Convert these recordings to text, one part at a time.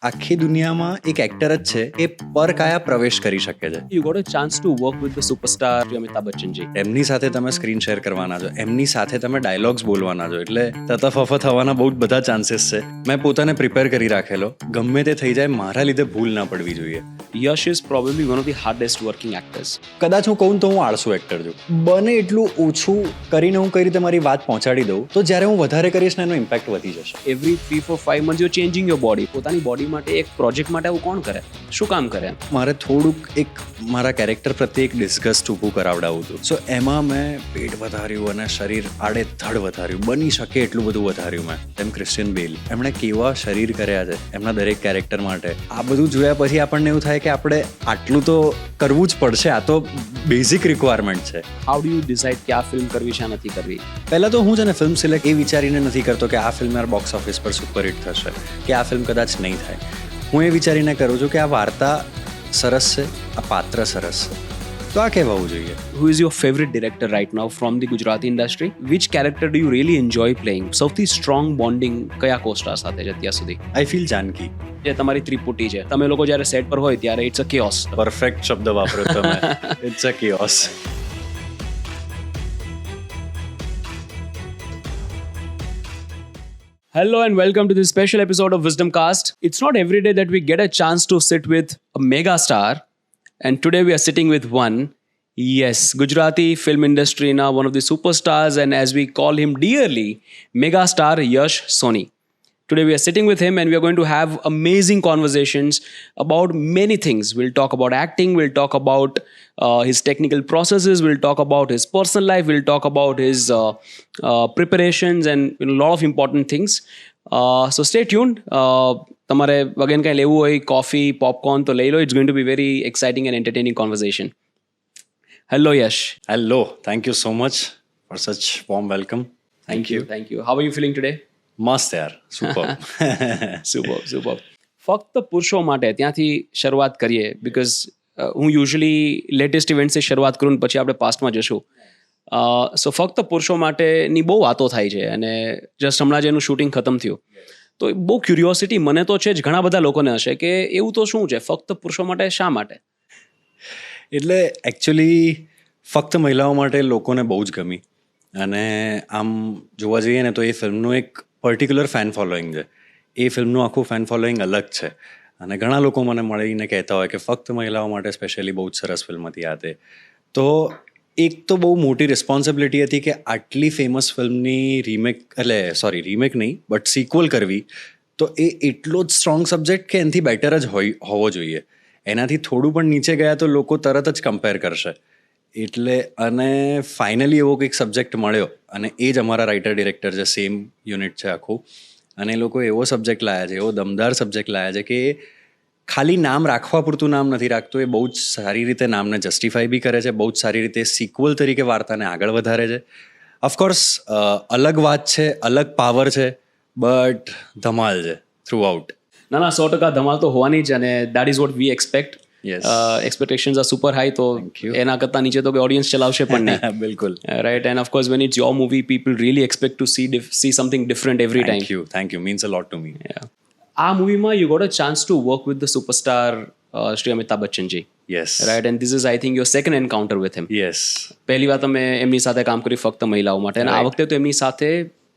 આખી દુનિયામાં એક એક્ટર જ છે એ પરકાયા પ્રવેશ કરી શકે છે. You got a chance to work with the superstar Amitabh Bachchan ji. એમની સાથે તમે સ્ક્રીન શેર કરવાના છો, એમની સાથે તમે ડાયલોગ્સ બોલવાના છો, એટલે તતફફ થવાના બહુ જ બધા ચાન્સીસ છે. મેં પોતાને પ્રિપેર કરી રાખેલો, ગમે તે થઈ જાય મારા લીધે ભૂલ ના પડવી જોઈએ. Yash is probably one of the hardest working actors. કદાચ હું કહું તો હું આળસુ એક્ટર છું. બને એટલું ઓછું કરીને હું કઈ રીતે મારી વાત પહોંચાડી દઉં તો જ્યારે હું વધારે કરીશ ને એનો ઇમ્પેક્ટ વધી જશે. Every 3, 4, 5 months you're changing your body. પોતાની બોડી માટે એક પ્રોજેક્ટ માટે આવું કોણ કરે? શું કામ કરે? મારે થોડુંક એક મારા કેરેક્ટર પ્રત્યે એક ડિસ્ગસ્ટ ઊભું કરાવડાવું હતું. સો એમાં મેં પેટ વધાર્યું અને શરીર આડેધડ વધાર્યું, બની શકે એટલું બધું વધાર્યું મેં. તેમ ક્રિશ્ચિયન બેલ, એમણે કેવા શરીર કર્યા છે એમના દરેક કેરેક્ટર માટે. આ બધું જોયા પછી આપણને એવું થાય કે આપણે આટલું તો કરવું જ પડશે, આ તો બેઝિક રિક્વાયરમેન્ટ છે. How do you decide કે આ ફિલ્મ કરવી છે નથી કરવી? પહેલાં તો હું છે ને ફિલ્મ સિલેક્ટ એ વિચારીને નથી કરતો કે આ ફિલ્મ યાર બોક્સ ઓફિસ પર સુપરહિટ થશે કે આ ફિલ્મ કદાચ નહીં થાય. હું એ વિચારીને કરું છું કે આ વાર્તા સરસ છે, આ પાત્ર સરસ છે, તો આ કહેવાવું જોઈએ. Who is your favorite director right now from the Gujarati industry? Which character do you really enjoy playing? સૌથી સ્ટ્રોંગ બોન્ડિંગ કયા કોસ્ટાર સાથે છે અત્યાર સુધી? I feel Janaki. જે તમારી ત્રિપુટી છે, તમે લોકો જ્યારે સેટ પર હોય ત્યારે ઇટ્સ અ કેઓસ. પરફેક્ટ શબ્દ વાપરો તમે. It's a chaos. Hello and welcome to this special episode of Wisdom Cast. It's not every day that we get a chance to sit with a mega star, and today we are sitting with one. Yes, Gujarati film industry now one of the superstars, and as we call him dearly, mega star Yash Soni. Today we are sitting with him and we are going to have amazing conversations about many things. We'll talk about acting, we'll talk about his technical processes, we'll talk about his personal life, we'll talk about his preparations and a lot of important things. So stay tuned. તમારે વગેન કંઈ લેવું હોય, coffee, popcorn તો લઈ લો. It's going to be very exciting and entertaining conversation. Hello Yash. Hello, thank you so much for such warm welcome. Thank you. Thank you. How are you feeling today? મસ્ત યાર, super. Super. ફક્ત પુરુષો માટે ત્યાંથી શરૂઆત કરીએ, because હું usually latest ઇવેન્ટ્સથી શરૂઆત કરું ને પછી આપણે પાસ્ટમાં જશું. સો ફક્ત પુરુષો માટેની બહુ વાતો થાય છે અને જસ્ટ હમણાં જ એનું શૂટિંગ ખતમ થયું. તો બહુ ક્યુરિયોસિટી મને તો છે જ, ઘણા બધા લોકોને હશે કે એવું તો શું છે, ફક્ત પુરુષો માટે શા માટે? એટલે એકચ્યુઅલી ફક્ત મહિલાઓ માટે લોકોને બહુ જ ગમી, અને આમ જોવા જઈએ ને તો એ ફિલ્મનું એક પર્ટિક્યુલર ફેન ફોલોઈંગ છે. એ ફિલ્મનું આખું ફેન ફોલોઈંગ અલગ છે અને ઘણા લોકો મને મળીને કહેતા હોય કે ફક્ત મહિલાઓ માટે સ્પેશિયલી બહુ જ સરસ ફિલ્મ હતી આ તે. તો એક તો બહુ મોટી રિસ્પોન્સિબિલિટી હતી કે આટલી ફેમસ ફિલ્મની રીમેક નહીં બટ સિક્વલ કરવી, તો એ એટલો જ સ્ટ્રોંગ સબ્જેક્ટ કે એનાથી બેટર જ હોવો જોઈએ. એનાથી થોડું પણ નીચે ગયા તો લોકો તરત જ કમ્પેર કરશે. એટલે અને ફાઇનલી એવો કંઈક સબ્જેક્ટ મળ્યો અને એ જ અમારા રાઇટર ડિરેક્ટર છે, સેમ યુનિટ છે આખું, અને એ લોકો એવો સબ્જેક્ટ લાવ્યા છે, એવો દમદાર સબ્જેક્ટ લાવ્યા છે કે ખાલી નામ રાખવા પૂરતું નામ નથી રાખતું, એ બહુ જ સારી રીતે નામને જસ્ટિફાઈ બી કરે છે, બહુ જ સારી રીતે સિક્વલ તરીકે વાર્તાને આગળ વધારે છે. ઓફકોર્સ અલગ વાત છે, અલગ પાવર છે, બટ ધમાલ છે થ્રુ આઉટ. ના 100% ધમાલ તો હોવાની જ, અને that is what we expect. Yes. Expectations are super high, તો એના કરતાં નીચે તો કે ઓડિયન્સ ચલાવશે પણ નહીં. બિલકુલ. Right, and of course when it's your movie, people really expect to see something different every time. Thank you, means a lot to me. Yeah. આ મૂવીમાં you got a chance to work with the superstar Shri Amitabh Bachchan ji. Yes. Right, and this is I think your second encounter with him. Yes. પહેલી વાર તમે એમની સાથે કામ કર્યું ફક્ત મહિલાઓ માટે, અને આ વખતે તો એમની સાથે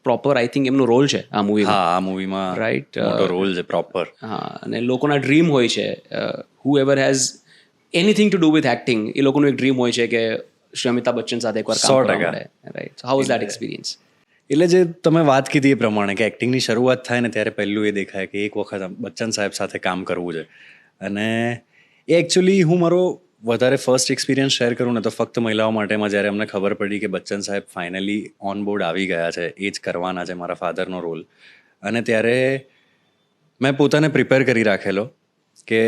પ્રોપર આઈ થિંક એમનો રોલ છે આ મૂવીમાં. હા, આ મૂવીમાં રાઈટ, મોટો રોલ છે પ્રોપર. હા, અને લોકોના ડ્રીમ હોય છે, whoever has anything to do with acting, એ લોકોનું એક ડ્રીમ હોય છે કે શ્રી અમિતાભ બચ્ચન સાથે એકવાર કામ કરવા મળે. Right, so how is that experience? એટલે જે તમે વાત કીધી એ પ્રમાણે કે એક્ટિંગની શરૂઆત થાય ને ત્યારે પહેલું એ દેખાય કે એક વખત બચ્ચન સાહેબ સાથે કામ કરવું છે. અને એ એકચ્યુઅલી હું મારો વધારે ફર્સ્ટ એક્સપિરિયન્સ શેર કરું ને તો ફક્ત મહિલાઓ માટેમાં જ્યારે અમને ખબર પડી કે બચ્ચન સાહેબ ફાઇનલી ઓન બોર્ડ આવી ગયા છે, એ જ કરવાના છે મારા ફાધરનો રોલ. અને ત્યારે મેં પોતાને પ્રિપેર કરી રાખેલો કે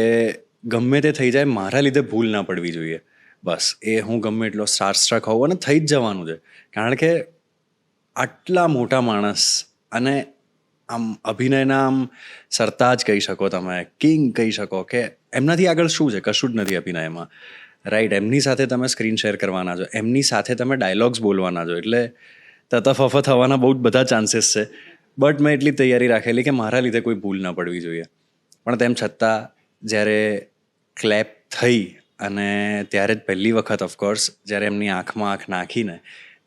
ગમે તે થઈ જાય મારા લીધે ભૂલ ના પડવી જોઈએ. બસ એ હું ગમે એટલો સ્ટારસ્ટ્રક હોઉં અને થઈ જ જવાનું છે, કારણ કે આટલા મોટા માણસ અને આમ અભિનયના આમ સરતાજ કહી શકો તમે, કિંગ કહી શકો, કે એમનાથી આગળ શું છે, કશું જ નથી અભિનયમાં. રાઈટ, એમની સાથે તમે સ્ક્રીન શેર કરવાના છો, એમની સાથે તમે ડાયલોગ્સ બોલવાના છો, એટલે તતફફ થવાના બહુ જ બધા ચાન્સીસ છે. બટ મેં એટલી તૈયારી રાખેલી કે મારા લીધે કોઈ ભૂલ ના પડવી જોઈએ. પણ તેમ છતાં જ્યારે ક્લેપ થઈ અને ત્યારે જ પહેલી વખત ઓફકોર્સ જ્યારે એમની આંખમાં આંખ નાખીને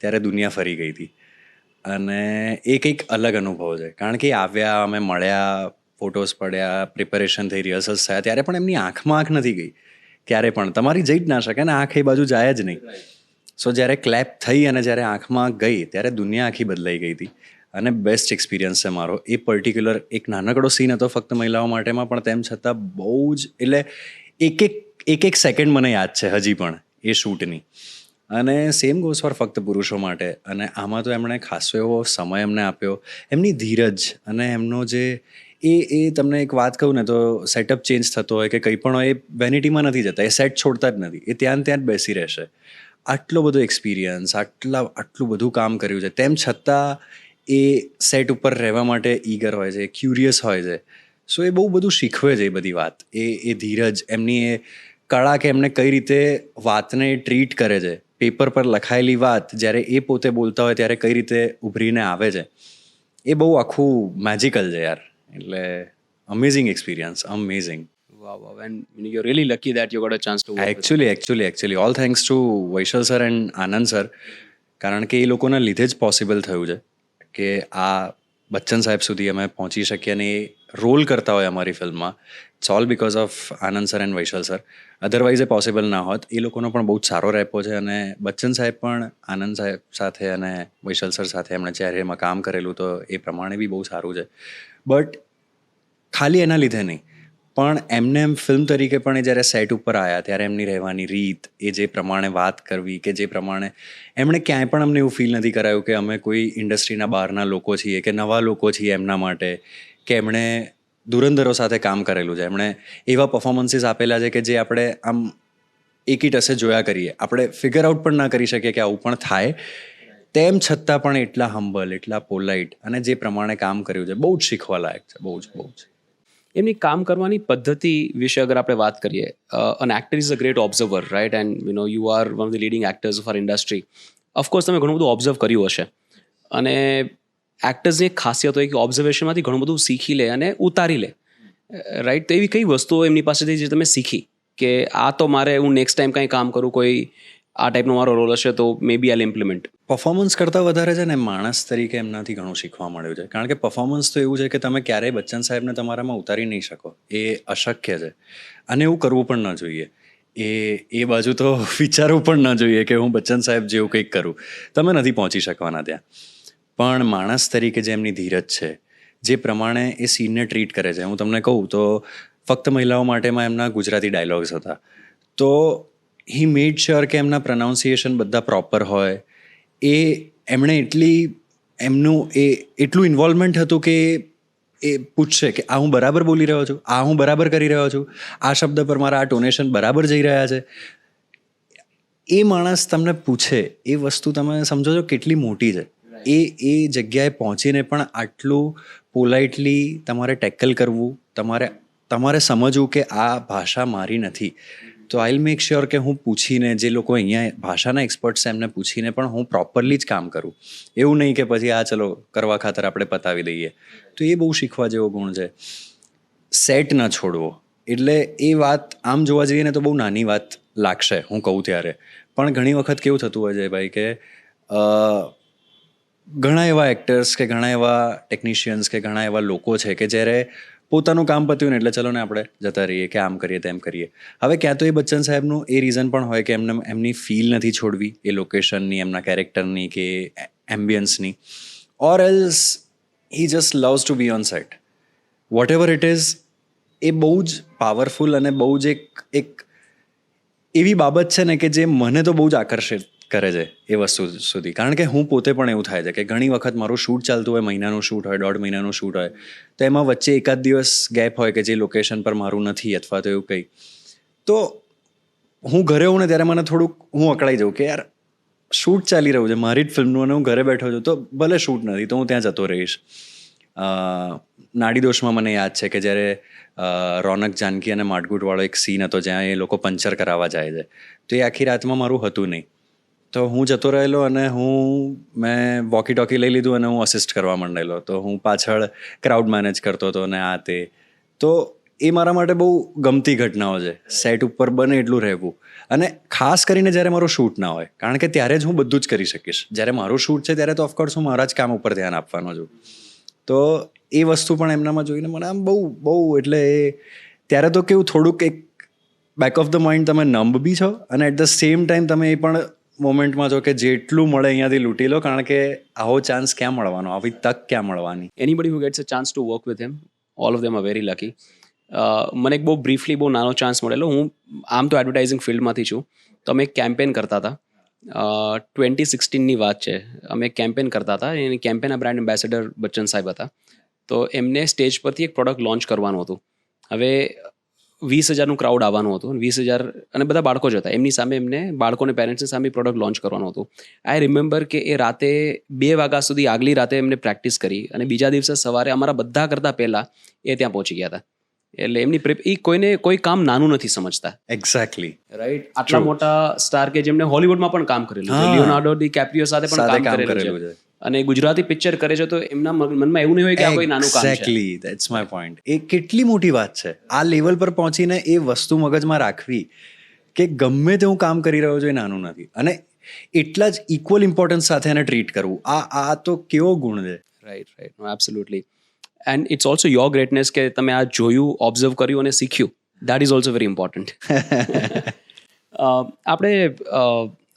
ત્યારે દુનિયા ફરી ગઈ હતી. અને એ કંઈક અલગ અનુભવ છે, કારણ કે આવ્યા, અમે મળ્યા, ફોટોઝ પડ્યા, પ્રિપેરેશન થઈ, રિહર્સલ્સ થયા, ત્યારે પણ એમની આંખમાં આંખ નથી ગઈ ક્યારે પણ. તમારી જઈ જ ના શકે ને, આંખ એ બાજુ જાય જ નહીં. સો જ્યારે ક્લેપ થઈ અને જ્યારે આંખમાં ગઈ ત્યારે દુનિયા આખી બદલાઈ ગઈ હતી. અને બેસ્ટ એક્સપિરિયન્સ છે મારો એ પર્ટિક્યુલર. એક નાનકડો સીન હતો ફક્ત મહિલાઓ માટેમાં, પણ તેમ છતાં બહુ જ, એટલે એક સેકન્ડ મને યાદ છે હજી પણ એ શૂટની. અને સેમ ગોઝ ફોર ફક્ત પુરુષો માટે. અને આમાં તો એમણે ખાસો એવો સમય અમને આપ્યો, એમની ધીરજ અને એમનો જે એ તમને એક વાત કહું ને તો સેટઅપ ચેન્જ થતો હોય કે કંઈ પણ હોય, એ વેનિટીમાં નથી જતા, એ સેટ છોડતા જ નથી, એ ત્યાં જ બેસી રહેશે. આટલો બધો એક્સપિરિયન્સ, આટલું બધું કામ કર્યું છે, તેમ છતાં એ સેટ ઉપર રહેવા માટે ઈગર હોય છે, ક્યુરિયસ હોય છે. સો એ બહુ બધું શીખવે છે એ બધી વાત, એ ધીરજ, એમની એ કળા કે એમને કઈ રીતે વાતને ટ્રીટ કરે છે. પેપર પર લખાયેલી વાત જ્યારે એ પોતે બોલતા હોય ત્યારે કઈ રીતે ઉભરીને આવે છે, એ બહુ આખું મેજિકલ છે યાર. એટલે amazing experience, amazing. Wow. And you're really lucky that you got a chance to work with actually all thanks to Vaishal sir and Anand sir. કારણ કે એ લોકોના લીધે જ પોસિબલ થયું છે કે આ બચ્ચન સાહેબ સુધી અમે પહોંચી શકીએ અને એ રોલ કરતા હોય અમારી ફિલ્મમાં. It's all because of Anand sir and Vaishal sir. Otherwise એ પોસિબલ ના હોત. એ લોકોનો પણ બહુ જ સારો રેપો છે અને બચ્ચન સાહેબ પણ આનંદ સાહેબ સાથે અને વૈશલ સર સાથે એમણે જ્યારે એમાં કામ કરેલું તો એ પ્રમાણે બી બહુ સારું છે. બટ ખાલી એના લીધે નહીં, પણ એમને એમ ફિલ્મ તરીકે પણ એ જ્યારે સેટ ઉપર આવ્યા ત્યારે એમની રહેવાની રીત, એ જે પ્રમાણે વાત કરવી, કે જે પ્રમાણે એમણે ક્યાંય પણ અમને એવું ફીલ નથી કરાયું કે અમે કોઈ ઇન્ડસ્ટ્રીના બહારના લોકો છીએ કે નવા લોકો છીએ એમના માટે, કે એમણે ધુરંધરો સાથે કામ કરેલું છે. એમણે એવા પરફોર્મન્સીસ આપેલા છે કે જે આપણે આમ એકી ટસે જોયા કરીએ, આપણે ફિગર આઉટ પણ ના કરી શકીએ કે આવું પણ થાય. તેમ છતાં પણ એટલા હમ્બલ, એટલા પોલાઇટ, અને જે પ્રમાણે કામ કર્યું છે બહુ જ શીખવા લાયક છે, બહુ જ. એમની કામ કરવાની પદ્ધતિ વિશે અગર આપણે વાત કરીએ, an actor is a great observer, right? And you are one of the leading actors of our industry. Of course તમે ઘણું બધું ઓબ્ઝર્વ કર્યું હશે, અને એક્ટર્સની એક ખાસિયત હોય કે ઓબ્ઝર્વેશનમાંથી ઘણું બધું શીખી લે અને ઉતારી લે, રાઈટ? તો એવી કઈ વસ્તુઓ એમની પાસેથી જે તમે શીખી કે આ તો મારે, હું નેક્સ્ટ ટાઈમ કંઈ કામ કરું, કોઈ આ ટાઈપનો મારો રોલ હશે તો મે બી આલ ઇમ્પ્લિમેન્ટ? પરફોર્મન્સ કરતાં વધારે છે ને માણસ તરીકે એમનાથી ઘણું શીખવા મળ્યું છે. કારણ કે પરફોર્મન્સ તો એવું છે કે તમે ક્યારેય બચ્ચન સાહેબને તમારામાં ઉતારી નહીં શકો, એ અશક્ય છે. અને એવું કરવું પણ ન જોઈએ. એ બાજુ તો વિચારવું પણ ન જોઈએ કે હું બચ્ચન સાહેબ જેવું કંઈક કરું. તમે નથી પહોંચી શકવાના ત્યાં. પણ માણસ તરીકે જે એમની ધીરજ છે, જે પ્રમાણે એ સીનને ટ્રીટ કરે છે, હું તમને કહું તો ફક્ત મહિલાઓ માટેમાં એમના ગુજરાતી ડાયલોગ્સ હતા, તો હી મેડ શ્યોર કે એમના પ્રનાઉન્સિએશન બધા પ્રોપર હોય. એમણે એમનું એટલું ઇન્વોલ્વમેન્ટ હતું કે એ પૂછશે કે આ હું બરાબર બોલી રહ્યો છું, આ હું બરાબર કરી રહ્યો છું, આ શબ્દ પર મારા આ ટોનેશન બરાબર જઈ રહ્યા છે. એ માણસ તમને પૂછે, એ વસ્તુ તમે સમજો છો કેટલી મોટી છે. એ જગ્યાએ પહોંચીને પણ આટલું પોલાઇટલી તમારે ટેકલ કરવું, તમારે સમજવું કે આ ભાષા મારી નથી. તો આઈ વિલ મેક શ્યોર કે હું પૂછીને, જે લોકો અહીંયા ભાષાના એક્સપર્ટ્સ છે એમને પૂછીને પણ હું પ્રોપરલી જ કામ કરું. એવું નહીં કે પછી આ ચલો કરવા ખાતર આપણે પતાવી દઈએ. તો એ બહુ શીખવા જેવો ગુણ છે. સેટ ન છોડવો. એટલે એ વાત આમ જોવા જઈએ ને તો બહુ નાની વાત લાગશે હું કહું ત્યારે, પણ ઘણી વખત કેવું થતું હોય છે ભાઈ કે ઘણા એવા એક્ટર્સ કે ઘણા એવા ટેકનિશિયન્સ કે ઘણા એવા લોકો છે કે જ્યારે પોતાનું કામ પત્યું ને એટલે ચલો ને આપણે જતા રહીએ કે આમ કરીએ તેમ કરીએ. હવે ક્યાં તો એ બચ્ચન સાહેબનું એ રીઝન પણ હોય કે એમની ફીલ નથી છોડવી એ લોકેશનની, એમના કેરેક્ટરની કે એમ્બિયન્સની, or else he just loves to be on set. Whatever it is, એ બહુ જ પાવરફુલ અને બહુ જ એક એવી બાબત છે ને કે જે મને તો બહુ જ આકર્ષિત કરે છે એ વસ્તુ સુધી. કારણ કે હું પોતે પણ એવું થાય છે કે ઘણી વખત મારું શૂટ ચાલતું હોય, મહિનાનું શૂટ હોય, 1.5 મહિનાનું શૂટ હોય, તો એમાં વચ્ચે એકાદ દિવસ ગેપ હોય કે જે લોકેશન પર મારું નથી અથવા તો એવું કંઈ, તો હું ઘરે હોઉં ને ત્યારે મને થોડુંક હું અકળાઈ જાઉં કે યાર શૂટ ચાલી રહ્યું છે મારી જ ફિલ્મનું અને હું ઘરે બેઠો છું, તો ભલે શૂટ નથી તો હું ત્યાં જતો રહીશ. નાડીદોષમાં મને યાદ છે કે જ્યારે રોનક જાનકી અને માટગુટવાળો એક સીન હતો જ્યાં એ લોકો પંચર કરાવવા જાય છે, તો એ આખી રાતમાં મારું હતું નહીં. તો હું જતો રહેલો અને મેં વોકી ટોકી લઈ લીધું અને હું અસિસ્ટ કરવા માંડેલો. તો હું પાછળ ક્રાઉડ મેનેજ કરતો હતો અને આ તે. તો એ મારા માટે બહુ ગમતી ઘટનાઓ છે. સેટ ઉપર બને એટલું રહેવું, અને ખાસ કરીને જ્યારે મારું શૂટ ના હોય, કારણ કે ત્યારે જ હું બધું જ કરી શકીશ. જ્યારે મારું શૂટ છે ત્યારે તો ઓફકોર્સ હું મારા જ કામ ઉપર ધ્યાન આપવાનો છું. તો એ વસ્તુ પણ એમનામાં જોઈને મને આમ બહુ એટલે એ ત્યારે તો કેવું થોડુંક એક બેક ઓફ ધ માઇન્ડ તમે નમ્બ બી છો, અને એટ ધ સેમ ટાઈમ તમે એ પણ મોમેન્ટમાં છો કે જેટલું મળે અહીંયાથી લૂંટી લો, કારણ કે આવો ચાન્સ ક્યાં મળવાનો, આવી તક ક્યાં મળવાની. Anybody who gets a chance to work with him, all of them are very lucky. મને એક બહુ નાનો ચાન્સ મળેલો. હું આમ તો એડવર્ટાઇઝિંગ ફિલ્ડમાંથી છું, તો અમે એક કેમ્પેન કરતા હતા. 2016ની વાત છે. અમે એક કેમ્પેન કરતા હતા. એની કેમ્પેનના બ્રાન્ડ એમ્બેસેડર બચ્ચન સાહેબ હતા. તો એમને સ્ટેજ પરથી એક પ્રોડક્ટ લોન્ચ કરવાનું હતું. હવે 20,000નું ક્રાઉડ આવવાનું હતું, 20,000 અને બધા બાળકો જ હતા. એમની સામે એમને બાળકોને પેરેન્ટ્સની સામે પ્રોડક્ટ લોન્ચ કરવાનું હતું. આઈ રિમેમ્બર કે એ રાતે 2 વાગ્યા સુધી આગલી રાતે એમને પ્રેક્ટિસ કરી, અને બીજા દિવસે સવારે અમારા બધા કરતાં પહેલાં એ ત્યાં પહોંચી ગયા હતા. એટલે એમની કોઈ કામ નાનું નથી સમજતા. Exactly right. આટલા મોટા સ્ટાર કે જેમને હોલિવૂડમાં પણ કામ કરેલું છે, લિયોનાર્ડો ડિકેપ્રિયો સાથે પણ કામ કરેલું છે, અને ગુજરાતી પિક્ચર કરે છે, તો એમના મનમાં એવું નહીં હોય કે આ કોઈ નાનું કામ છે. Exactly, that's my point. એ કેટલી મોટી વાત છે આ લેવલ પર પહોંચીને એ વસ્તુ મગજમાં રાખવી કે ગમે તે હું કામ કરી રહ્યો છું એ નાનું નથી, અને એટલા જ ઇક્વલ ઇમ્પોર્ટન્સ સાથે એને ટ્રીટ કરવું, આ તો કેવો ગુણ છે. Right. No absolutely. And it's also your greatness કે તમે આ જોયું, ઓબ્ઝર્વ કર્યું અને શીખ્યું. That is also very important. આપણે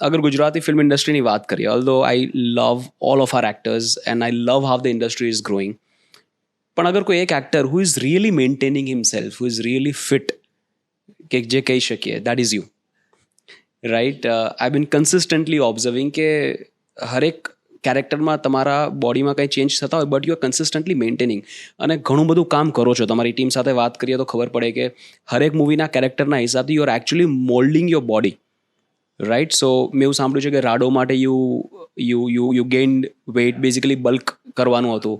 અગર ગુજરાતી ફિલ્મ ઇન્ડસ્ટ્રીની વાત કરીએ, although I love all of our actors and I love how the industry is growing, પણ અગર કોઈ એક actor who is really maintaining himself, who is really fit, કે જે કહી શકીએ, that is you. Right. I bin consistently observing કે હરેક કેરેક્ટરમાં તમારા બોડીમાં કંઈ ચેન્જ થતા હોય, but you are consistently maintaining, અને ઘણું બધું કામ કરો છો. તમારી ટીમ સાથે વાત કરીએ તો ખબર પડે કે હરેક મૂવીના કેરેક્ટરના હિસાબથી you are actually molding your body. Right. So મેં એવું સાંભળ્યું છે કે રાડો માટે you gained weight, basically bulk કરવાનું હતું.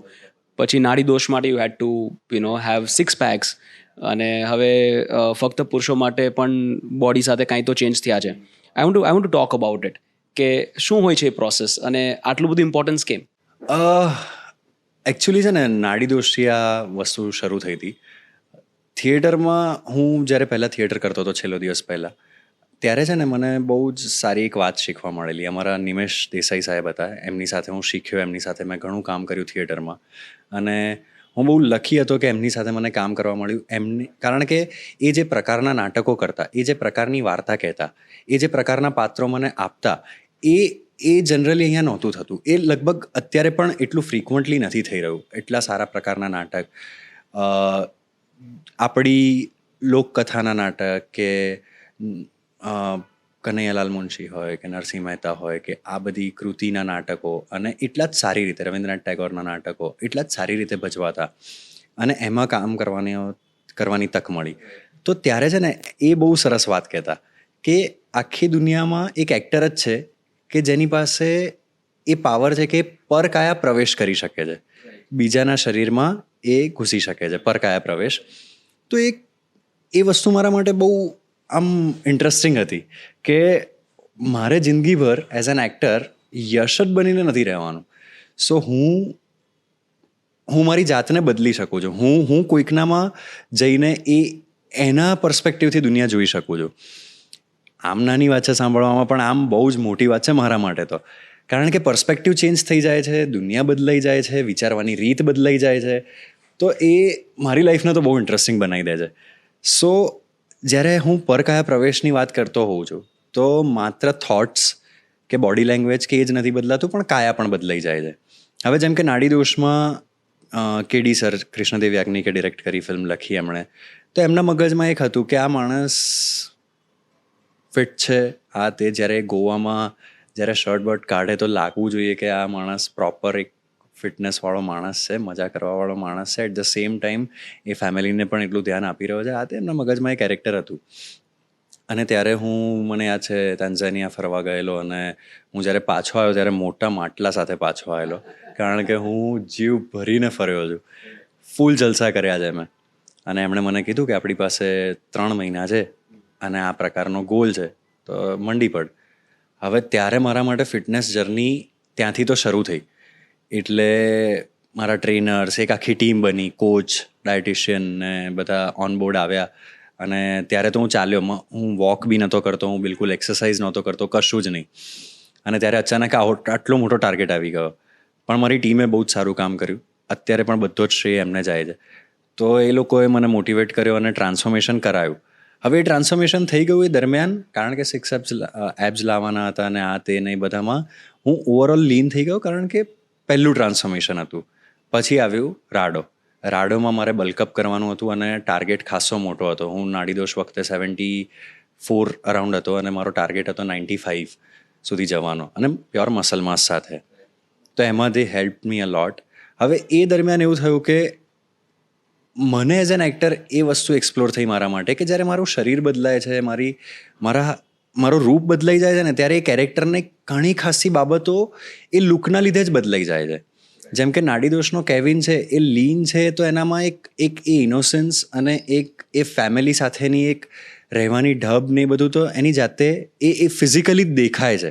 પછી નાડી દોષ માટે you had to have 6 packs, અને હવે ફક્ત પુરુષો માટે પણ બોડી સાથે કાંઈ તો ચેન્જ થયા છે. I want to talk about it, કે શું હોય છે એ પ્રોસેસ, અને આટલું બધું ઇમ્પોર્ટન્સ કેમ? એકચ્યુઅલી છે ને, નાડી દોષથી આ વસ્તુ શરૂ થઈ હતી. થિયેટરમાં હું જ્યારે પહેલાં થિયેટર કરતો હતો, છેલ્લો દિવસ પહેલાં, ત્યારે છે ને મને બહુ જ સારી એક વાત શીખવા મળેલી. અમારા નિમેશ દેસાઈ સાહેબ હતા, એમની સાથે હું શીખ્યો, એમની સાથે મેં ઘણું કામ કર્યું થિયેટરમાં, અને હું બહુ લકી હતો કે એમની સાથે મને કામ કરવા મળ્યું. કારણ કે એ જે પ્રકારના નાટકો કરતા, એ જે પ્રકારની વાર્તા કહેતા, એ જે પ્રકારના પાત્રો મને આપતા, એ જનરલી અહીંયા નહોતું થતું. એ લગભગ અત્યારે પણ એટલું ફ્રિકવન્ટલી નથી થઈ રહ્યું. એટલા સારા પ્રકારના નાટક, આપણી લોકકથાના નાટક, કે કનૈયાલાલ મુનશી હોય કે નરસિંહ મહેતા હોય, કે આ બધી કૃતિના નાટકો, અને એટલા જ સારી રીતે રવિન્દ્રનાથ ટાગોરના નાટકો એટલા જ સારી રીતે ભજવાતા, અને એમાં કામ કરવાની તક મળી. તો ત્યારે છે ને એ બહુ સરસ વાત કહેતા કે આખી દુનિયામાં એક એક્ટર જ છે કે જેની પાસે એ પાવર છે કે પરકાયા પ્રવેશ કરી શકે છે, બીજાના શરીરમાં એ ઘૂસી શકે છે, પરકાયા પ્રવેશ. તો એ વસ્તુ મારા માટે બહુ આમ ઇન્ટરેસ્ટિંગ હતી કે મારે જિંદગીભર એઝ એન એક્ટર યશ જ બનીને નથી રહેવાનું. સો હું મારી જાતને બદલી શકું છું. હું કોઈકનામાં જઈને એના પર્સપેક્ટિવથી દુનિયા જોઈ શકું છું. આમ નાની વાત છે સાંભળવામાં, પણ આમ બહુ જ મોટી વાત છે મારા માટે તો. કારણ કે પર્સપેક્ટિવ ચેન્જ થઈ જાય છે, દુનિયા બદલાઈ જાય છે, વિચારવાની રીત બદલાઈ જાય છે. તો એ મારી લાઈફને તો બહુ ઇન્ટરેસ્ટિંગ બનાવી દે છે. સો જ્યારે હું પરકાયા પ્રવેશની વાત કરતો હોઉં છું, તો માત્ર થોટ્સ કે બોડી લેંગ્વેજ કે એ જ નથી બદલાતું, પણ કાયા પણ બદલાઈ જાય છે. હવે જેમ કે નાડી દોષમાં કેડી સર, કૃષ્ણદેવ યાજ્ઞિકે ડિરેક્ટ કરી ફિલ્મ, લખી એમણે, તો એમના મગજમાં એક હતું કે આ માણસ ફિટ છે, આ તે. જ્યારે ગોવામાં જ્યારે શર્ટ બર્ટ કાઢે તો લાગવું જોઈએ કે આ માણસ પ્રોપર એક ફિટનેસવાળો માણસ છે, મજા કરવાવાળો માણસ છે. એટ ધ સેમ ટાઈમ એ ફેમિલીને પણ એટલું ધ્યાન આપી રહ્યો છે. આ તે એમના મગજમાં એક કેરેક્ટર હતું. અને ત્યારે મને યાદ છે તાન્ઝાનિયા ફરવા ગયેલો, અને હું જ્યારે પાછો આવ્યો ત્યારે મોટા માટલા સાથે પાછો આવેલો, કારણ કે હું જીવ ભરીને ફર્યો છું, ફૂલ જલસા કર્યા છે મેં. અને એમણે મને કીધું કે આપણી પાસે 3 મહિના છે અને આ પ્રકારનો ગોલ છે, તો મંડી પડ. હવે ત્યારે મારા માટે ફિટનેસ જર્ની ત્યાંથી તો શરૂ થઈ. એટલે મારા ટ્રેનર્સ, એક આખી ટીમ બની, કોચ, ડાયટિશિયન ને બધા ઓન બોર્ડ આવ્યા. અને ત્યારે તો હું ચાલ્યો, હું વોક બી નહોતો કરતો, હું બિલકુલ એક્સરસાઇઝ નહોતો કરતો, કશું જ નહીં. અને ત્યારે અચાનક આટલો મોટો ટાર્ગેટ આવી ગયો. પણ મારી ટીમે બહુ જ સારું કામ કર્યું. અત્યારે પણ બધો જ શ્રેય એમને જાય છે. તો એ લોકોએ મને મોટિવેટ કર્યો અને ટ્રાન્સફોર્મેશન કરાયું. હવે એ ટ્રાન્સફોર્મેશન થઈ ગયું એ દરમિયાન, કારણ કે 6 એબ્સ લાવવાના હતા અને આ તે ને એ બધામાં હું ઓવરઓલ લીન થઈ ગયો, કારણ કે પહેલું ટ્રાન્સફોર્મેશન હતું. પછી આવ્યું રાડોમાં મારે બલ્કઅપ કરવાનું હતું અને ટાર્ગેટ ખાસો મોટો હતો. હું નાડીદોષ વખતે 74 અરાઉન્ડ હતો અને મારો ટાર્ગેટ હતો 95 સુધી જવાનો, અને પ્યોર મસલ માસ સાથે. તો એમાં દે હેલ્પ મી અ લોટ. હવે એ દરમિયાન એવું થયું કે મને એઝ એન એક્ટર એ વસ્તુ એક્સપ્લોર થઈ મારા માટે કે જ્યારે મારું શરીર બદલાય છે, મારું રૂપ બદલાઈ જાય છે ને, ત્યારે એ કેરેક્ટરને ઘણી ખાસી બાબતો એ લુકના લીધે જ બદલાઈ જાય છે. જેમ કે નાડીદોષનો કેવિન છે, એ લીન છે, તો એનામાં એક એ ઇનોસન્સ અને એક એ ફેમિલી સાથેની એક રહેવાની ઢબ ને એ બધું તો એની જાતે એ ફિઝિકલી જ દેખાય છે.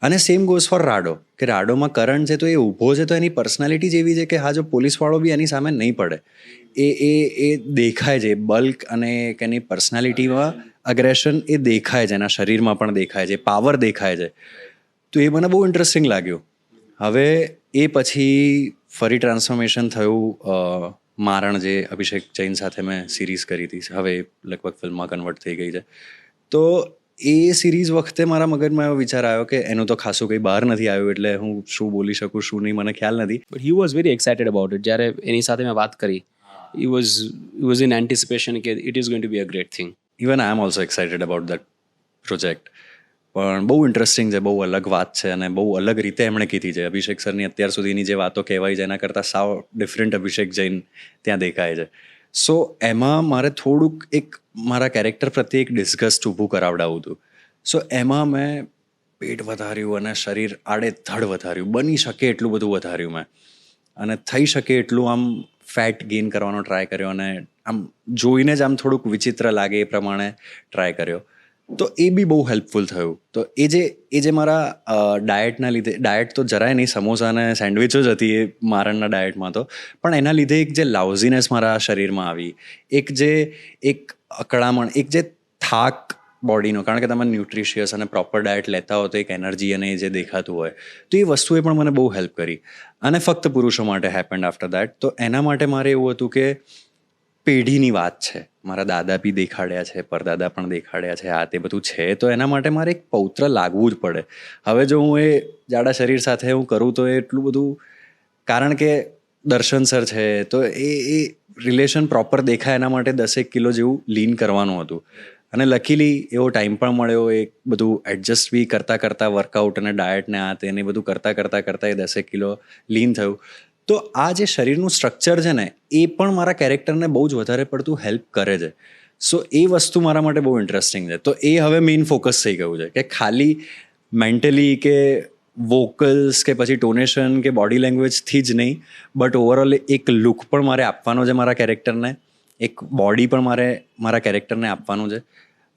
અને સેમ ગોઝ ફોર રાડો, કે રાડોમાં કરણ છે તો એ ઊભો છે, તો એની પર્સનાલિટી જ એવી છે કે હા, જો પોલીસવાળો બી એની સામે નહીં પડે, એ દેખાય છે. બલ્ક અને એની પર્સનાલિટીમાં અગ્રેશન એ દેખાય છે, એના શરીરમાં પણ દેખાય છે, પાવર દેખાય છે. તો એ મને બહુ ઇન્ટરેસ્ટિંગ લાગ્યું. હવે એ પછી ફરી ટ્રાન્સફોર્મેશન થયું. મારણ, જે અભિષેક જૈન સાથે મેં સિરીઝ કરી હતી, હવે લગભગ ફિલ્મમાં કન્વર્ટ થઈ ગઈ છે. તો એ સિરીઝ વખતે મારા મગજમાં એવો વિચાર આવ્યો કે એનું તો ખાસું કંઈ બહાર નથી આવ્યું, એટલે હું શું બોલી શકું, શું નહીં, મને ખ્યાલ નથી. But he was very excited about it. જ્યારે એની સાથે મેં વાત કરી, he was in anticipation કે it is going to be a great thing. Even I am also excited about that project. પણ બહુ ઇન્ટરેસ્ટિંગ છે, બહુ અલગ વાત છે અને બહુ અલગ રીતે એમણે કીધી છે. અભિષેક સરની અત્યાર સુધીની જે વાતો કહેવાય છે એના કરતાં સાવ ડિફરન્ટ અભિષેક જૈન ત્યાં દેખાય છે. સો એમાં મારે થોડુંક એક મારા કેરેક્ટર પ્રત્યે એક ડિસ્ગસ્ટ ઊભું કરાવડાવું હતું. સો એમાં મેં પેટ વધાર્યું અને શરીર આડેધડ વધાર્યું, બની શકે એટલું બધું વધાર્યું મેં, અને થઈ શકે એટલું આમ ફેટ ગેઇન કરવાનો ટ્રાય કર્યો, અને આમ જોઈને જ આમ થોડુંક વિચિત્ર લાગે એ પ્રમાણે ટ્રાય કર્યો. તો એ બી બહુ હેલ્પફુલ થયું. તો એ જે મારા ડાયટના લીધે, ડાયટ તો જરાય નહીં, સમોસા અને સેન્ડવિચો જ હતી એ મારણના ડાયટમાં તો, પણ એના લીધે એક જે લાઉઝીનેસ મારા શરીરમાં આવી, એક અકળામણ, એક જે થાક બોડીનો, કારણ કે તમે ન્યુટ્રિશિયસ અને પ્રોપર ડાયટ લેતા હો તો એક એનર્જી અને એ જે દેખાતું હોય, તો એ વસ્તુએ પણ મને બહુ હેલ્પ કરી. અને ફક્ત પુરુષો માટે હેપન્ડ આફ્ટર દેટ. તો એના માટે મારે એવું હતું કે પેઢીની વાત છે, મારા દાદા બી દેખાડ્યા છે, પરદાદા પણ દેખાડ્યા છે, આ તે બધું છે, તો એના માટે મારે એક પૌત્ર લાગવું જ પડે. હવે જો હું એ જાડા શરીર સાથે હું કરું તો એ એટલું બધું, કારણ કે દર્શન સર છે, તો એ રિલેશન પ્રોપર દેખાય એના માટે 10 કિલો જેવું લીન કરવાનું હતું. અને લકીલી એવો ટાઈમ પણ મળ્યો, એ બધું એડજસ્ટ બી કરતાં વર્કઆઉટ અને ડાયટ ને આ તેને બધું કરતાં એ 10 કિલો લીન થયું. તો આ જે શરીરનું સ્ટ્રક્ચર છે ને, એ પણ મારા કેરેક્ટરને બહુ જ વધારે પડતું હેલ્પ કરે છે. સો એ વસ્તુ મારા માટે બહુ ઇન્ટરેસ્ટિંગ છે. તો એ હવે મેઇન ફોકસ થઈ ગયું છે કે ખાલી મેન્ટલી કે વોકલ્સ કે પછી ટોનેશન કે બોડી લેંગ્વેજથી જ નહીં, બટ ઓવરઓલ એક લુક પણ મારે આપવાનો છે મારા કેરેક્ટરને, એક બોડી પણ મારે મારા કેરેક્ટરને આપવાનું છે.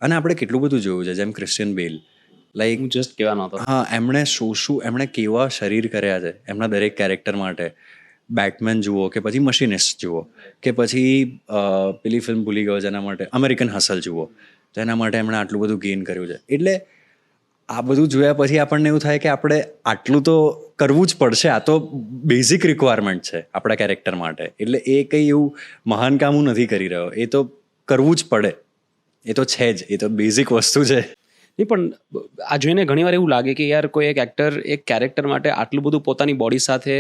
અને આપણે કેટલું બધું જોયું છે, જેમ ક્રિશ્ચિયન બેલ, લાઈક હું જસ્ટ કહેવાનો હતો. હા, એમણે કેવા શરીર કર્યા છે એમના દરેક કેરેક્ટર માટે. બેટમેન જુઓ કે પછી મશીનિસ્ટ જુઓ કે પછી પેલી ફિલ્મ ભૂલી ગયો જેના માટે, અમેરિકન હસલ જુઓ, તો એના માટે એમણે આટલું બધું ગેઇન કર્યું છે. એટલે આ બધું જોયા પછી આપણને એવું થાય કે આપણે આટલું તો કરવું જ પડશે, આ તો બેઝિક રિક્વાયરમેન્ટ છે આપણા કેરેક્ટર માટે. એટલે એ કંઈ એવું મહાન કામ હું નથી કરી રહ્યો, એ તો કરવું જ પડે, એ તો છે જ, એ તો બેઝિક વસ્તુ છે. નહીં, પણ આ જોઈને ઘણીવાર એવું લાગે કે યાર કોઈ એક એક્ટર એક કેરેક્ટર માટે આટલું બધું પોતાની બોડી સાથે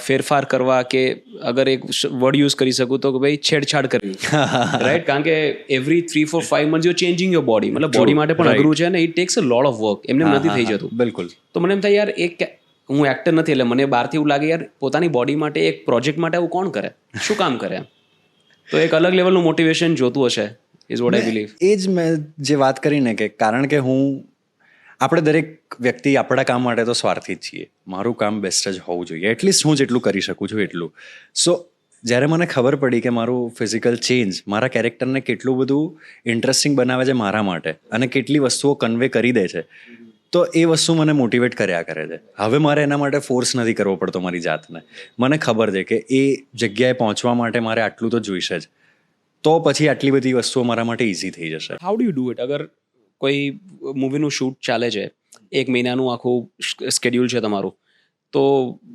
ફેરફાર કરવા, કે અગર એક વર્ડ યુઝ કરી શકું તો કે ભાઈ છેડછાડ કરવી, રાઈટ? કારણ કે every 3-4-5 months you changing your body, મતલબ બોડી માટે પણ અઘરું છે ને, it tax a lot of work, એમને નથી થઈ જતું. બિલકુલ. તો મને એમ થાય યાર, હું એક્ટર નથી એટલે મને બહારથી એવું લાગે યાર, પોતાની બોડી માટે એક પ્રોજેક્ટ માટે આવું કોણ કરે, શું કામ કરે? તો એક અલગ લેવલનું મોટિવેશન જોતું હશે, ઇઝ વોટ આઈ બિલીવ. એ જ મેં જે વાત કરીને કે કારણ કે આપણે દરેક વ્યક્તિ આપણા કામ માટે તો સ્વાર્થી જ છીએ. મારું કામ બેસ્ટ જ હોવું જોઈએ, એટલીસ્ટ હું જેટલું કરી શકું છું એટલું. સો જ્યારે મને ખબર પડી કે મારું ફિઝિકલ ચેન્જ મારા કેરેક્ટરને કેટલું બધું ઇન્ટરેસ્ટિંગ બનાવે છે મારા માટે, અને કેટલી વસ્તુઓ કન્વે કરી દે છે, તો એ વસ્તુ મને મોટિવેટ કર્યા કરે છે. હવે મારે એના માટે ફોર્સ નથી કરવો પડતો મારી જાતને. મને ખબર છે કે એ જગ્યાએ પહોંચવા માટે મારે આટલું તો જોઈશે જ, તો પછી આટલી બધી વસ્તુઓ મારા માટે ઇઝી થઈ જશે. How do you do it? અગર કોઈ મૂવીનું શૂટ ચાલે છે, 1 મહિનાનું આખું સ્કેડ્યુલ છે તમારું, તો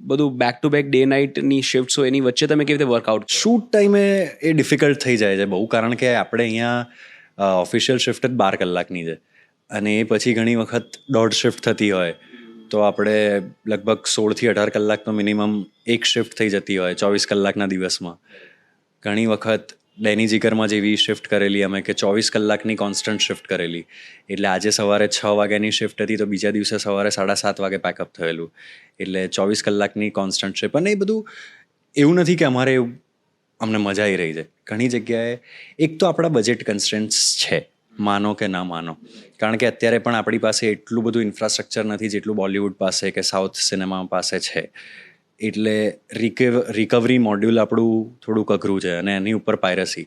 બધું બેક ટુ બેક ડે નાઇટની શિફ્ટ્સ હોય, એની વચ્ચે તમે કેવી રીતે વર્કઆઉટ? શૂટ ટાઈમે એ ડિફિકલ્ટ થઈ જાય છે બહુ, કારણ કે આપણે અહીંયા ઓફિશિયલ શિફ્ટ જ 12 કલાકની છે અને એ પછી ઘણી વખત દોઢ શિફ્ટ થતી હોય, તો આપણે લગભગ 16 થી 18 કલાક તો મિનિમમ એક શિફ્ટ થઈ જતી હોય 24 કલાકના દિવસમાં. ઘણી વખત ડેની જીકરમાં જેવી શિફ્ટ કરેલી અમે કે 24 કલાકની કોન્સ્ટન્ટ શિફ્ટ કરેલી, એટલે આજે સવારે 6 વાગ્યાની શિફ્ટ હતી તો બીજા દિવસે સવારે 7:30 વાગે પેકઅપ થયેલું, એટલે 24 કલાકની કોન્સ્ટન્ટ શિફ્ટ. અને એ બધું એવું નથી કે અમારે અમને મજા આવી રહી છે. ઘણી જગ્યાએ એક તો આપણા બજેટ કન્સ્ટ્રેન્ટ્સ છે, માનો કે ના માનો, કારણ કે અત્યારે પણ આપણી પાસે એટલું બધું ઇન્ફ્રાસ્ટ્રક્ચર નથી જેટલું બોલિવૂડ પાસે કે સાઉથ સિનેમા પાસે છે, એટલે રિકવરી મોડ્યુલ આપણું થોડુંક અઘરું છે. અને એની ઉપર પાયરસી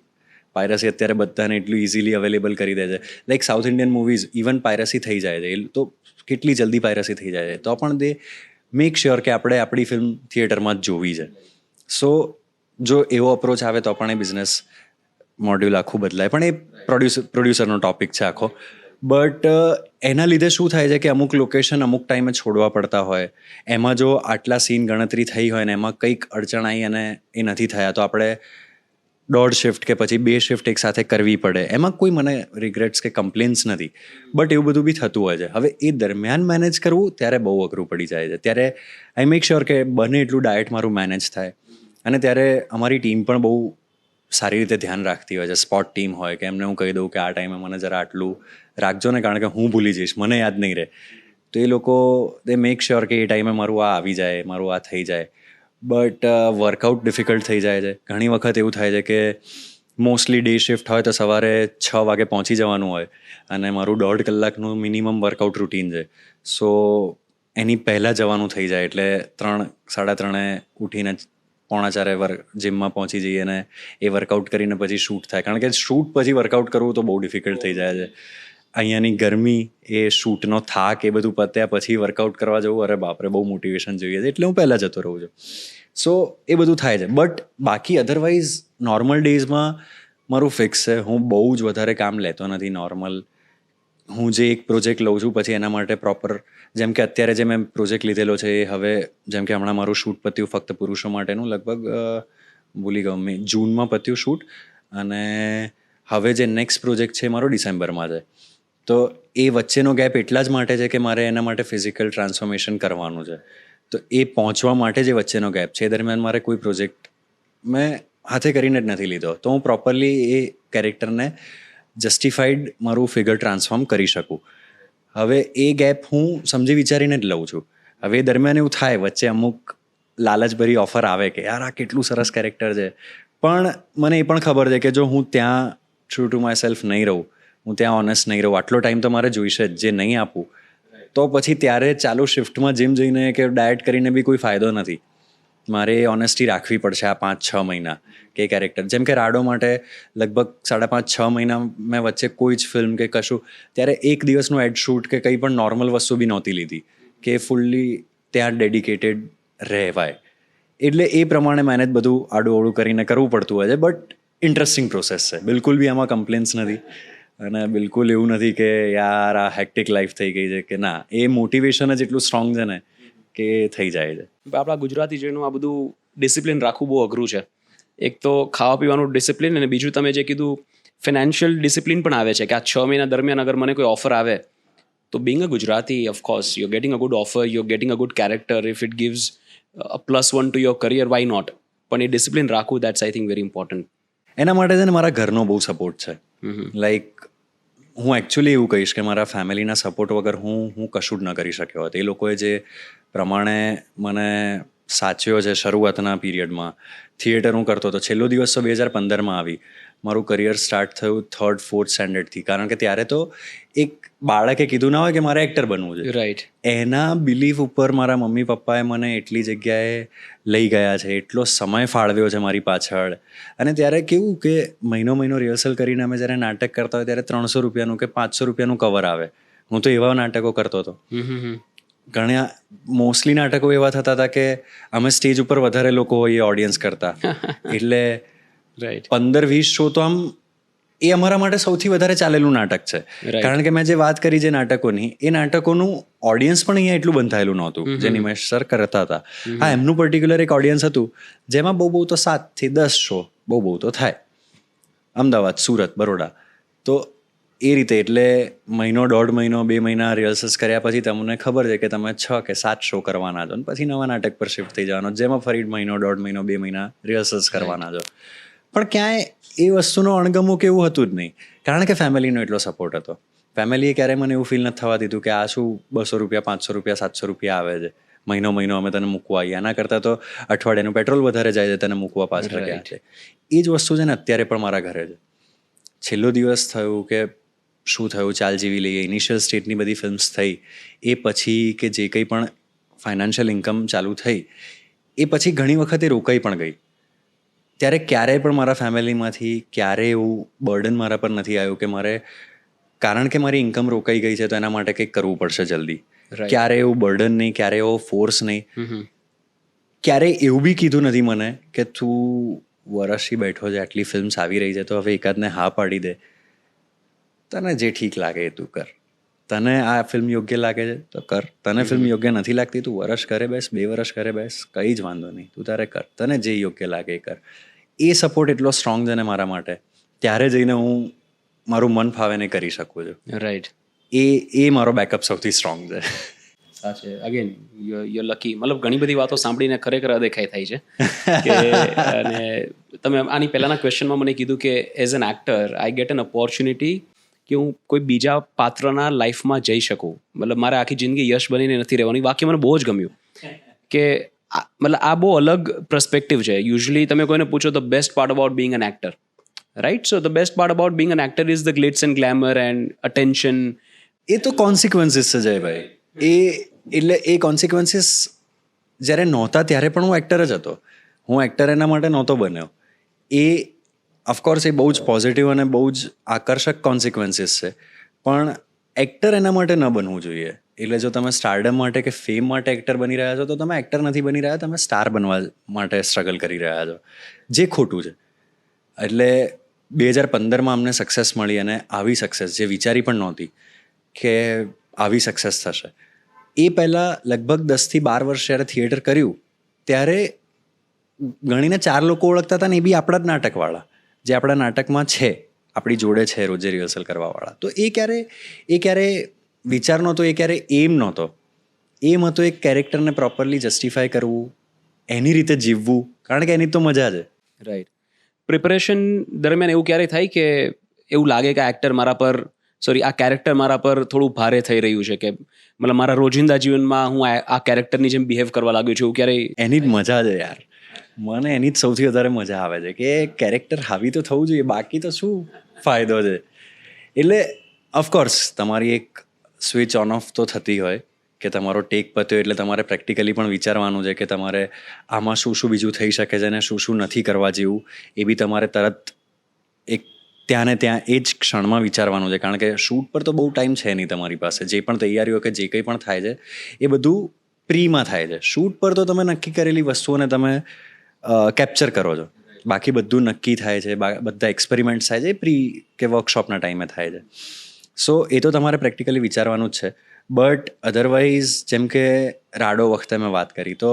અત્યારે બધાને એટલું ઇઝીલી અવેલેબલ કરી દે છે. Like South Indian movies even piracy થઈ જાય છે, તો કેટલી જલ્દી પાયરસી થઈ જાય છે, તો પણ દે મેક શ્યોર કે આપણે આપણી ફિલ્મ થિયેટરમાં જ જોવી છે. સો જો એવો અપ્રોચ આવે તો પણ એ બિઝનેસ મોડ્યુલ આખું બદલાય. પણ એ પ્રોડ્યુસરનો ટોપિક છે આખો. બટ એના લીધે શું થાય છે કે અમુક લોકેશન અમુક ટાઈમે છોડવા પડતા હોય, એમાં જો આટલા સીન ગણતરી થઈ હોય ને એમાં કંઈક અડચણ આવી અને એ નથી થયા, તો આપણે દોઢ શિફ્ટ કે પછી 2 શિફ્ટ એક સાથે કરવી પડે. એમાં કોઈ મને રિગ્રેટ્સ કે કમ્પ્લેન્સ નથી, બટ એવું બધું બી થતું હોય છે. હવે એ દરમિયાન મેનેજ કરવું ત્યારે બહુ અઘરું પડી જાય છે. ત્યારે આઈ મેક શ્યોર કે બને એટલું ડાયટ મારું મેનેજ થાય, અને ત્યારે અમારી ટીમ પણ બહુ સારી રીતે ધ્યાન રાખતી હોય છે. સ્પોટ ટીમ હોય કે એમને હું કહી દઉં કે આ ટાઈમે મને જરા આટલું રાખજો ને, કારણ કે હું ભૂલી જઈશ, મને યાદ નહીં રહે. તો એ લોકો દે મેક શ્યોર કે એ ટાઈમે મારું આ આવી જાય, મારું આ થઈ જાય. બટ વર્કઆઉટ ડિફિકલ્ટ થઈ જાય છે. ઘણી વખત એવું થાય છે કે મોસ્ટલી ડે શિફ્ટ હોય તો સવારે 6 વાગે પહોંચી જવાનું હોય, અને મારું 1.5 કલાકનું મિનિમમ વર્કઆઉટ રૂટીન છે. સો એની પહેલાં જવાનું થઈ જાય, એટલે 3-3:30 ઉઠીને 3:45 જીમમાં પહોંચી જઈએ અને એ વર્કઆઉટ કરીને પછી શૂટ થાય, કારણ કે શૂટ પછી વર્કઆઉટ કરવું તો બહુ ડિફિકલ્ટ થઈ જાય છે. અહીંયાની ગરમી, એ શૂટનો થાક, એ બધું પત્યા પછી વર્કઆઉટ કરવા જવું, અરે બાપરે, બહુ મોટિવેશન જોઈએ છે, એટલે હું પહેલાં જતો રહું છું. સો એ બધું થાય છે. બટ બાકી અધરવાઇઝ નોર્મલ ડેઝમાં મારું ફિક્સ છે. હું બહુ જ વધારે કામ લેતો નથી નોર્મલ. હું જે એક પ્રોજેક્ટ લઉં છું પછી એના માટે પ્રોપર, જેમ કે અત્યારે જે મેં પ્રોજેક્ટ લીધેલો છે એ હવે, જેમ કે હમણાં મારું શૂટ પત્યું ફક્ત પુરુષો માટેનું, લગભગ ભૂલી ગયો મેં, જૂનમાં પત્યું શૂટ, અને હવે જે નેક્સ્ટ પ્રોજેક્ટ છે મારો ડિસેમ્બરમાં છે. તો એ વચ્ચેનો ગેપ એટલા જ માટે છે કે મારે એના માટે ફિઝિકલ ટ્રાન્સફોર્મેશન કરવાનું છે. તો એ પહોંચવા માટે જે વચ્ચેનો ગેપ છે, એ દરમિયાન મારે કોઈ પ્રોજેક્ટ મેં હાથે કરીને જ નથી લીધો, તો હું પ્રોપરલી એ કેરેક્ટરને જસ્ટિફાઈડ મારું ફિગર ટ્રાન્સફોર્મ કરી શકું. હવે એ ગેપ હું સમજી વિચારીને જ લઉં છું. હવે એ દરમિયાન એવું થાય વચ્ચે અમુક લાલચભરી ઓફર આવે કે યાર આ કેટલું સરસ કેરેક્ટર છે, પણ મને એ પણ ખબર છે કે જો હું ત્યાં ટ્રુ ટુ માય સેલ્ફ નહીં રહું, હું ત્યાં ઓનેસ્ટ નહીં રહું, આટલો ટાઈમ તો મારે જોઈશે જ, જે નહીં આપું તો પછી ત્યારે ચાલુ શિફ્ટમાં જીમ જઈને કે ડાયટ કરીને બી કોઈ ફાયદો નથી. મારે ઓનેસ્ટી રાખવી પડશે આ 5-6 મહિના કે કેરેક્ટર. જેમ કે રાડો માટે લગભગ 5.5-6 મહિના મેં વચ્ચે કોઈ જ ફિલ્મ કે કશું, ત્યારે એક દિવસનું એડ શૂટ કે કંઈ પણ નોર્મલ વસ્તુ બી નહોતી લીધી કે ફૂલ્લી ત્યાં ડેડિકેટેડ રહેવાય. એટલે એ પ્રમાણે મેનેજ બધું આડું કરીને કરવું પડતું હોય છે. બટ ઇન્ટરેસ્ટિંગ પ્રોસેસ છે, બિલકુલ બી આમાં કમ્પ્લેન્સ નથી, અને બિલકુલ એવું નથી કે યાર આ હેક્ટિક લાઈફ થઈ ગઈ છે, કે ના, એ મોટિવેશન જ એટલું સ્ટ્રોંગ છે ને કે થઈ જાય છે. આપણા ગુજરાતી જેનું આ બધું ડિસિપ્લિન રાખવું બહુ અઘરું છે. એક તો ખાવા પીવાનું ડિસિપ્લિન, અને બીજું તમે જે કીધું ફિનાન્શિયલ ડિસિપ્લિન પણ આવે છે કે આ 6 મહિના દરમિયાન અગર મને કોઈ ઓફર આવે તો being a Gujarati, of course you getting a good offer, you getting a good character, if it gives a +1 to your career, why not? પણ એ ડિસિપ્લિન રાખવું, that's I think very important. એના માટે છે ને મારા ઘરનો બહુ સપોર્ટ છે. લાઈક હું એકચ્યુઅલી એવું કહીશ કે મારા ફેમિલીના સપોર્ટ વગર હું કશું જ ન કરી શક્યો હોત. એ લોકોએ જે પ્રમાણે મને સાચ્યો છે શરૂઆતના પીરિયડમાં, થિયેટર હું કરતો હતો, છેલ્લો દિવસ તો 2015માં આવી, મારું કરિયર સ્ટાર્ટ થયું 3rd-4th સ્ટેન્ડર્ડથી, કારણ કે ત્યારે તો એક બાળકે કીધું ના હોય કે મારે એક્ટર બનવું છે, રાઈટ, એના બિલીફ ઉપર મારા મમ્મી પપ્પાએ મને એટલી જગ્યાએ લઈ ગયા છે, એટલો સમય ફાળવ્યો છે મારી પાછળ. અને ત્યારે કેવું કે મહિનો રિહર્સલ કરીને અમે જ્યારે નાટક કરતા હોય ત્યારે 300 રૂપિયાનું કે 500 રૂપિયાનું કવર આવે, હું તો એવા નાટકો કરતો હતો. ઘણા મોસ્ટલી નાટકો એવા થતા હતા કે અમે સ્ટેજ ઉપર વધારે લોકો હોઈએ ઓડિયન્સ કરતા, એટલે રાઈટ 15-20 શો તો આમ એ અમારા માટે સૌથી વધારે ચાલેલું નાટક છે. કારણ કે મેં જે વાત કરી જે નાટકોની, એ નાટકોનું ઓડિયન્સ પણ અહીંયા એટલું બંધાયેલું નહોતું જે નિમેશ સર કરતા હતા. હા, એમનું પર્ટિક્યુલર એક ઓડિયન્સ હતું જેમાં બહુ તો 7 થી 10 શો બહુ તો થાય, અમદાવાદ, સુરત, બરોડા. તો એ રીતે એટલે મહિનો, 1.5 મહિનો, 2 મહિના રિહર્સલ્સ કર્યા પછી તમને ખબર છે કે તમે 6 કે 7 શો કરવાના છો, પછી નવા નાટક પર શિફ્ટ થઈ જવાનો, જેમાં ફરી મહિનો, 1.5 મહિનો, 2 મહિના રિહર્સલ્સ કરવાના છો. પણ ક્યાંય એ વસ્તુનો અણગમો કે એવું હતું જ નહીં, કારણ કે ફેમિલીનો એટલો સપોર્ટ હતો. ફેમિલીએ ક્યારેય મને એવું ફીલ નથી થવા દીધું કે આ શું 200 રૂપિયા, 500 રૂપિયા, 700 રૂપિયા આવે છે મહિનો અમે તને મૂકવા આવીએ, આના કરતાં તો અઠવાડિયાનું પેટ્રોલ વધારે જાય છે તને મૂકવા પાછળ ક્યાં છે. એ જ વસ્તુ છે ને અત્યારે પણ મારા ઘરે છે. છેલ્લો દિવસ થયું કે શું થયું, ચાલ જીવી લઈએ, ઇનિશિયલ સ્ટેટની બધી ફિલ્મ્સ થઈ, એ પછી કે જે કંઈ પણ ફાઇનાન્શિયલ ઇન્કમ ચાલુ થઈ, એ પછી ઘણી વખત એ રોકાઈ પણ ગઈ. ત્યારે ક્યારેય પણ મારા ફેમિલીમાંથી ક્યારેય એવું બર્ડન મારા પર નથી આવ્યું કે મારે, કારણ કે મારી ઇન્કમ રોકાઈ ગઈ છે તો એના માટે કંઈક કરવું પડશે જલ્દી. ક્યારેય એવું બર્ડન નહીં, ક્યારેય એવો ફોર્સ નહીં, ક્યારેય એવું બી કીધું નથી મને કે તું વર્ષથી બેઠો છે, આટલી ફિલ્મ્સ આવી રહી છે તો હવે એકાદને હા પાડી દે, તને જે ઠીક લાગે એ તું કર, તને આ ફિલ્મ યોગ્ય લાગે છે તો કર, તને ફિલ્મ યોગ્ય નથી લાગતી તું વર્ષ કરે બેસ, 2 વર્ષ કરે બેસ, કંઈ જ વાંધો નહીં, તું તારે કર, તને જે યોગ્ય લાગે એ કર. એ સપોર્ટ એટલો સ્ટ્રોંગ છે ને મારા માટે, ત્યારે જઈને હું મારું મન ફાવે ને કરી શકું છું. રાઈટ, એ મારો બેકઅપ સૌથી સ્ટ્રોંગ છે. સાચે, અગેન યુ લકી. મતલબ ઘણી બધી વાતો સાંભળીને ખરેખર અદેખાઈ થાય છે કે અને તમે આની પહેલાંના ક્વેશ્ચનમાં મને કીધું કે as an actor I get N opportunity કે હું કોઈ બીજા પાત્રના લાઈફમાં જઈ શકું. મતલબ મારે આખી જિંદગી યશ બનીને નથી રહેવાની. વાક્ય મને બહુ જ ગમ્યું કે મતલબ આ બહુ અલગ પર્સપેક્ટિવ છે. યુઝલી તમે કોઈને પૂછો the best part about being an actor, right? So the best part about being an actor is the glitz and glamour and attention. એ તો કોન્સિક્વન્સીસ છે જયભાઈ. એટલે એ કોન્સિક્વન્સીસ જ્યારે નહોતા ત્યારે પણ હું એક્ટર જ હતો. હું એક્ટર એના માટે નહોતો બન્યો. એ ઓફકોર્સ એ બહુ જ પોઝિટિવ અને બહુ જ આકર્ષક કોન્સિક્વન્સીસ છે, પણ એક્ટર એના માટે ન બનવું જોઈએ. એટલે જો તમે સ્ટારડમ માટે કે ફેમ માટે એક્ટર બની રહ્યા છો તો તમે એક્ટર નથી બની રહ્યા, તમે સ્ટાર બનવા માટે સ્ટ્રગલ કરી રહ્યા છો, જે ખોટું છે. એટલે 2015માં અમને સક્સેસ મળી, અને આવી સક્સેસ જે વિચારી પણ નહોતી કે આવી સક્સેસ થશે. એ પહેલાં લગભગ 10 થી 12 વર્ષ જ્યારે થિયેટર કર્યું ત્યારે ગણીને 4 લોકો ઓળખતા હતા ને, એ બી આપણા જ નાટકવાળા, જે આપણા નાટકમાં છે, આપણી જોડે છે રોજે રિહર્સલ કરવાવાળા. તો એ ક્યારે વિચાર નહોતો, એ ક્યારે એમ નહોતો. એમ હતો એક કેરેક્ટરને પ્રોપરલી જસ્ટિફાય કરવું, એની રીતે જીવવું, કારણ કે એની તો મજા છે. રાઈટ. પ્રિપરેશન દરમિયાન એવું ક્યારેય થાય કે એવું લાગે કે આ કેરેક્ટર મારા પર થોડું ભારે થઈ રહ્યું છે, કે મતલબ મારા રોજિંદા જીવનમાં હું આ કેરેક્ટરની જેમ બિહેવ કરવા લાગ્યો છું? એવું ક્યારેય? એની જ મજા છે યાર, મને એની જ સૌથી વધારે મજા આવે છે કે કેરેક્ટર હાવી તો થવું જોઈએ, બાકી તો શું ફાયદો છે. એટલે ઓફકોર્સ તમારી એક સ્વિચ ઓન ઓફ તો થતી હોય કે તમારો ટેક પત્યો એટલે તમારે પ્રેક્ટિકલી પણ વિચારવાનું છે કે તમારે આમાં શું બીજું થઈ શકે છે અને શું નથી કરવા જેવું, એ બી તમારે તરત એક ત્યાં ને ત્યાં એ જ ક્ષણમાં વિચારવાનું છે. કારણ કે શૂટ પર તો બહુ ટાઈમ છે નહીં તમારી પાસે. જે પણ તૈયારીઓ કે જે કંઈ પણ થાય છે એ બધું પ્રીમાં થાય છે. શૂટ પર તો તમે નક્કી કરેલી વસ્તુઓને તમે કેપ્ચર કરો છો, બાકી બધું નક્કી થાય છે, બધા એક્સપેરિમેન્ટ્સ થાય છે પ્રી કે વર્કશોપના ટાઈમે થાય છે. સો એ તો તમારે પ્રેક્ટિકલી વિચારવાનું જ છે. બટ અધરવાઇઝ જેમ કે રાડો વખતે મેં વાત કરી તો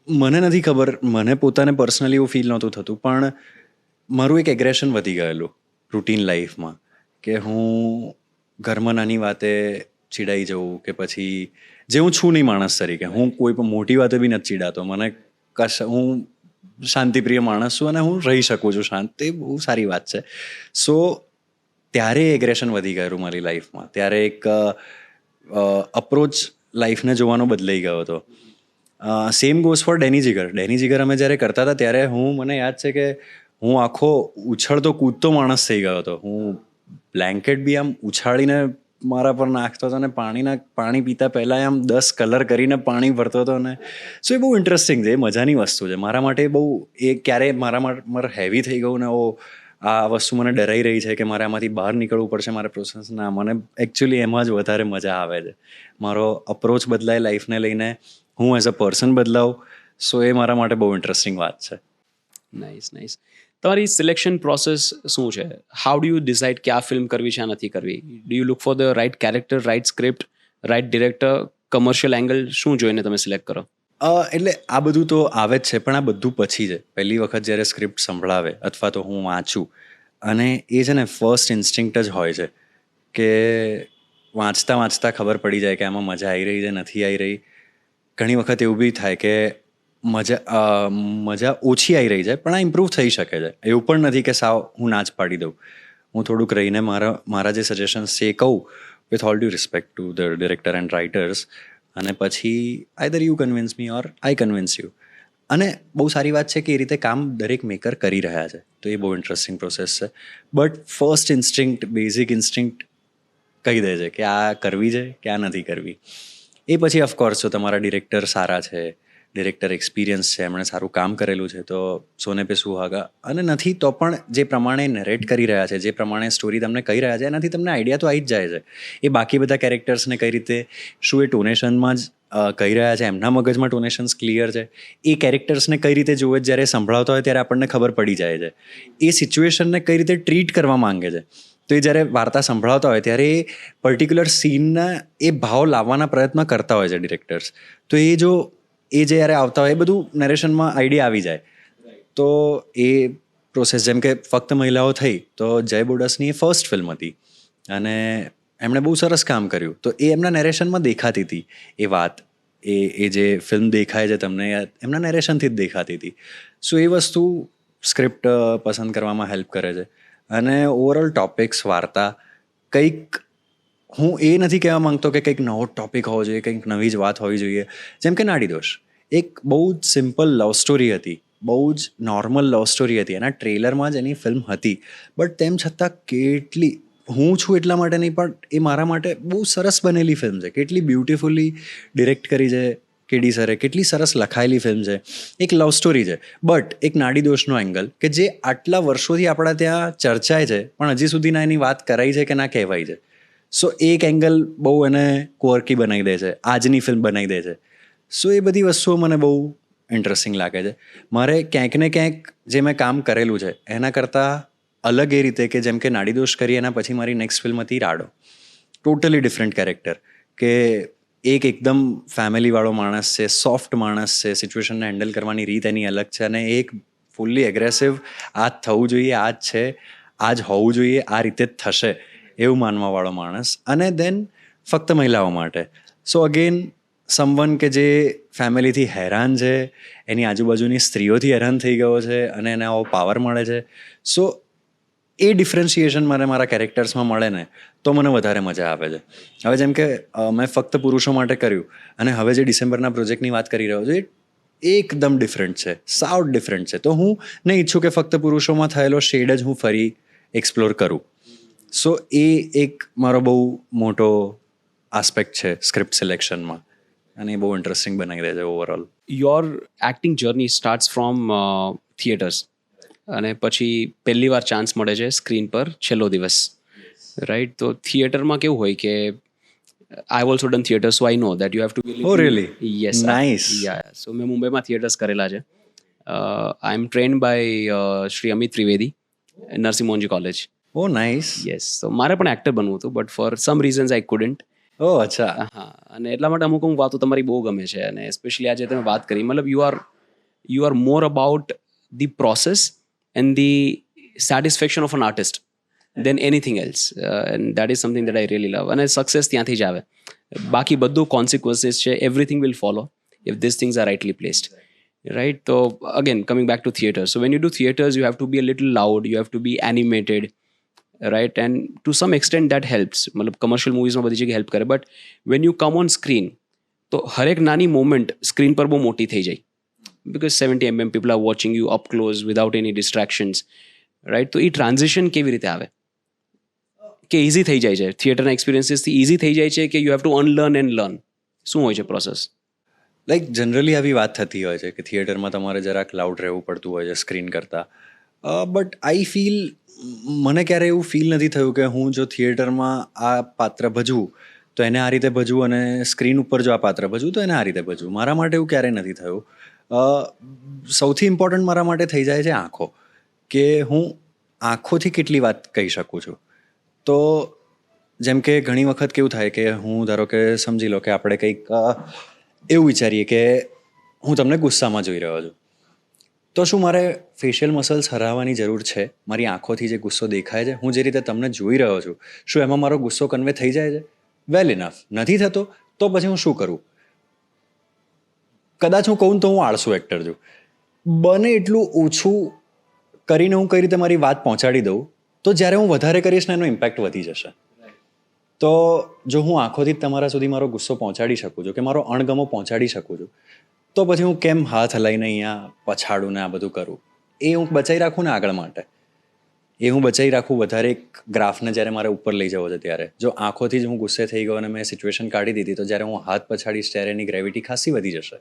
મને નથી ખબર, મને પોતાને પર્સનલી એવું ફીલ નહોતું થતું, પણ મારું એક એગ્રેશન વધી ગયેલું રૂટીન લાઈફમાં, કે હું ઘરમાં નાની વાતે ચીડાઈ જવું, કે પછી જે હું છું નહીં માણસ તરીકે, હું કોઈ પણ મોટી વાતે બી નથી ચીડાતો. મને હું શાંતિપ્રિય માણસ છું અને હું રહી શકું છું શાંત, તે બહુ સારી વાત છે. સો ત્યારે એગ્રેશન વધી ગયેલું મારી લાઈફમાં. ત્યારે એક અપ્રોચ લાઈફને જોવાનો બદલાઈ ગયો હતો. સેમ ગોઝ ફોર ડેની જીગર. ડેની જીગર અમે જ્યારે કરતા હતા ત્યારે મને યાદ છે કે હું આખો ઉછળતો કૂદતો માણસ થઈ ગયો હતો. હું બ્લેન્કેટ બી આમ ઉછાળીને મારા પર નાખતો હતો, અને પાણી પીતા પહેલાં આમ 10 કલર કરીને પાણી ભરતો હતો. ને સો એ બહુ ઇન્ટરેસ્ટિંગ છે, એ મજાની વસ્તુ છે મારા માટે. બહુ એ ક્યારે મારા હેવી થઈ ગયું ને આ વસ્તુ મને ડરાઈ રહી છે કે મારે આમાંથી બહાર નીકળવું પડશે મારે પ્રોસેસ. ના, મને એકચ્યુઅલી એમાં જ વધારે મજા આવે છે. મારો અપ્રોચ બદલાય લાઈફને લઈને, હું એઝ અ પર્સન બદલાવું. સો એ મારા માટે બહુ ઇન્ટરેસ્ટિંગ વાત છે. નાઇસ. તમારી સિલેક્શન પ્રોસેસ શું છે? હાઉ ડુ યુ ડિસાઇડ કે આ ફિલ્મ કરવી છે, આ નથી કરવી? Do you look for the right character, right script, right director, commercial angle? શું જોઈને તમે સિલેક્ટ કરો? એટલે આ બધું તો આવે જ છે, પણ આ બધું પછી છે. પહેલી વખત જ્યારે સ્ક્રિપ્ટ સંભળાવે અથવા તો હું વાંચું, અને એ છે ને ફર્સ્ટ ઇન્સ્ટિંક્ટ જ હોય છે કે વાંચતા ખબર પડી જાય કે આમાં મજા આવી રહી છે, નથી આવી રહી. ઘણી વખત એવું બી થાય કે મજા ઓછી આવી રહી છે, પણ આ ઇમ્પ્રૂવ થઈ શકે છે. એવું પણ નથી કે સાવ હું ના જ પાડી દઉં. હું થોડુંક રહીને મારા જે સજેશન્સ છે એ કહું, with all due respect to the director and writers. અને પછી either you convince me or I convince you. અને બહુ સારી વાત છે કે એ રીતે કામ દરેક મેકર કરી રહ્યા છે, તો એ બહુ ઇન્ટરેસ્ટિંગ પ્રોસેસ છે. But first instinct, basic instinct કહી દે છે કે આ કરવી છે કે આ નથી કરવી. એ પછી ઓફકોર્સ જો તમારા ડિરેક્ટર સારા છે, ડિરેક્ટર એક્સપિરિયન્સ છે, એમણે સારું કામ કરેલું છે, તો સોને પે સુહાગા. અને નથી તો પણ જે પ્રમાણે નરેટ કરી રહ્યા છે, જે પ્રમાણે સ્ટોરી તમને કહી રહ્યા છે, એનાથી તમને આઈડિયા તો આવી જ જાય છે. એ બાકી બધા કેરેક્ટર્સને કઈ રીતે, શું એ ટોનેશનમાં જ કહી રહ્યા છે, એમના મગજમાં ટોનેશન્સ ક્લિયર છે, એ કેરેક્ટર્સને કઈ રીતે જુએ, જ્યારે સંભળાવતા હોય ત્યારે આપણને ખબર પડી જાય છે. એ સિચ્યુએશનને કઈ રીતે ટ્રીટ કરવા માંગે છે, તો એ જ્યારે વાર્તા સંભળાવતા હોય ત્યારે એ પર્ટિક્યુલર સીનના એ ભાવ લાવવાના પ્રયત્ન કરતા હોય છે ડિરેક્ટર્સ. તો એ જ્યારે આવતા હોય એ બધું નરેશનમાં આઈડિયા આવી જાય. તો એ પ્રોસેસ, જેમ કે ફક્ત મહિલાઓ થઈ, તો જય બોડસની એ ફર્સ્ટ ફિલ્મ હતી અને એમણે બહુ સરસ કામ કર્યું. તો એ એમના નરેશનમાં દેખાતી હતી એ વાત. એ જે ફિલ્મ દેખાય છે તમને, એમના નરેશનથી જ દેખાતી હતી. સો એ વસ્તુ સ્ક્રિપ્ટ પસંદ કરવામાં હેલ્પ કરે છે. અને ઓવરઓલ ટોપિક્સ, વાર્તા, કંઈક, હું એ નથી કહેવા માંગતો કે કંઈક નવો ટોપિક હોવો જોઈએ, કંઈક નવી જ વાત હોવી જોઈએ. જેમ કે નાડીદોષ એક બહુ જ સિમ્પલ લવ સ્ટોરી હતી, બહુ જ નોર્મલ લવ સ્ટોરી હતી. એના ટ્રેલરમાં જ એની ફિલ્મ હતી, બટ તેમ છતાં કેટલી, હું છું એટલા માટે નહીં, પણ એ મારા માટે બહુ સરસ બનેલી ફિલ્મ છે. કેટલી બ્યુટિફુલી ડિરેક્ટ કરી છે કેડી સરે, કેટલી સરસ લખાયેલી ફિલ્મ છે. એક લવ સ્ટોરી છે, બટ એક નાડીદોષનો એંગલ કે જે આટલા વર્ષોથી આપણા ત્યાં ચર્ચાય છે, પણ હજી સુધીના એની વાત કરાઈ છે કે ના કહેવાય છે. સો એક એંગલ બહુ એને ક્વર્કી બનાવી દે છે, આજની ફિલ્મ બનાવી દે છે. સો એ બધી વસ્તુઓ મને બહુ ઇન્ટરેસ્ટિંગ લાગે છે. મારે ક્યાંક ને ક્યાંક જે મેં કામ કરેલું છે એના કરતાં અલગ એ રીતે કે જેમ કે નાડીદોષ કરી, એના પછી મારી નેક્સ્ટ ફિલ્મ હતી રાડો. ટોટલી ડિફરન્ટ કેરેક્ટર, કે એક એકદમ ફેમિલીવાળો માણસ છે, સોફ્ટ માણસ છે, સિચ્યુએશનને હેન્ડલ કરવાની રીત એની અલગ છે, અને એક ફૂલ્લી એગ્રેસિવ, આ જ થવું જોઈએ, આ જ છે, આ જ હોવું જોઈએ, આ રીતે જ થશે એવું માનવાવાળો માણસ. અને દેન ફક્ત મહિલાઓ માટે. સો અગેન સમવન કે જે ફેમિલીથી હેરાન છે, એની આજુબાજુની સ્ત્રીઓથી હેરાન થઈ ગયો છે, અને એને આવો પાવર મળે છે. સો એ ડિફરન્શિએશન મને મારા કેરેક્ટર્સમાં મળે ને, તો મને વધારે મજા આવે છે. હવે જેમ કે મેં ફક્ત પુરુષો માટે કર્યું, અને હવે જે ડિસેમ્બરના પ્રોજેક્ટની વાત કરી રહ્યો છું, એ એકદમ ડિફરન્ટ છે, સાવ ડિફરન્ટ છે. તો હું નહીં ઈચ્છું કે ફક્ત પુરુષોમાં થયેલો શેડ જ હું ફરી એક્સપ્લોર કરું. સો એ એક મારો બહુ મોટો આસ્પેક્ટ છે સ્ક્રિપ્ટ સિલેક્શનમાં, અને એ બહુ ઇન્ટરેસ્ટિંગ બનાવી દે છે overall. Your acting journey starts from theatres, અને પછી પહેલી વાર ચાન્સ મળે છે સ્ક્રીન પર છેલ્લો દિવસ, રાઈટ? તો થિયેટરમાં કેવું હોય કે I also done theatre, so I know that you have to be, Oh, really? Yes, Nice. So મેં મુંબઈમાં થિયેટર્સ કરેલા છે. I am trained by Shri Amit Trivedi, Narsinh Mohanji college. Oh nice. Yes, તો મારે પણ એક્ટર બનવું હતું, but for some reasons I couldn't. Oh અચ્છા. હા, અને એટલા માટે અમુક વાતો તમારી બહુ ગમે છે, અને સ્પેશિયલી આજે તમે વાત કરી, મતલબ you are more about the process and the satisfaction of an artist than anything else, and that is something that I really love. અને સક્સેસ ત્યાંથી જ આવે, બાકી બધું કોન્સિક્વન્સીસ છે, everything will follow if this things are rightly placed, right? So again, coming back to theatre, so when you do theatres, you have to be a little loud, you have to be animated, right? And to some extent that helps, मतलब commercial movies में बड़ी जगह help करे, but when you come on screen, तो हर एक नानी moment screen पर वो मोटी थी जाए, because 70 mm people are watching you up close without any distractions, right? तो ये transition કેવી રીતે આવે કે easy થઈ જાય છે થિયેટરના એક્સપિરિયન્સીસથી, easy થઈ જાય છે કે you have to unlearn and learn? શું હોય છે પ્રોસેસ? લાઈક જનરલી આવી વાત થતી હોય છે કે થિયેટરમાં તમારે જરાક લાઉડ રહેવું પડતું હોય છે સ્ક્રીન કરતાં. બટ આઈ ફીલ મને ક્યારે એવું ફીલ નથી થયું કે હું જો થિયેટરમાં આ પાત્ર ભજવું તો એને આ રીતે ભજવું અને સ્ક્રીન ઉપર જો આ પાત્ર ભજવું તો એને આ રીતે ભજવું. મારા માટે એવું ક્યારેય નથી થયું. સૌથી ઇમ્પોર્ટન્ટ મારા માટે થઈ જાય છે આંખો, કે હું આંખોથી કેટલી વાત કહી શકું છું. તો જેમ કે ઘણી વખત કેવું થાય કે હું ધારો કે સમજી લો કે આપણે કંઈક એવું વિચારીએ કે હું તમને ગુસ્સામાં જોઈ રહ્યો છું, તો શું મારે ફેશિયલ મસલ્સ હરાવવાની જરૂર છે? મારી આંખોથી જે ગુસ્સો દેખાય છે, હું જે રીતે તમને જોઈ રહ્યો છું, શું એમાં મારો ગુસ્સો કન્વે થઈ જાય છે? વેલ ઇનફ. નથી થતો તો પછી હું શું કરું? કદાચ હું કહું તો હું આળસુ એક્ટર છું. બને એટલું ઓછું કરીને હું કઈ રીતે મારી વાત પહોંચાડી દઉં તો જ્યારે હું વધારે કરીશ ને એનો ઇમ્પેક્ટ વધી જશે. તો જો હું આંખોથી જ તમારા સુધી મારો ગુસ્સો પહોંચાડી શકું છું કે મારો અણગમો પહોંચાડી શકું છું, તો પછી હું કેમ હાથ હલાઈને અહીંયા પછાડું ને આ બધું કરું? એ હું બચાવી રાખું ને આગળ માટે. એ હું બચાવી રાખું વધારે એક ગ્રાફને જ્યારે મારે ઉપર લઈ જવો છે ત્યારે. જો આંખોથી જ હું ગુસ્સે થઈ ગયો અને મેં સિચ્યુએશન કાઢી દીધી, તો જ્યારે હું હાથ પછાડીશ ત્યારે એની ગ્રેવિટી ખાસી વધી જશે.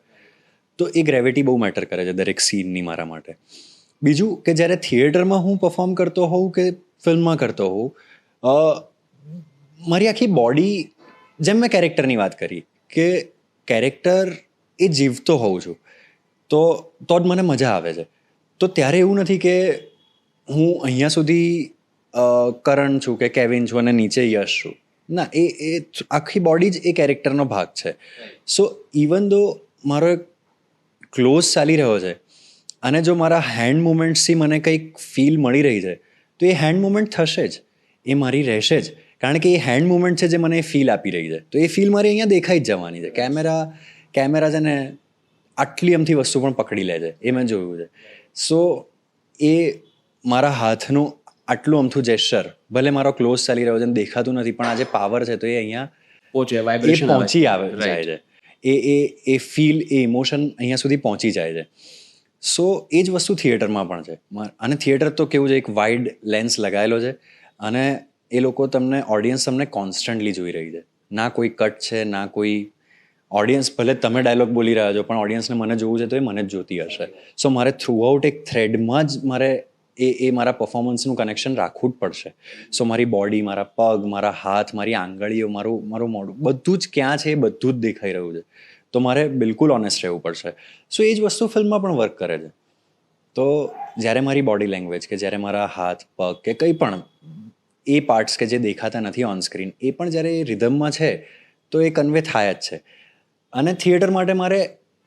તો એ ગ્રેવિટી બહુ મેટર કરે છે દરેક સીનની મારા માટે. બીજું કે જ્યારે થિયેટરમાં હું પરફોર્મ કરતો હોઉં કે ફિલ્મમાં કરતો હોઉં, મારી આખી બોડી, જેમ મેં કેરેક્ટરની વાત કરી કે કેરેક્ટર એ જીવતો હોઉં છું, તો જ મને મજા આવે છે. તો ત્યારે એવું નથી કે હું અહીંયા સુધી કરણ છું કે કેવિન છું અને નીચે યશ છું. ના, એ આખી બોડી જ એ કેરેક્ટરનો ભાગ છે. સો ઇવન દો મારો એક ક્લોઝ ચાલી રહ્યો છે અને જો મારા હેન્ડ મુવમેન્ટ્સથી મને કંઈક ફીલ મળી રહી છે, તો એ હેન્ડ મુવમેન્ટ થશે જ, એ મારી રહેશે જ. કારણ કે એ હેન્ડ મુવમેન્ટ છે જે મને એ ફીલ આપી રહી છે. તો એ ફીલ મારી અહીંયા દેખાઈ જ જવાની છે. કેમેરા છે ને આટલી અમથી વસ્તુ પણ પકડી લે છે, એ મેં જોયું છે. સો એ મારા હાથનું આટલું અમથું જેસ્ચર, ભલે મારો ક્લોઝ ચાલી રહ્યો છે અને દેખાતું નથી, પણ આ જે પાવર છે તો એ અહીંયા પહોંચી આવે જાય છે. એ ફીલ, એ ઇમોશન અહીંયા સુધી પહોંચી જાય છે. સો એ જ વસ્તુ થિયેટરમાં પણ છે. અને થિયેટર તો કેવું છે, એક વાઇડ લેન્સ લગાવેલો છે અને એ લોકો ઓડિયન્સ તમને કોન્સ્ટન્ટલી જોઈ રહી છે. ના કોઈ કટ છે, ના કોઈ ઓડિયન્સ, ભલે તમે ડાયલોગ બોલી રહ્યા છો પણ ઓડિયન્સને મને જોવું છે તો એ મને જ જોતી હશે. સો મારે થ્રુઆઉટ એક થ્રેડમાં જ મારે એ મારા પરફોર્મન્સનું કનેક્શન રાખવું જ પડશે. સો મારી બોડી, મારા પગ, મારા હાથ, મારી આંગળીઓ, મારું મોઢું, બધું જ ક્યાં છે એ બધું જ દેખાઈ રહ્યું છે. તો મારે બિલકુલ ઓનેસ્ટ રહેવું પડશે. સો એ જ વસ્તુ ફિલ્મમાં પણ વર્ક કરે છે. તો જ્યારે મારી બોડી લેંગ્વેજ, કે જ્યારે મારા હાથ, પગ કે કંઈ પણ એ પાર્ટ્સ કે જે દેખાતા નથી ઓન સ્ક્રીન, એ પણ જ્યારે એ રિધમમાં છે તો એ કન્વે થાય જ છે. અને થિયેટર માટે મારે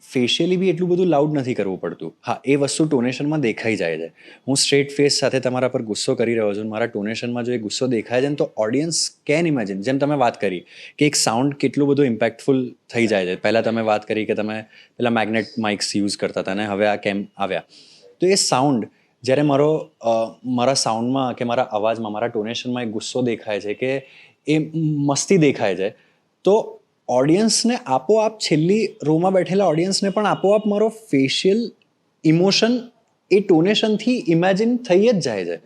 ફેશિયલી બી એટલું બધું લાઉડ નથી કરવું પડતું. હા, એ વસ્તુ ટોનેશનમાં દેખાઈ જાય છે. હું સ્ટ્રેટ ફેસ સાથે તમારા પર ગુસ્સો કરી રહ્યો છું, મારા ટોનેશનમાં જો એ ગુસ્સો દેખાય છે ને, તો ઓડિયન્સ કેન ઇમેજિન, જેમ તમે વાત કરી કે એક સાઉન્ડ કેટલું બધું ઇમ્પેક્ટફુલ થઈ જાય છે. પહેલાં તમે વાત કરી કે તમે પહેલાં મેગ્નેટ માઇક્સ યુઝ કરતા હતા ને હવે આ કેમ આવ્યા. તો એ સાઉન્ડ જ્યારે મારા સાઉન્ડમાં કે મારા અવાજમાં, મારા ટોનેશનમાં એક ગુસ્સો દેખાય છે કે એ મસ્તી દેખાય છે, તો ઓડિયન્સને આપોઆપ, છેલ્લી રોમાં બેઠેલા ઓડિયન્સને પણ આપોઆપ મારો ફેશિયલ ઇમોશન એ ટોનેશનથી ઇમેજિન થઈ જ જાય છે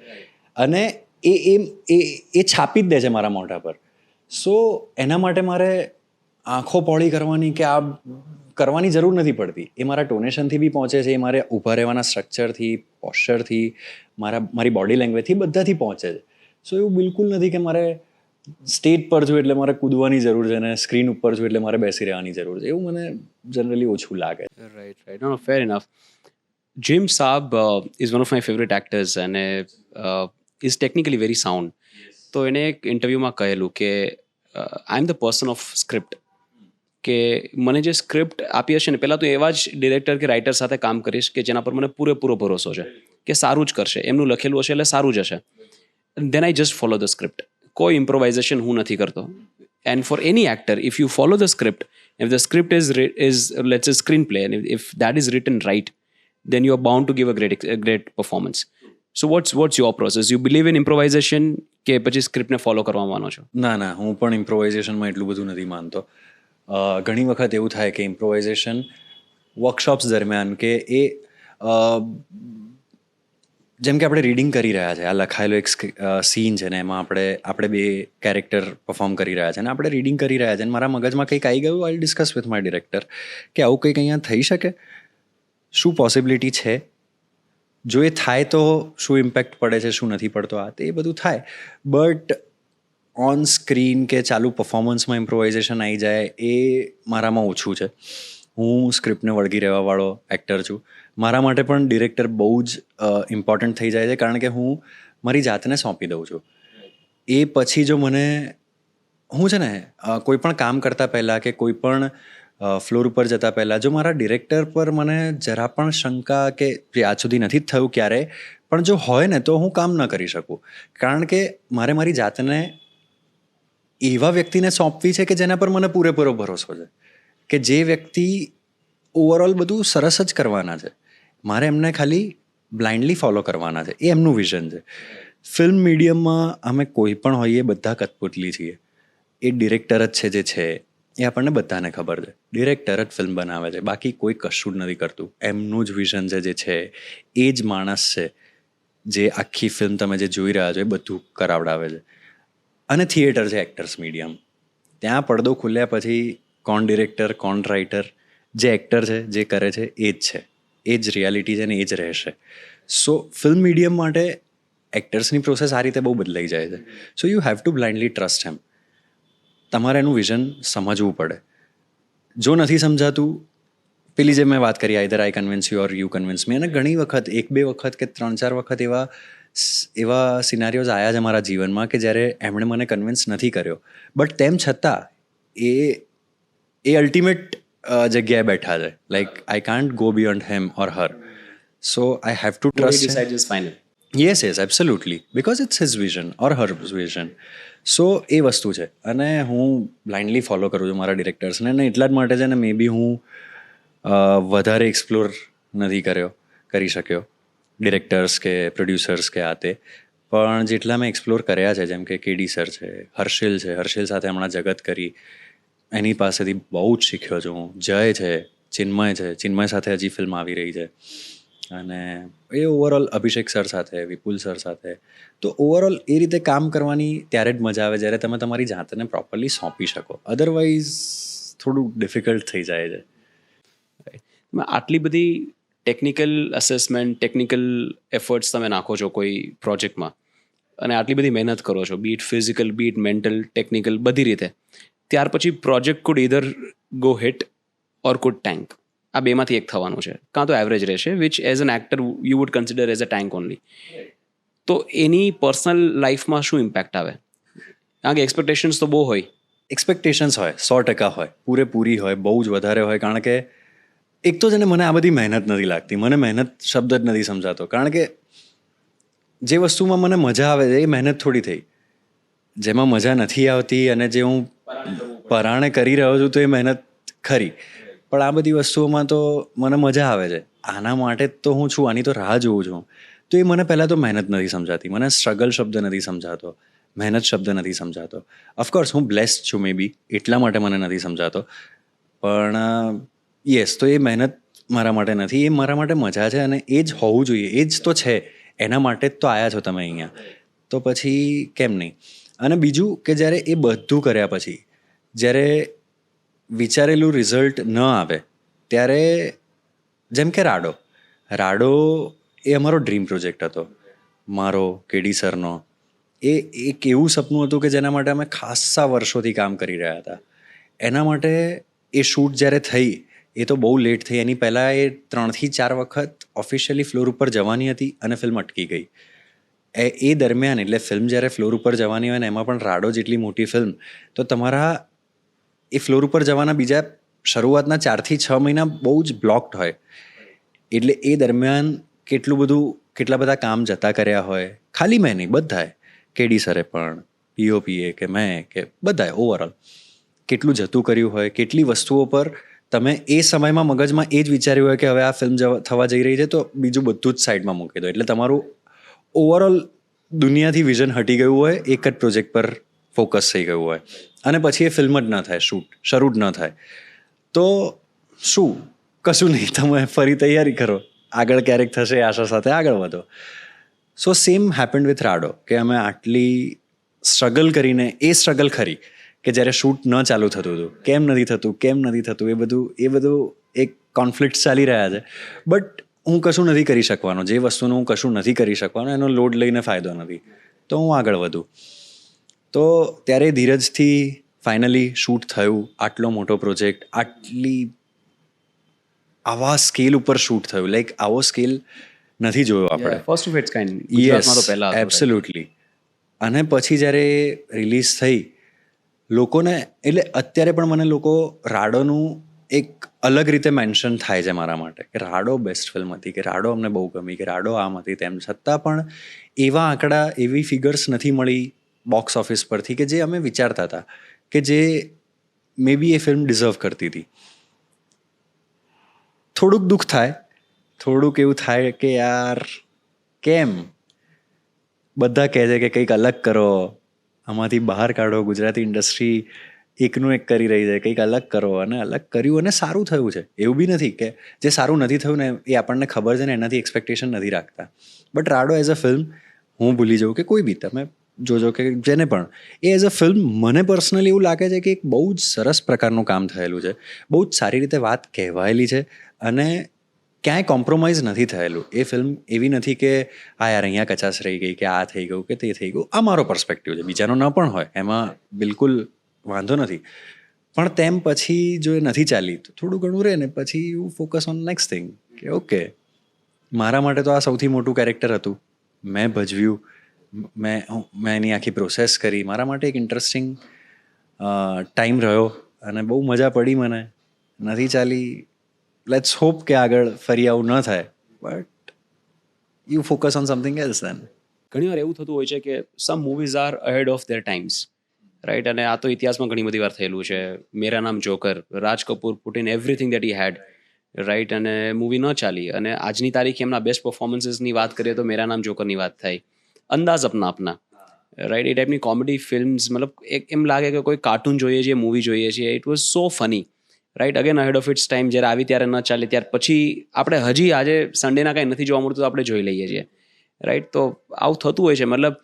અને એ છાપી જ દે છે મારા મોઢા પર. સો એના માટે મારે આંખો પહોળી કરવાની કે આ કરવાની જરૂર નથી પડતી. એ મારા ટોનેશનથી બી પહોંચે છે, એ મારે ઊભા રહેવાના સ્ટ્રક્ચરથી, પોસ્ચરથી, મારી બોડી લેંગ્વેજથી, બધાથી પહોંચે છે. સો એવું બિલકુલ નથી કે મારે સ્ટેજ પર છું એટલે મારે કૂદવાની જરૂર છે અને સ્ક્રીન ઉપર છું એટલે મારે બેસી રહેવાની જરૂર છે. એવું મને જનરલી ઓછું લાગે. Right. No, fair enough. Jim Saab is one of my favorite actors and is technically very sound. તો એને એક ઇન્ટરવ્યૂમાં કહેલું કે I am the person of script, કે મને જે સ્ક્રિપ્ટ આપી હશે ને, પહેલાં તો એવા જ ડિરેક્ટર કે રાઇટર સાથે કામ કરીશ કે જેના પર મને પૂરેપૂરો ભરોસો છે કે સારું જ કરશે, એમનું લખેલું હશે એટલે સારું જ હશે. Then I just follow the script. કોઈ ઇમ્પ્રોવાઇઝેશન હું નથી કરતો. And for any actor, if you follow the script, if the script is let's say screenplay, and if that is written right, then you are bound to give a great performance. So what's your process? You believe in improvisation કે પછી સ્ક્રિપ્ટને follow કરવા માનો છો? ના, હું પણ ઇમ્પ્રોવાઇઝેશનમાં એટલું બધું નથી માનતો. ઘણી વખત એવું થાય કે ઇમ્પ્રોવાઇઝેશન વર્કશોપ્સ દરમિયાન કે એ જેમ કે આપણે રીડિંગ કરી રહ્યા છે, આ લખાયેલો એક સીન છે ને એમાં આપણે બે કેરેક્ટર પરફોર્મ કરી રહ્યા છે અને આપણે રીડિંગ કરી રહ્યા છે અને મારા મગજમાં કંઈક આવી ગયું, આઈ ડિસ્કસ વિથ માય ડિરેક્ટર કે આવું કંઈક અહીંયા થઈ શકે, શું પોસિબિલિટી છે. જો એ થાય તો શું ઇમ્પેક્ટ પડે છે, શું નથી પડતો, આ તે એ બધું થાય. બટ ઓન સ્ક્રીન કે ચાલુ પરફોર્મન્સમાં ઇમ્પ્રોવાઇઝેશન આવી જાય એ મારામાં ઓછું છે. હું સ્ક્રિપ્ટને વળગી રહેવાવાળો એક્ટર છું. મારા માટે પણ ડિરેક્ટર બહુ જ ઇમ્પોર્ટન્ટ થઈ જાય છે, કારણ કે હું મારી જાતને સોંપી દઉં છું. એ પછી જો મને હું છે ને કોઈ પણ કામ કરતાં પહેલાં કે કોઈ પણ ફ્લોર ઉપર જતાં પહેલાં જો મારા ડિરેક્ટર પર મને જરા પણ શંકા કે જે આજ સુધી નથી જ થયું ક્યારેય, પણ જો હોય ને તો હું કામ ન કરી શકું. કારણ કે મારે મારી જાતને એવા વ્યક્તિને સોંપવી છે કે જેના પર મને પૂરેપૂરો ભરોસો છે, કે જે વ્યક્તિ ઓવરઓલ બધું સરસ જ કરવાના છે. મારે એમને ખાલી બ્લાઇન્ડલી ફોલો કરવાના છે, એ એમનું વિઝન છે. ફિલ્મ મીડિયમમાં અમે કોઈ પણ હોઈએ બધા કઠપુતલી છીએ. એ ડિરેક્ટર જ છે જે છે એ આપણને બધાને ખબર છે. ડિરેક્ટર જ ફિલ્મ બનાવે છે, બાકી કોઈ કશું જ નથી કરતું. એમનું જ વિઝન છે જે છે, એ જ માણસ છે જે આખી ફિલ્મ તમે જે જોઈ રહ્યા છો એ બધું કરાવડાવે છે. અને થિયેટર છે એક્ટર્સ મીડિયમ. ત્યાં પડદો ખુલ્યા પછી કોણ ડિરેક્ટર કોણ રાઇટર, જે એક્ટર છે જે કરે છે એ જ છે, એ જ રિયાલિટી છે ને એ જ રહેશે. સો ફિલ્મ મીડિયમ માટે એક્ટર્સની પ્રોસેસ આ રીતે બહુ બદલાઈ જાય છે. So you have to blindly trust him. તમારે એનું વિઝન સમજવું પડે. જો નથી સમજાતું, પેલી જે મેં વાત કરી, either I convince you or you convince me, અને ઘણી વખત 1-2 વખત કે 3-4 વખત એવા સિનારીઓઝ આવ્યા છે મારા જીવનમાં કે જ્યારે એમણે મને કન્વિન્સ નથી કર્યો, બટ તેમ છતાં એ અલ્ટિમેટ જગ્યાએ બેઠા છે. Like I can't go beyond him or her. So I have to trust him. Decide is final. Yes absolutely, because it's his vision or her vision. So એ વસ્તુ છે, અને હું બ્લાઇન્ડલી ફોલો કરું છું મારા ડિરેક્ટર્સને, અને એટલા જ માટે છે ને મે બી હું વધારે એક્સપ્લોર નથી કરી શક્યો ડિરેક્ટર્સ કે પ્રોડ્યુસર્સ કે આ તે. પણ જેટલા મેં એક્સપ્લોર કર્યા છે, જેમ કે કેડી સર છે, હર્ષિલ સાથે હમણાં જગત કરી, એની પાસેથી બહુ જ શીખ્યો છું હું. જય છે, ચિન્મય સાથે હજી ફિલ્મ આવી રહી છે, અને એ ઓવરઓલ અભિષેક સર સાથે, વિપુલ સર સાથે. તો ઓવરઓલ એ રીતે કામ કરવાની ત્યારે જ મજા આવે જ્યારે તમે તમારી જાતને પ્રોપરલી સોંપી શકો. અધરવાઇઝ થોડું ડિફિકલ્ટ થઈ જાય છે. આટલી બધી ટેકનિકલ અસેસમેન્ટ, ટેકનિકલ એફર્ટ્સ તમે નાખો છો કોઈ પ્રોજેક્ટમાં, અને આટલી બધી મહેનત કરો છો, bit physical, bit mental, technical, બધી રીતે, ત્યાર પછી પ્રોજેક્ટ કુડ ઇધર ગો હિટ ઓર કુડ ટેન્ક. આ બેમાંથી એક થવાનું છે. કાં તો એવરેજ રહેશે, which as an actor you would consider as a tank only. તો એની પર્સનલ લાઈફમાં શું ઇમ્પેક્ટ આવે? કારણ કે એક્સપેક્ટેશન્સ તો બહુ હોય. એક્સપેક્ટેશન્સ હોય, 100% હોય, પૂરેપૂરી હોય, બહુ જ વધારે હોય. કારણ કે એક તો છે ને મને આ બધી મહેનત નથી લાગતી. મને મહેનત શબ્દ જ નથી સમજાતો. કારણ કે જે વસ્તુમાં મને મજા આવે છે એ મહેનત થોડી થઈ. જેમાં મજા નથી આવતી અને જે હું પરાણે કરી રહ્યો છું તો એ મહેનત ખરી. પણ આ બધી વસ્તુઓમાં તો મને મજા આવે છે. આના માટે જ તો હું છું, આની તો રાહ જોઉં છું. તો એ મને પહેલાં તો મહેનત નથી સમજાતી. મને સ્ટ્રગલ શબ્દ નથી સમજાતો, મહેનત શબ્દ નથી સમજાતો. ઓફકોર્સ હું બ્લેસ્ડ છું, મે બી એટલા માટે મને નથી સમજાતો. પણ યસ, તો એ મહેનત મારા માટે નથી, એ મારા માટે મજા છે, અને એ જ હોવું જોઈએ. એ જ તો છે, એના માટે જ તો આવ્યા છો તમે અહીંયા. તો પછી કેમ નહીં? અને બીજું કે જ્યારે એ બધું કર્યા પછી જ્યારે વિચારેલું રિઝલ્ટ ન આવે ત્યારે, જેમ કે રાડો એ અમારો ડ્રીમ પ્રોજેક્ટ હતો, મારો, કેડી સરનો. એ એક એવું સપનું હતું કે જેના માટે અમે ખાસ્સા વર્ષોથી કામ કરી રહ્યા હતા. એના માટે એ શૂટ જ્યારે થઈ એ તો બહુ લેટ થઈ. એની પહેલાં એ 3-4 વખત ઓફિશિયલી ફ્લોર ઉપર જવાની હતી અને ફિલ્મ અટકી ગઈ. એ દરમિયાન, એટલે ફિલ્મ જ્યારે ફ્લોર ઉપર જવાની હોય ને એમાં પણ રાડો જેટલી મોટી ફિલ્મ, તો તમારા એ ફ્લોર ઉપર જવાના બીજા શરૂઆતના 4-6 મહિના બહુ જ બ્લોક્ડ હોય. એટલે એ દરમિયાન કેટલા બધા કામ જતા કર્યા હોય. ખાલી મેં નહીં, બધાએ, કેડી સરે પણ, પીઓપીએ કે મેં કે બધાએ ઓવરઓલ કેટલું જતું કર્યું હોય. કેટલી વસ્તુઓ પર તમે એ સમયમાં મગજમાં એ જ વિચાર્યું હોય કે હવે આ ફિલ્મ થવા જઈ રહી છે, તો બીજું બધું જ સાઈડમાં મૂકી દો. એટલે તમારું ઓવરઓલ દુનિયાથી વિઝન હટી ગયું હોય, એક જ પ્રોજેક્ટ પર ફોકસ થઈ ગયું હોય, અને પછી એ ફિલ્મ જ ન થાય, શૂટ શરૂ જ ન થાય. તો શું, કશું નહીં, તમે ફરી તૈયારી કરો, આગળ ક્યારેક થશે એ આશા સાથે આગળ વધો. સો સેમ હેપન્ડ વિથ રાડો, કે અમે આટલી સ્ટ્રગલ કરીને, એ સ્ટ્રગલ ખરી કે જ્યારે શૂટ ન ચાલુ થતું હતું, કેમ નથી થતું એ બધું એક કોન્ફ્લિક્ટ ચાલી રહ્યા છે. બટ હું કશું નથી કરી શકવાનો, જે વસ્તુનું હું કશું નથી કરી શકવાનો એનો લોડ લઈને ફાયદો નથી, તો હું આગળ વધું. તો ત્યારે ધીરજથી ફાઇનલી શૂટ થયું, આટલો મોટો પ્રોજેક્ટ, આવા સ્કેલ ઉપર શૂટ થયું, લાઈક આવો સ્કેલ નથી જોયો આપણે. ફર્સ્ટ ઓફ ઇટ્સ કાઇન્ડ ગુજરાતમાં તો પહેલા હતો. એબ્સોલ્યુટલી. અને પછી જ્યારે રિલીઝ થઈ લોકોને, એટલે અત્યારે પણ મને લોકો રાડોનું એક અલગ રીતે મેન્શન થાય છે મારા માટે, કે રાડો બેસ્ટ ફિલ્મ હતી, કે રાડો અમને બહુ ગમી, કે રાડો આમ હતી તેમ. છતાં પણ એવા આંકડા, એવી ફિગર્સ નથી મળી બોક્સ ઓફિસ પરથી કે જે અમે વિચારતા હતા કે જે મે બી એ ફિલ્મ ડિઝર્વ કરતી હતી. થોડુંક દુઃખ થાય, થોડુંક એવું થાય કે યાર કેમ બધા કહે છે કે કંઈક અલગ કરો, આમાંથી બહાર કાઢો, ગુજરાતી ઇન્ડસ્ટ્રી એકનું એક કરી રહી છે, કંઈક અલગ કરો. અને અલગ કર્યું અને સારું થયું છે. એવું બી નથી કે જે સારું નથી થયું ને એ આપણને ખબર છે ને એનાથી એક્સપેક્ટેશન નથી રાખતા. બટ રાડો એઝ અ ફિલ્મ હું ભૂલી જાઉં કે કોઈ બી તમે જોજો કે જેને પણ, એ એઝ અ ફિલ્મ મને પર્સનલી એવું લાગે છે કે એક બહુ જ સરસ પ્રકારનું કામ થયેલું છે, બહુ જ સારી રીતે વાત કહેવાયેલી છે અને ક્યાંય કોમ્પ્રોમાઇઝ નથી થયેલું. એ ફિલ્મ એવી નથી કે આ યાર અહીંયા કચાશ રહી ગઈ, કે આ થઈ ગયું, કે તે થઈ ગયું. આ મારો પર્સપેક્ટિવ છે, બીજાનો ન પણ હોય, એમાં બિલકુલ વાંધો નથી. પણ તેમ પછી જો એ નથી ચાલી તો થોડું ઘણું રહે ને પછી you focus on next thing, કે ઓકે મારા માટે તો આ સૌથી મોટું કેરેક્ટર હતું, મેં ભજવ્યું, મેં એની આખી પ્રોસેસ કરી, મારા માટે એક ઇન્ટરેસ્ટિંગ ટાઈમ રહ્યો અને બહુ મજા પડી મને. નથી ચાલી, લેટ્સ હોપ કે આગળ ફરી આવું ન થાય, but you focus on something else then. ઘણીવાર એવું થતું હોય છે કે some movies are ahead of their times, right? અને આ તો ઇતિહાસમાં ઘણી બધી વાર થયેલું છે. Mera Naam Joker, Raj Kapoor put in everything that he had, right? અને મૂવી ન ચાલી. અને આજની તારીખે એમના બેસ્ટ પરફોર્મન્સીસની વાત કરીએ તો મેરા નામ જોકરની વાત થાય, અંદાઝ અપના અપના, રાઈટ? એ ટાઈપની કોમેડી ફિલ્મ્સ, મતલબ એક એમ લાગે કે કોઈ કાર્ટૂન જોઈએ છીએ, મૂવી જોઈએ છીએ. It was so funny, right? Again ahead of its time. જ્યારે આવી ત્યારે ન ચાલે, ત્યાર પછી આપણે હજી આજે સન્ડેના કાંઈ નથી જોવા મળતું તો આપણે જોઈ લઈએ છીએ, રાઈટ? તો આવું થતું હોય છે. મતલબ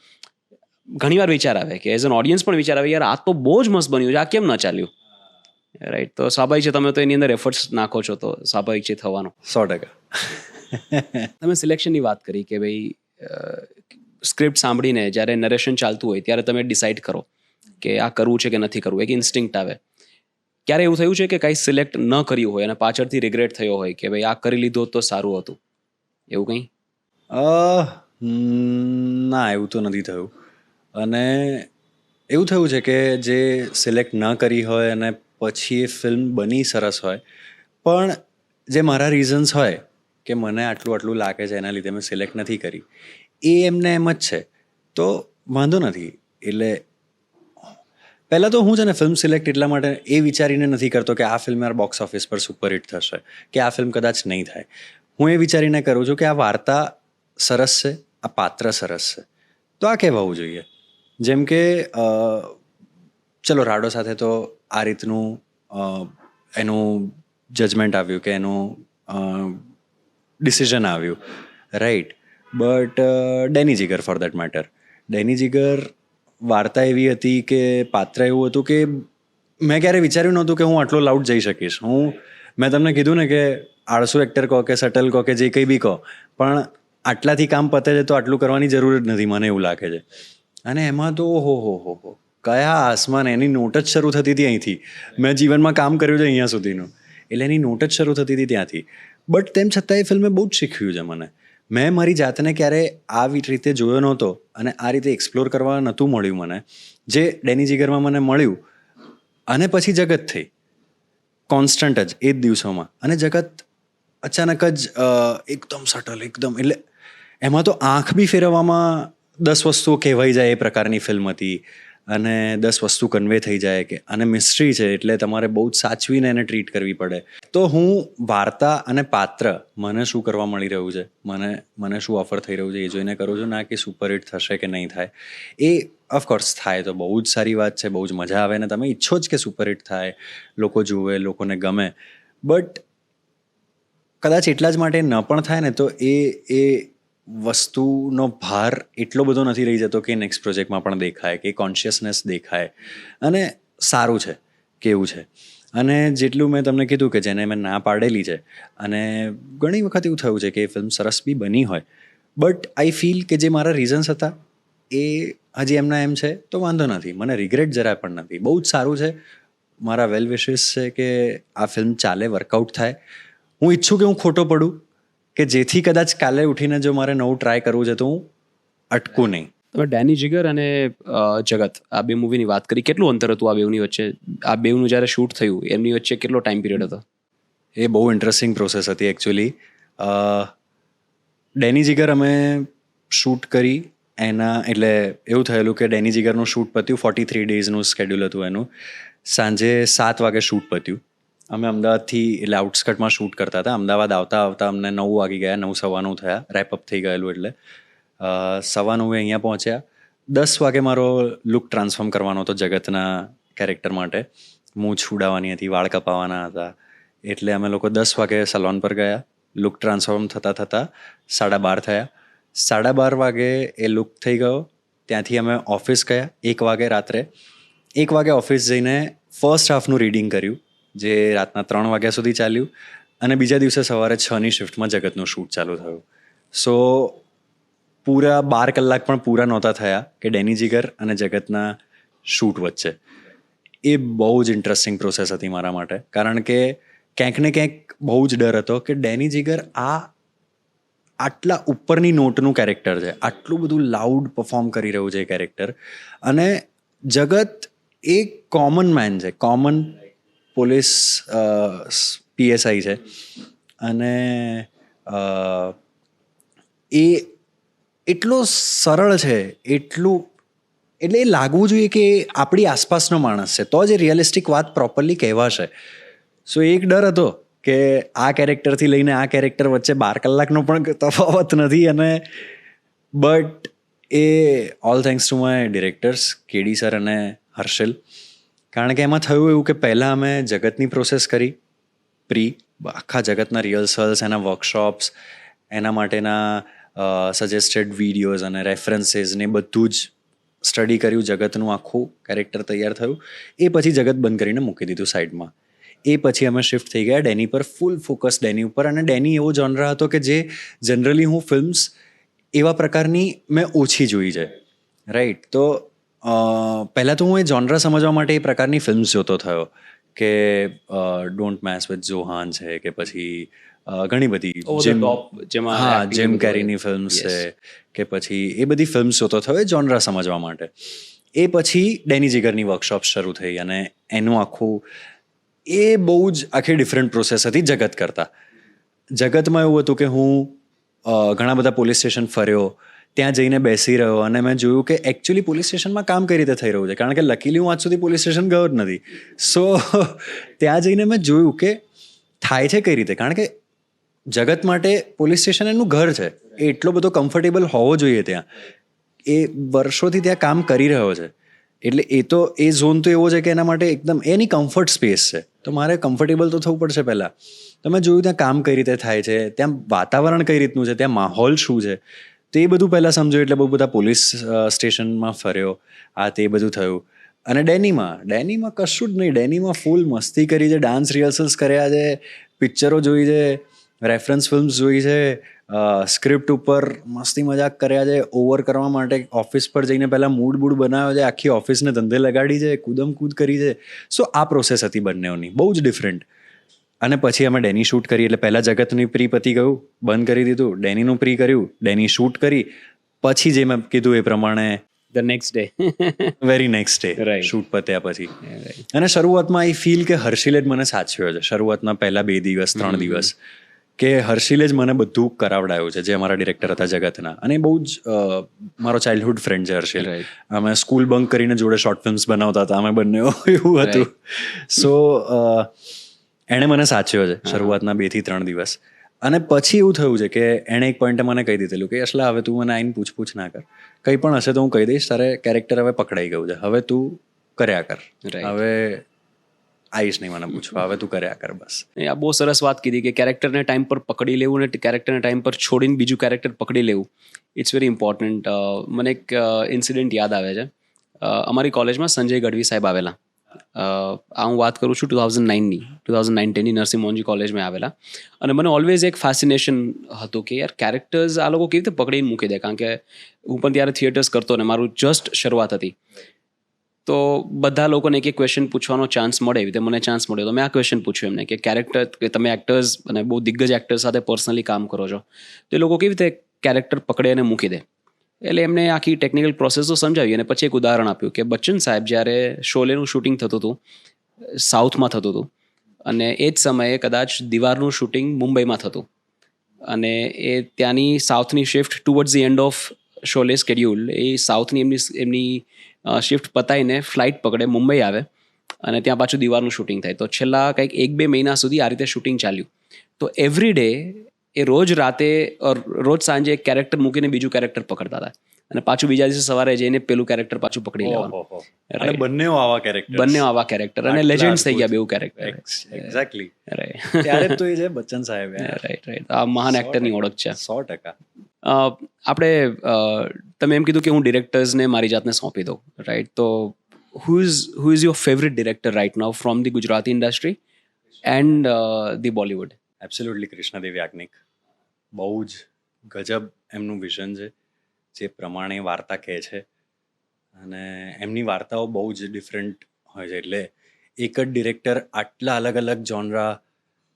ઘણીવાર વિચાર આવે કે એઝ એન ઓડિયન્સ પણ વિચાર આવે, યાર આ તો બહુ જ મસ્ત બન્યું છે, આ કેમ ન ચાલ્યું, રાઈટ? તો સ્વાભાવિક છે, તમે તો એની અંદર એફર્ટ્સ નાખો છો તો સ્વાભાવિક છે થવાનું. 100%. તમે સિલેક્શનની વાત કરી કે ભાઈ સ્ક્રિપ્ટ સાંભળીને જ્યારે નરેશન ચાલતું હોય ત્યારે તમે ડિસાઇડ કરો કે આ કરવું છે કે નથી કરવું, એક ઇન્સ્ટિંક્ટ આવે. ક્યારે એવું થયું છે કે કાંઈ સિલેક્ટ ન કર્યું હોય અને પાછળથી રિગ્રેટ થયો હોય કે ભાઈ આ કરી લીધું હોત તો સારું હતું, એવું કંઈ? ના, એવું તો નથી થયું. અને એવું થયું છે કે જે સિલેક્ટ ન કરી હોય અને પછી એ ફિલ્મ બની સરસ હોય, પણ જે મારા રીઝન્સ હોય કે મને આટલું લાગે છે એના લીધે મેં સિલેક્ટ નથી કરી, એ એમને એમ જ છે, તો વાંધો નથી. એટલે પહેલાં તો હું છે ને ફિલ્મ સિલેક્ટ એટલા માટે એ વિચારીને નથી કરતો કે આ ફિલ્મ યાર બોક્સ ઓફિસ પર સુપરહિટ થશે, કે આ ફિલ્મ કદાચ નહીં થાય. હું એ વિચારીને કરું છું કે આ વાર્તા સરસ છે, આ પાત્ર સરસ છે, તો આ કહેવાવું જોઈએ. જેમ કે ચલો રાડો સાથે તો આ રીતનું એનું જજમેન્ટ આવ્યું, કે એનું ડિસિઝન આવ્યું, right? But Danny Jigar for that matter, Danny Jigar વાર્તા એવી હતી કે પાત્ર એવું હતું કે મેં ક્યારે વિચાર્યું નહોતું કે હું આટલો લાઉડ જઈ શકીશ. મેં તમને કીધું ને કે આળસુ એક્ટર કહો કે સટલ કહો કે જે કંઈ બી કહો, પણ આટલાથી કામ પતે છે તો આટલું કરવાની જરૂર જ નથી, મને એવું લાગે છે. અને એમાં તો હો કયા આસમાન, એની નોટ જ શરૂ થતી હતી અહીંથી. મેં જીવનમાં કામ કર્યું છે અહીંયા સુધીનું, એટલે એની નોટ જ શરૂ થતી હતી ત્યાંથી. બટ તેમ છતાં એ ફિલ્મે બહુ જ શીખવ્યું છે મને. મેં મારી જાતને ક્યારે આવી રીતે જોયો નહોતો અને આ રીતે એક્સપ્લોર કરવા નહોતું મળ્યું મને, જે ડેની જીગરમાં મને મળ્યું. અને પછી જગત થઈ કોન્સ્ટન્ટ જ એ જ દિવસોમાં, અને જગત અચાનક જ એકદમ સટલ, એકદમ, એટલે એમાં તો આંખ બી ફેરવવામાં 10 વસ્તુઓ કહેવાઈ જાય એ પ્રકારની ફિલ્મ હતી. અને 10 વસ્તુ કન્વે થઈ જાય કે, અને મિસ્ટ્રી છે એટલે તમારે બહુ જ સાચવીને એને ટ્રીટ કરવી પડે. તો હું વાર્તા અને પાત્ર, મને શું કરવા મળી રહ્યું છે, મને શું ઓફર થઈ રહ્યું છે એ જોઈને કરું છું, ના કે સુપરહિટ થશે કે નહીં થાય. એ ઓફકોર્સ થાય તો બહુ જ સારી વાત છે, બહુ જ મજા આવે ને તમે ઈચ્છો જ કે સુપરહિટ થાય, લોકો જુએ, લોકોને ગમે. બટ કદાચ એટલા જ માટે ન પણ થાય ને તો એ વસ્તુનો ભાર એટલો બધો નથી રહી જતો કે નેક્સ્ટ પ્રોજેક્ટમાં પણ દેખાય, કે કોન્શિયસનેસ દેખાય. અને સારું છે કે એવું છે. અને જેટલું મેં તમને કીધું કે જેને મેં ના પાડેલી છે, અને ઘણી વખત એવું થયું છે કે એ ફિલ્મ સરસ બી બની હોય, બટ આઈ ફીલ કે જે મારા રીઝન્સ હતા એ હજી એમના એમ છે, તો વાંધો નથી, મને રિગ્રેટ જરા પણ નથી. બહુ જ સારું છે, મારા વેલ વિશિસ છે કે આ ફિલ્મ ચાલે, વર્કઆઉટ થાય. હું ઈચ્છું કે હું ખોટો પડું, કે જેથી કદાચ કાલે ઉઠીને જો મારે નવું ટ્રાય કરવું છે તો હું અટકું નહીં. તમે ડેની જીગર અને જગત આ બે મૂવીની વાત કરી, કેટલું અંતર હતું આ બેઉની વચ્ચે? આ બેઉનું જ્યારે શૂટ થયું એમની વચ્ચે કેટલો ટાઈમ પિરિયડ હતો? એ બહુ ઇન્ટરેસ્ટિંગ પ્રોસેસ હતી એકચ્યુઅલી. ડેની જીગર અમે શૂટ કરી એના, એટલે એવું થયેલું કે ડેની જીગરનું શૂટ પત્યું, 43 ડેઝનું સ્કેડ્યુલ હતું એનું. સાંજે 7 વાગે શૂટ પત્યું. અમે અમદાવાદથી, એટલે આઉટસ્કટમાં શૂટ કરતા હતા. અમદાવાદ આવતા આવતા અમને 9 વાગી ગયા, 9:15 થયા, રેપઅપ થઈ ગયેલું. એટલે 9:15 અહીંયા પહોંચ્યા. 10 વાગે મારો લુક ટ્રાન્સફોર્મ કરવાનો હતો જગતના કેરેક્ટર માટે. મૂછ ઉડાવવાની હતી, વાળ કપાવવાના હતા, એટલે અમે લોકો 10 વાગે સલોન પર ગયા. લુક ટ્રાન્સફોર્મ થતાં 12:30 થયા. 12:30 વાગે એ લુક થઈ ગયો. ત્યાંથી અમે ઓફિસ ગયા 1 વાગે રાત્રે. 1 વાગે ઓફિસ જઈને ફર્સ્ટ હાફનું રીડિંગ કર્યું, જે રાતના 3 વાગ્યા સુધી ચાલ્યું, અને બીજા દિવસે સવારે 6ની શિફ્ટમાં જગતનું શૂટ ચાલુ થયું. સો પૂરા 12 કલાક પણ પૂરા નહોતા થયા કે ડેની જીગર અને જગતના શૂટ વચ્ચે. એ બહુ જ ઇન્ટરેસ્ટિંગ પ્રોસેસ હતી મારા માટે, કારણ કે ક્યાંક ને ક્યાંક બહુ જ ડર હતો કે ડેની જીગર આટલા ઉપરની નોટનું કેરેક્ટર છે, આટલું બધું લાઉડ પરફોર્મ કરી રહ્યું છે એ કેરેક્ટર, અને જગત એ કોમન મેન છે, કોમન પોલીસ PSI છે, અને એ એટલો સરળ છે, એટલું, એટલે એ લાગવું જોઈએ કે આપણી આસપાસનો માણસ છે, તો જ એ રિયલિસ્ટિક વાત પ્રોપરલી કહેવાશે. સો એક ડર હતો કે આ કેરેક્ટરથી લઈને આ કેરેક્ટર વચ્ચે 12 કલાકનો પણ તફાવત નથી. અને but A all thanks to my directors KD sir અને હર્ષિલ, કારણ કે એમાં થયું એવું કે પહેલાં અમે જગતની પ્રોસેસ કરી, આખા જગતના રિહર્સલ્સ, એના વર્કશોપ્સ, એના માટેના સજેસ્ટેડ વિડીયોઝ અને રેફરન્સીસ ને બધું જ સ્ટડી કર્યું. જગતનું આખું કેરેક્ટર તૈયાર થયું. એ પછી જગત બંધ કરીને મૂકી દીધું સાઈડમાં. એ પછી અમે શિફ્ટ થઈ ગયા ડેની પર, ફૂલ ફોકસ ડેની ઉપર. અને ડેની એવો જોનર હતો કે જે જનરલી હું ફિલ્મ્સ એવા પ્રકારની મેં ઓછી જોઈ છે, રાઈટ. તો પહેલાં તો હું એ જોનર સમજવા માટે એ પ્રકારની ફિલ્મ્સ જોતો થયો, કે ડોન્ટ મેસ વિથ જોહાન છે, કે પછી ઘણી બધી જેમ કેરીની ફિલ્મ્સ છે, કે પછી એ બધી ફિલ્મ્સ જોતો થયો એ જોનર સમજવા માટે. એ પછી ડેની જીગરની વર્કશોપ શરૂ થઈ, અને એનું આખું એ બહુ જ આખી ડિફરન્ટ પ્રોસેસ હતી જગત કરતાં. જગતમાં એવું હતું કે હું ઘણા બધા પોલીસ સ્ટેશન ફર્યો, ત્યાં જઈને બેસી રહ્યો, અને મેં જોયું કે એકચ્યુઅલી પોલીસ સ્ટેશનમાં કામ કઈ રીતે થઈ રહ્યું છે, કારણ કે લકીલી હું આજ સુધી પોલીસ સ્ટેશન ગયો જ નથી. સો ત્યાં જઈને મેં જોયું કે થાય છે કઈ રીતે, કારણ કે જગત માટે પોલીસ સ્ટેશન એનું ઘર છે, એ એટલો બધો કમ્ફર્ટેબલ હોવો જોઈએ ત્યાં. એ વર્ષોથી ત્યાં કામ કરી રહ્યો છે, એટલે એ ઝોન તો એવો છે કે એના માટે એકદમ એની કમ્ફર્ટ સ્પેસ છે, તો મારે કમ્ફર્ટેબલ તો થવું પડશે પહેલાં. તો મેં જોયું ત્યાં કામ કઈ રીતે થાય છે, ત્યાં વાતાવરણ કઈ રીતનું છે, ત્યાં માહોલ શું છે, તો એ બધું પહેલાં સમજ્યું. એટલે બહુ બધા પોલીસ સ્ટેશનમાં ફર્યો, આ તે બધું થયું. અને ડેનીમાં કશું જ નહીં, ડેનીમાં ફૂલ મસ્તી કરી છે, ડાન્સ રિહર્સલ્સ કર્યા છે, પિક્ચરો જોઈ છે, રેફરન્સ ફિલ્મ્સ જોઈ છે, સ્ક્રિપ્ટ ઉપર મસ્તી મજાક કર્યા છે, ઓવર કરવા માટે ઓફિસ પર જઈને પહેલાં મૂડ બનાવ્યો છે, આખી ઓફિસને ધંધે લગાડી છે, કૂદમ કૂદ કરી છે. સો આ પ્રોસેસ હતી બંનેઓની, બહુ જ ડિફરન્ટ. અને પછી અમે ડેની શૂટ કરી, એટલે પહેલાં જગતની પ્રી પતી ગયું, બંધ કરી દીધું, ડેનીનું પ્રી કર્યું, ડેની શૂટ કરી, પછી જે મેં કીધું એ પ્રમાણે the next day, very next day shoot પત્યા પછી. અને શરૂઆતમાં આઈ ફીલ કે હર્ષિલે જ મને સાચવ્યો છે, શરૂઆતના પહેલા 2 દિવસ 3 દિવસ, કે હર્ષિલે જ મને બધું કરાવડાયું છે, જે અમારા ડિરેક્ટર હતા જગતના. અને બહુ જ મારો ચાઇલ્ડહુડ ફ્રેન્ડ છે હર્ષિલ. અમે સ્કૂલ બંક કરીને જોડે શોર્ટ ફિલ્મ્સ બનાવતા હતા અમે બંને, એવું હતું. સો એણે મને સાચ્યો છે શરૂઆતના 2 થી 3 દિવસ. અને પછી એવું થયું છે કે એણે એક પોઈન્ટે મને કહી દીધેલું કે યશલા, હવે તું મને આઈને પૂછ ના કર, કંઈ પણ હશે તો હું કહી દઈશ, તારે કેરેક્ટર હવે પકડાઈ ગયું છે, હવે તું કર્યા કર, હવે આવીશ નહીં મને પૂછવા, હવે તું કર્યા કર બસ. આ બહુ સરસ વાત કીધી કે કેરેક્ટરને ટાઈમ પર પકડી લેવું ને કેરેક્ટરને ટાઈમ પર છોડીને બીજું કેરેક્ટર પકડી લેવું, ઇટ્સ વેરી ઇમ્પોર્ટન્ટ. મને એક ઇન્સિડન્ટ યાદ આવે છે. અમારી કોલેજમાં સંજય ગઢવી સાહેબ આવેલા, હું વાત કરું છું 2009-10ની નરસિંહ મોહનજી કોલેજમાં આવેલા. અને મને ઓલવેઝ એક ફેસિનેશન હતું કે યાર કેરેક્ટર્સ આ લોકો કેવી રીતે પકડીને મૂકી દે, કારણ કે હું પણ ત્યારે થિયેટર્સ કરતો ને મારું જસ્ટ શરૂઆત હતી. તો બધા લોકોને એક એક ક્વેશ્ચન પૂછવાનો ચાન્સ મળે, એવી રીતે મને ચાન્સ મળ્યો. તો મેં આ ક્વેશ્ચન પૂછ્યું એમને કે કેરેક્ટર, કે તમે એક્ટર્સ અને બહુ દિગ્ગજ એક્ટર્સ સાથે પર્સનલી કામ કરો છો, તો એ લોકો કેવી રીતે કેરેક્ટર પકડે અને મૂકી દે. એટલે એમને આખી ટેકનિકલ પ્રોસેસ તો સમજાવી અને પછી એક ઉદાહરણ આપ્યું કે બચ્ચન સાહેબ જ્યારે શોલેનું શૂટિંગ થતું હતું, સાઉથમાં થતું હતું, અને એ જ સમયે કદાચ દીવારનું શૂટિંગ મુંબઈમાં થતું, અને એ ત્યાંની સાઉથની shift towards the end of Sholay schedule, એ સાઉથની એમની શિફ્ટ પતાવીને ફ્લાઇટ પકડે, મુંબઈ આવે અને ત્યાં પાછું દીવારનું શૂટિંગ થાય. તો છેલ્લા કંઈક 1-2 મહિના સુધી આ રીતે શૂટિંગ ચાલ્યું. તો એવરી ડે એ રોજ રાતે રોજ સાંજે એક કેરેક્ટર મૂકીને બીજું કેરેક્ટર પકડતા હતા, અને પાછું બીજા દિવસે સવારે જઈને પેલું કેરેક્ટર પાછું પકડી લેવાનું. અને બંને આવા કેરેક્ટર, બંને આવા કેરેક્ટર, અને લેજન્ડ્સ થઈ ગયા બેઉ કેરેક્ટર. એક્ઝેક્ટલી. રાઈટ ત્યારે તો એ છે બચ્ચન સાહેબ. રાઈટ. આ મહાન એક્ટરની ઓળખ છે. 100%. આપણે તમે એમ કીધું કે હું ડિરેક્ટર્સને મારી જાતને સોંપી દઉં, રાઈટ? તો who is your favourite director right now from the Gujarati industry and the Bollywood? Absolutely Krishnadev Yagnik. બહુ જ ગજબ એમનું વિઝન છે, જે પ્રમાણે વાર્તા કહે છે, અને એમની વાર્તાઓ બહુ જ ડિફરન્ટ હોય છે. એટલે એક જ ડિરેક્ટર આટલા અલગ અલગ જોનરા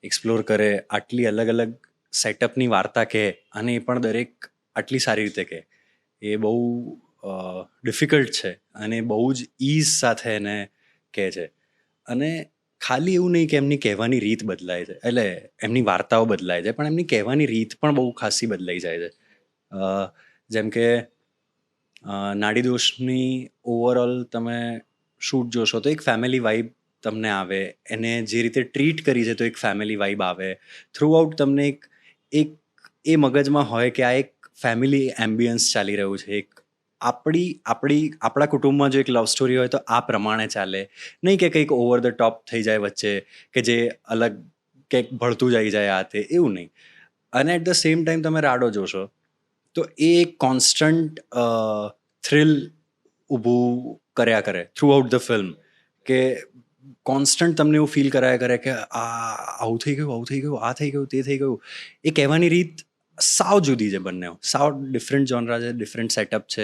એક્સપ્લોર કરે, આટલી અલગ અલગ સેટઅપની વાર્તા કહે, અને એ પણ દરેક આટલી સારી રીતે કહે, એ બહુ ડિફિકલ્ટ છે, અને બહુ જ ઇઝ સાથે એને કહે છે. અને ખાલી એવું નહીં કે એમની કહેવાની રીત બદલાય છે, એટલે એમની વાર્તાઓ બદલાય છે, પણ એમની કહેવાની રીત પણ બહુ ખાસી બદલાઈ જાય છે. જેમ કે નાડીદોષની ઓવરઓલ તમે શૂટ જોશો તો એક ફેમિલી વાઇબ તમને આવે, એને જે રીતે ટ્રીટ કરી છે તો એક ફેમિલી વાઇબ આવે. થ્રુ આઉટ તમને એક એ મગજમાં હોય કે આ એક ફેમિલી એમ્બિયન્સ ચાલી રહ્યું છે, એક આપણા કુટુંબમાં જો એક લવ સ્ટોરી હોય તો આ પ્રમાણે ચાલે, નહીં કે કંઈક ઓવર ધ ટોપ થઈ જાય વચ્ચે, કે જે અલગ કંઈક ભળતું જઈ જાય આ તે, એવું નહીં. અને એટ ધ સેમ ટાઈમ તમે રાડો જોશો તો એ એક કોન્સ્ટન્ટ થ્રિલ ઊભું કર્યા કરે થ્રુ આઉટ ધ ફિલ્મ, કે કોન્સ્ટન્ટ તમને એવું ફીલ કરાયા કરે કે આ આવું થઈ ગયું, આવું થઈ ગયું, આ થઈ ગયું, તે થઈ ગયું. એ કહેવાની રીત સાવ જુદી છે, બંને સાવ ડિફરન્ટ જોનરા છે, ડિફરન્ટ સેટઅપ છે.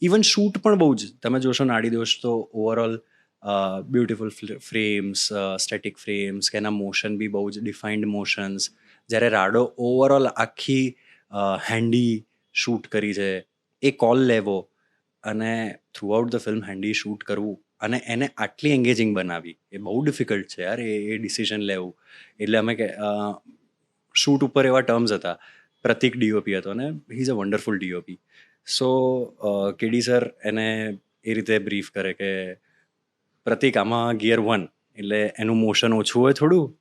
ઇવન શૂટ પણ બહુ જ, તમે જોશો નાડીદોષ તો overall beautiful frames, static frames, કે એના મોશન બી બહુ જ ડિફાઇન્ડ મોશન્સ. જ્યારે રાડો ઓવરઓલ આખી હેન્ડી શૂટ કરી છે, એ કોલ લેવો અને through out the film handy shoot કરવું, અને એને આટલી એન્ગેજિંગ બનાવી, એ બહુ ડિફિકલ્ટ છે યાર, એ ડિસિઝન લેવું. એટલે અમે શૂટ ઉપર એવા ટર્મ્સ હતા, પ્રતિક ડીઓપી હતો, અને he is a wonderful DOP. So KD sir એને એ રીતે બ્રીફ કરે કે પ્રતિક આમાં ગિયર 1 એટલે એનું મોશન ઓછું હોય થોડું,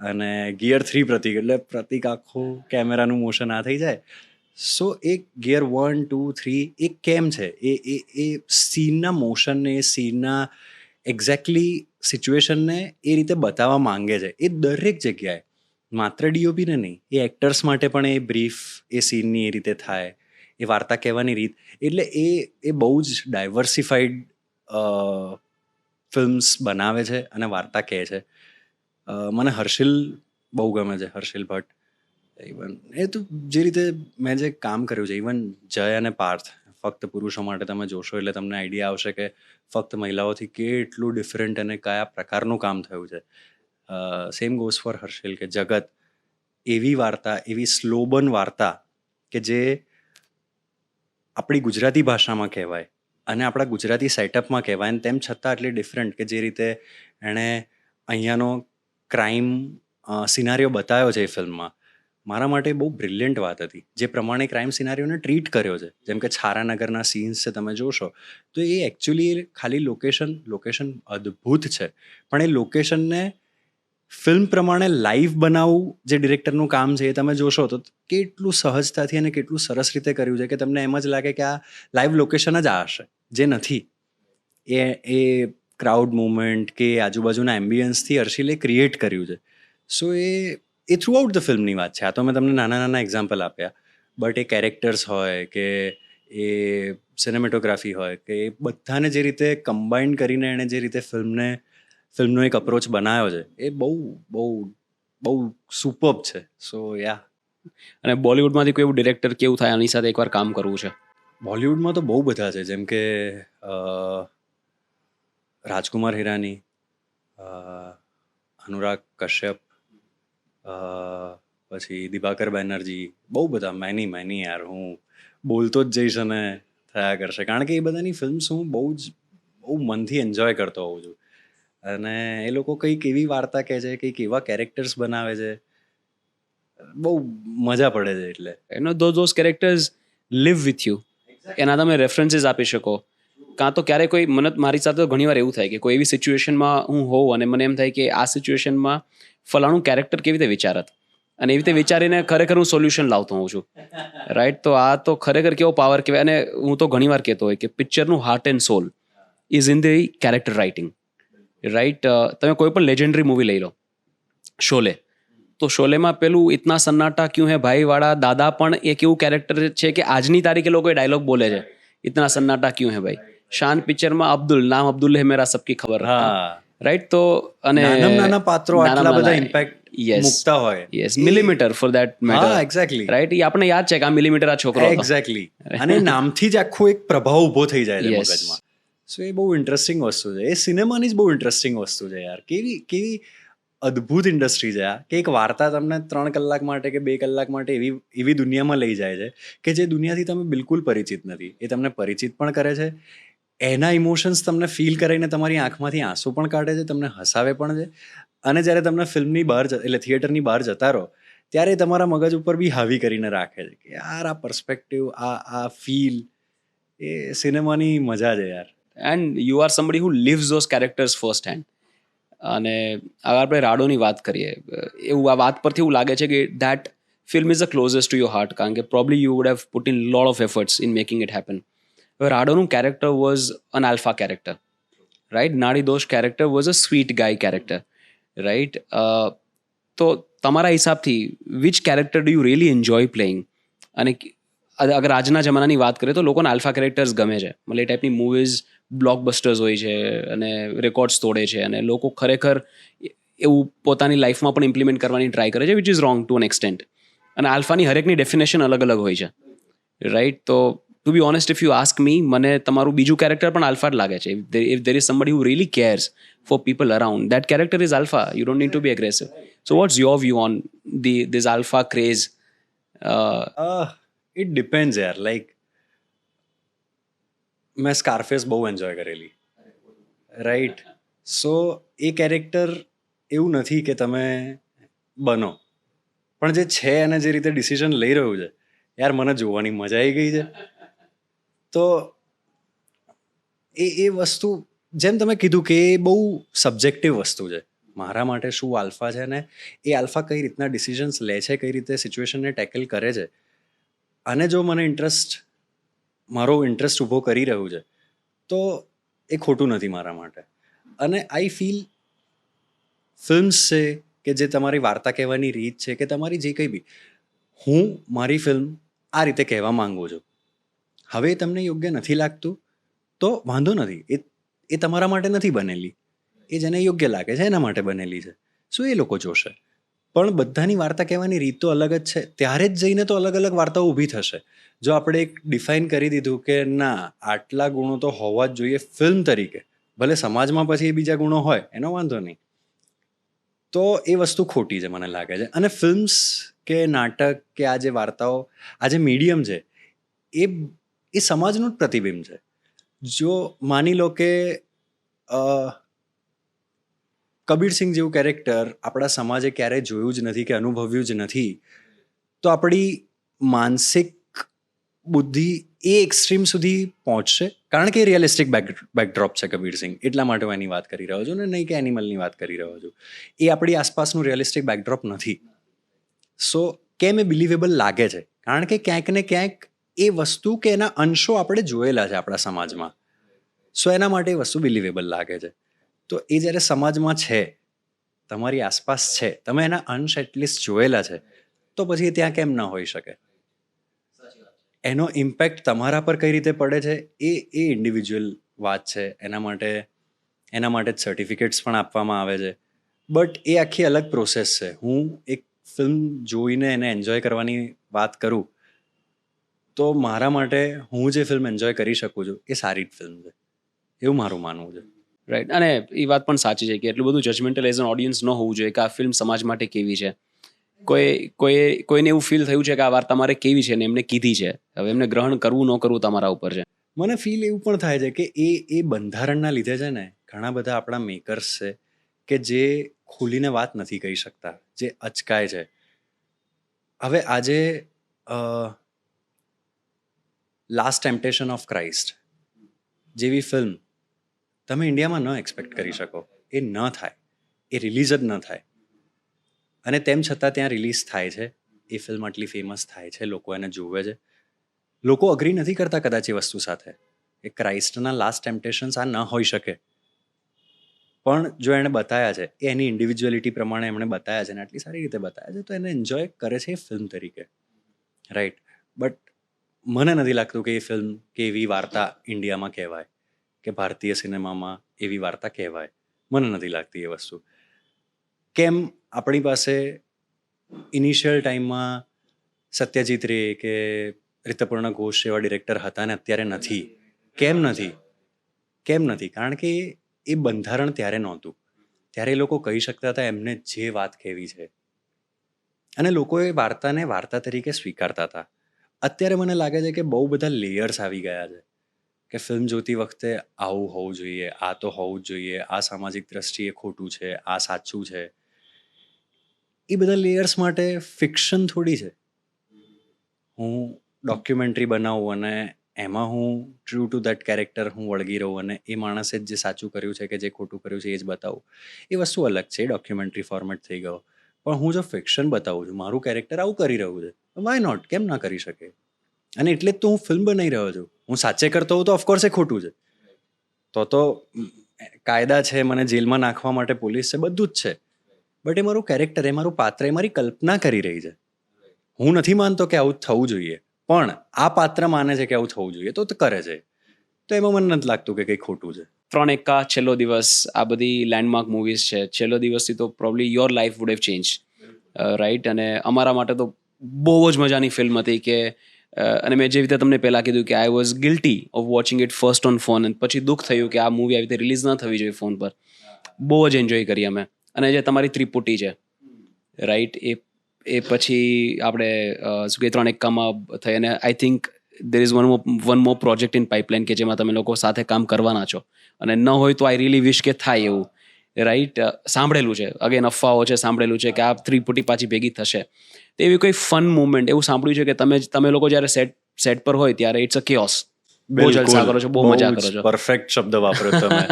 અને ગિયર 3 પ્રતિક એટલે પ્રતિક આખું કેમેરાનું મોશન આ થઈ જાય. સો એક ગિયર 1, 2, 3 એ કેમ છે, એ સીનના મોશનને, એ સીનના એક્ઝેક્ટલી સિચ્યુએશનને એ રીતે બતાવવા માંગે છે, એ દરેક જગ્યાએ. માત્ર ડીઓપીને નહીં, એ એક્ટર્સ માટે પણ એ બ્રીફ એ સીનની એ રીતે થાય, એ વાર્તા કહેવાની રીત. એટલે એ બહુ જ ડાયવર્સિફાઈડ ફિલ્મ્સ બનાવે છે અને વાર્તા કહે છે. મને હર્ષિલ બહુ ગમે છે, હર્ષિલ ભટ્ટ. ઇવન એ તો જે રીતે મેં જે કામ કર્યું છે, ઇવન જય અને પાર્થ, ફક્ત પુરુષો માટે તમે જોશો એટલે તમને આઈડિયા આવશે કે ફક્ત મહિલાઓથી કેટલું ડિફરન્ટ અને કયા પ્રકારનું કામ થયું છે. સેમ ગોઝ ફોર હર્ષિલ, કે જગત એવી વાર્તા, એવી સ્લોબન વાર્તા કે જે આપણી ગુજરાતી ભાષામાં કહેવાય અને આપણા ગુજરાતી સેટઅપમાં કહેવાય, અને તેમ છતાં આટલી ડિફરન્ટ, કે જે રીતે એણે અહીંયાનો ક્રાઇમ સિનારીઓ બતાવ્યો છે એ ફિલ્મમાં, મારા માટે બહુ બ્રિલિયન્ટ વાત હતી. જે પ્રમાણે ક્રાઇમ સિનારીઓને ટ્રીટ કર્યો છે, જેમ કે છારાનગરના સીન્સ છે, તમે જોશો તો એ એકચ્યુઅલી ખાલી લોકેશન અદ્ભુત છે, પણ એ લોકેશનને ફિલ્મ પ્રમાણે લાઈવ બનાવવું જે ડિરેક્ટરનું કામ છે, એ તમે જોશો તો કેટલું સહજતાથી અને કેટલું સરસ રીતે કર્યું છે, કે તમને એમ જ લાગે કે આ લાઈવ લોકેશન જ આ હશે, જે નથી. એ ક્રાઉડ મુવમેન્ટ કે આજુબાજુના એમ્બિયન્સથી હર્ષિલે ક્રિએટ કર્યું છે. સો એ થ્રુ આઉટ ધ ફિલ્મની વાત છે. આ તો મેં તમને નાના નાના એક્ઝામ્પલ આપ્યા, બટ એ કેરેક્ટર્સ હોય કે એ સિનેમેટોગ્રાફી હોય, કે એ બધાને જે રીતે કમ્બાઈન કરીને એણે જે રીતે ફિલ્મને ફિલ્મનો એક અપ્રોચ બનાવ્યો છે એ બહુ બહુ બહુ સુપર્બ છે. સો યા, અને બોલિવૂડમાંથી કોઈ એવું ડિરેક્ટર કેવું થાય આની સાથે એકવાર કામ કરવું છે? બોલિવૂડમાં તો બહુ બધા છે, જેમ કે રાજકુમાર હિરાની, અનુરાગ કશ્યપ, પછી દિવાકર બેનર્જી, બહુ બધા, મેની યાર. હું બોલતો જ જઈશ અને થયા કરશે, કારણ કે એ બધાની ફિલ્મ્સ હું બહુ મનથી એન્જોય કરતો હોઉં છું. અને એ લોકો કંઈક એવી વાર્તા કહે છે, કંઈક એવા કેરેક્ટર્સ બનાવે છે, બહુ મજા પડે છે. એટલે those characters live with you. એના તમે રેફરન્સીસ આપી શકો. કાં તો ક્યારેક કોઈ મારી સાથે તો ઘણીવાર એવું થાય કે કોઈ એવી સિચ્યુએશનમાં હું હોઉં અને મને એમ થાય કે આ સિચ્યુએશનમાં ફલાણું કેરેક્ટર કેવી રીતે વિચારત, અને એવી રીતે વિચારીને ખરેખર હું સોલ્યુશન લાવતો હોઉં છું. રાઈટ? તો આ તો ખરેખર કેવો પાવર કહેવાય. અને હું તો ઘણીવાર કહેતો હોય કે પિક્ચરનું heart and soul is in the character writing. Right? તમે કોઈ પણ લેજેન્ડરી મૂવી લઈ લો, શોલે. તો શોલેમાં પેલું ઇતના સન્નાટા ક્યું હે ભાઈ વાળા દાદા પણ એક એવું કેરેક્ટર છે કે આજની તારીખે લોકો ડાયલોગ બોલે છે, ઇતના સન્નાટા ક્યું હે ભાઈ. શાન પિક્ચરમાં અબ્દુલ, નામ અબ્દુલ હે મેરા સબકી ખબર રખતા. હા, રાઈટ? તો અને નાના પાત્રો આટલા બધા ઇમ્પેક્ટ મૂકતા હોય. Yes, millimetre for that matter. હા, એક્ઝેક્ટલી. રાઈટ? એ આપણને યાદ છે કે આ મિલીમીટર આ છોકરો હતો. એક્ઝેક્ટલી. અને નામથી જ આખો એક પ્રભાવ ઊભો થઈ જાય છે Yes. મગજમાં. સો એ બહુ ઇન્ટરેસ્ટિંગ વસ્તુ છે. એ સિનેમાની જ બહુ ઇન્ટરેસ્ટિંગ વસ્તુ છે યાર. કેવી અદ્ભુત ઇન્ડસ્ટ્રી છે આ, કે એક વાર્તા તમને 3 કલાક માટે કે 2 કલાક માટે એવી દુનિયામાં લઈ જાય છે કે જે દુનિયાથી તમે બિલકુલ પરિચિત નથી. એ તમને પરિચિત પણ કરે છે, એના ઇમોશન્સ તમને ફીલ કરાવીને તમારી આંખમાંથી આંસુ પણ કાઢે છે, તમને હસાવે પણ છે. અને જ્યારે તમને ફિલ્મની બહાર એટલે થિયેટરની બહાર જતા રહો ત્યારે તમારા મગજ ઉપર બી હાવી કરીને રાખે છે કે યાર આ પર્સ્પેક્ટિવ, આ ફીલ, એ સિનેમાની મજા છે યાર. And you are somebody who lives those characters first hand. અને અગર આપણે રાડોની વાત કરીએ, એવું આ વાત પરથી એવું લાગે છે કે that film is the closest to your heart, કારણ કે probably you would have put in lot of efforts in making it happen. હવે રાડોનું character was an alpha character, right? Naadi Dosh character was a sweet guy character, right? તો તમારા હિસાબથી which character do you really enjoy playing? અને અગર આજના જમાનાની વાત કરીએ તો લોકોને આલ્ફા કેરેક્ટર્સ ગમે છે, મતલબ એ ટાઈપની મૂવીઝ બ્લોકબસ્ટર્સ હોય છે અને રેકોર્ડ્સ તોડે છે, અને લોકો ખરેખર એવું પોતાની લાઈફમાં પણ ઇમ્પ્લિમેન્ટ કરવાની ટ્રાય કરે છે, which is wrong to an extent. અને આલ્ફાની હરેકની ડેફિનેશન અલગ અલગ હોય છે, રાઈટ? તો to be honest, if you ask me, મને તમારું બીજું કેરેક્ટર પણ આલ્ફા જ લાગે છે. If there is somebody who really cares for people around, that character is alpha. You don't need to be aggressive. So what's your view on this alpha craze? It depends યાર. Like મેં Scarface બહુ enjoy કરેલી, right? સો એ character એવું નથી કે તમે બનો, પણ જે છે અને જે રીતે ડિસિઝન લઈ રહ્યું છે યાર, મને જોવાની મજા આવી ગઈ છે. તો એ વસ્તુ, જેમ તમે કીધું કે એ બહુ સબ્જેક્ટિવ વસ્તુ છે. મારા માટે શું આલ્ફા છે, ને એ આલ્ફા કઈ રીતના ડિસિઝન્સ લે છે, કઈ રીતે સિચ્યુએશનને ટેકલ કરે છે, અને જો મને મારો ઇન્ટરેસ્ટ ઊભો કરી રહ્યું છે તો એ ખોટું નથી મારા માટે. અને આઈ ફીલ ફિલ્મ્સ છે કે જે તમારી વાર્તા કહેવાની રીત છે, કે તમારી જે કંઈ બી, હું મારી ફિલ્મ આ રીતે કહેવા માંગુ છું. હવે એ તમને યોગ્ય નથી લાગતું તો વાંધો નથી, એ તમારા માટે નથી બનેલી. એ જેને યોગ્ય લાગે છે એના માટે બનેલી છે. શું એ લોકો જોશે? પણ બધાની વાર્તા કહેવાની રીત તો અલગ જ છે. ત્યારે જ જઈને તો અલગ અલગ વાર્તાઓ ઊભી થશે. જો આપણે એક ડિફાઇન કરી દીધું કે ના, આટલા ગુણો તો હોવા જ જોઈએ ફિલ્મ તરીકે, ભલે સમાજમાં પછી એ બીજા ગુણો હોય એનો વાંધો નહીં, તો એ વસ્તુ ખોટી છે મને લાગે છે. અને ફિલ્મ્સ કે નાટક કે આ જે વાર્તાઓ, આ જે મીડિયમ છે, એ સમાજનું જ પ્રતિબિંબ છે. જો માની લો કે કબીરસિંહ જેવું કેરેક્ટર આપણા સમાજે ક્યારેય જોયું જ નથી કે અનુભવ્યું જ નથી, તો આપણી માનસિક બુદ્ધિ એ એક્સ્ટ્રીમ સુધી પહોંચશે, કારણ કે એ રિયલિસ્ટિક બેકડ્રોપ છે કબીરસિંહ, એટલા માટે હું એની વાત કરી રહ્યો છું, ને નહીં કે એનિમલની વાત કરી રહ્યો છું. એ આપણી આસપાસનું રિયલિસ્ટિક બેકડ્રોપ નથી. સો કેમ એ બિલિવેબલ લાગે છે? કારણ કે ક્યાંક ને ક્યાંક એ વસ્તુ કે એના અંશો આપણે જોયેલા છે આપણા સમાજમાં. સો એના માટે એ વસ્તુ બિલિવેબલ લાગે છે. તો એ જ્યારે સમાજમાં છે, તમારી આસપાસ છે, તમે એના અંશ એટલીસ્ટ જોયેલા છે, તો પછી એ ત્યાં કેમ ન હોઈ શકે? એનો ઇમ્પેક્ટ તમારા પર કઈ રીતે પડે છે એ ઇન્ડિવિજ્યુઅલ વાત છે. એના માટે એના માટે જ સર્ટિફિકેટ્સ પણ આપવામાં આવે છે. બટ એ આખી અલગ પ્રોસેસ છે. હું એક ફિલ્મ જોઈને એને એન્જોય કરવાની વાત કરું તો મારા માટે હું જે ફિલ્મ એન્જોય કરી શકું છું એ સારી જ ફિલ્મ છે, એવું મારું માનવું છે. રાઈટ. અને એ વાત પણ સાચી છે કે એટલું બધું જજમેન્ટલ એઝ એન ઓડિયન્સ ન હોવું જોઈએ કે આ ફિલ્મ સમાજ માટે કેવી છે. કોઈને એવું ફીલ થયું છે કે આ વાર્તા મારે કેવી છે ને એમને કીધી છે, હવે એમને ગ્રહણ કરવું ન કરવું તમારા ઉપર છે. મને ફીલ એવું પણ થાય છે કે એ બંધારણના લીધે છે ને ઘણા બધા આપણા મેકર્સ છે કે જે ખુલીને વાત નથી કહી શકતા, જે અચકાય છે. હવે આજે લાસ્ટ ટેમ્પટેશન ઓફ ક્રાઇસ્ટ જેવી ફિલ્મ તમે ઇન્ડિયામાં ન એક્સપેક્ટ કરી શકો. એ ન થાય, એ રિલીઝ જ ન થાય. અને તેમ છતાં ત્યાં રિલીઝ થાય છે. એ ફિલ્મ આટલી ફેમસ થાય છે, લોકો એને જોવે છે. લોકો અગ્રી નથી કરતા કદાચ એ વસ્તુ સાથે એ ક્રાઇસ્ટના લાસ્ટ ટેમ્પટેશન્સ આ ન હોઈ શકે, પણ જો એણે બતાવ્યા છે, એ એની ઇન્ડિવિજ્યુઅલિટી પ્રમાણે એમણે બતાવ્યા છે ને આટલી સારી રીતે બતાવ્યા છે, તો એને એન્જોય કરે છે એ ફિલ્મ તરીકે, રાઈટ. બટ મને નથી લાગતું કે એ ફિલ્મ કે એવી વાર્તા ઇન્ડિયામાં કહેવાય કે ભારતીય સિનેમામાં એવી વાર્તા કહેવાય. મને નથી લાગતી એ વસ્તુ. કેમ આપણી પાસે ઇનિશિયલ ટાઈમમાં સત્યજીત રે કે રિતપર્ણ ઘોષ એવા ડિરેક્ટર હતા ને અત્યારે નથી? કેમ નથી? કારણ કે એ બંધારણ ત્યારે નહોતું. ત્યારે એ લોકો કહી શકતા હતા એમને જે વાત કહેવી છે અને લોકો એ વાર્તાને વાર્તા તરીકે સ્વીકારતા હતા. અત્યારે મને લાગે છે કે બહુ બધા લેયર્સ આવી ગયા છે કે ફિલ્મ જોતી વખતે આવું હોવું જોઈએ, આ તો હોવું જ જોઈએ, આ સામાજિક દ્રષ્ટિએ ખોટું છે, આ સાચું છે. એ બધા લેયર્સ માટે ફિક્શન થોડી છે. હું ડોક્યુમેન્ટરી બનાવું અને એમાં હું ટ્રુ ટુ દેટ કેરેક્ટર હું વળગી રહું અને એ માણસે જે સાચું કર્યું છે કે જે ખોટું કર્યું છે એ જ બતાવું, એ વસ્તુ અલગ છે. ડોક્યુમેન્ટરી ફોર્મેટ થઈ ગયો. પણ હું જો ફિક્શન બતાવું છું, મારું કેરેક્ટર આવું કરી રહ્યું છે, વાય નોટ? કેમ ના કરી શકે? અને એટલે જ તો હું ફિલ્મ બનાવી રહ્યો છું. હું સાચે કરતો હોઉં તો ઓફકોર્સ એ ખોટું છે. તો કાયદા છે, મને જેલમાં નાખવા માટે પોલીસ છે, બધું જ છે. બટ એ મારું કેરેક્ટર, એ મારું પાત્ર, એ મારી કલ્પના કરી રહી છે. હું નથી માનતો કે આવું થવું જોઈએ, પણ આ પાત્ર માને છે કે આવું થવું જોઈએ તો કરે છે. તો એમાં મને નથી લાગતું કે કંઈ ખોટું છે. 3 એક્કા, છેલ્લો દિવસ, આ બધી લેન્ડમાર્ક મૂવીઝ છે. છેલ્લો દિવસથી તો probably your life would have change, right. અને અમારા માટે તો બહુ જ મજાની ફિલ્મ હતી કે અને મેં જે રીતે તમને પહેલાં કીધું કે I was guilty of watching it first on phone, અને પછી દુઃખ થયું કે આ મૂવી આવી રીતે રિલીઝ ન થવી જોઈએ ફોન પર. બહુ જ એન્જોય કરી અમે. અને જે તમારી ત્રિપુટી છે, રાઈટ, એ પછી આપણે શું કે 3 એક્કામાં થઈ, અને I think there is one more project in pipeline કે જેમાં તમે લોકો સાથે કામ કરવાના છો. અને ન હોય તો આઈ રિયલી વિશ કે થાય એવું, રાઈટ. સાંભળેલું છે, અગેન અફવાઓ છે, સાંભળેલું છે કે આ ત્રિપુટી પાછી ભેગી થશે. તો એવી કોઈ ફન મુમેન્ટ એવું સાંભળ્યું છે કે તમે લોકો જ્યારે સેટ પર હોય ત્યારે ઇટ્સ અ કિયોસ, બહુ જલસા કરો છો, બહુ મજા કરો છો. પરફેક્ટ શબ્દ વાપરો તમે.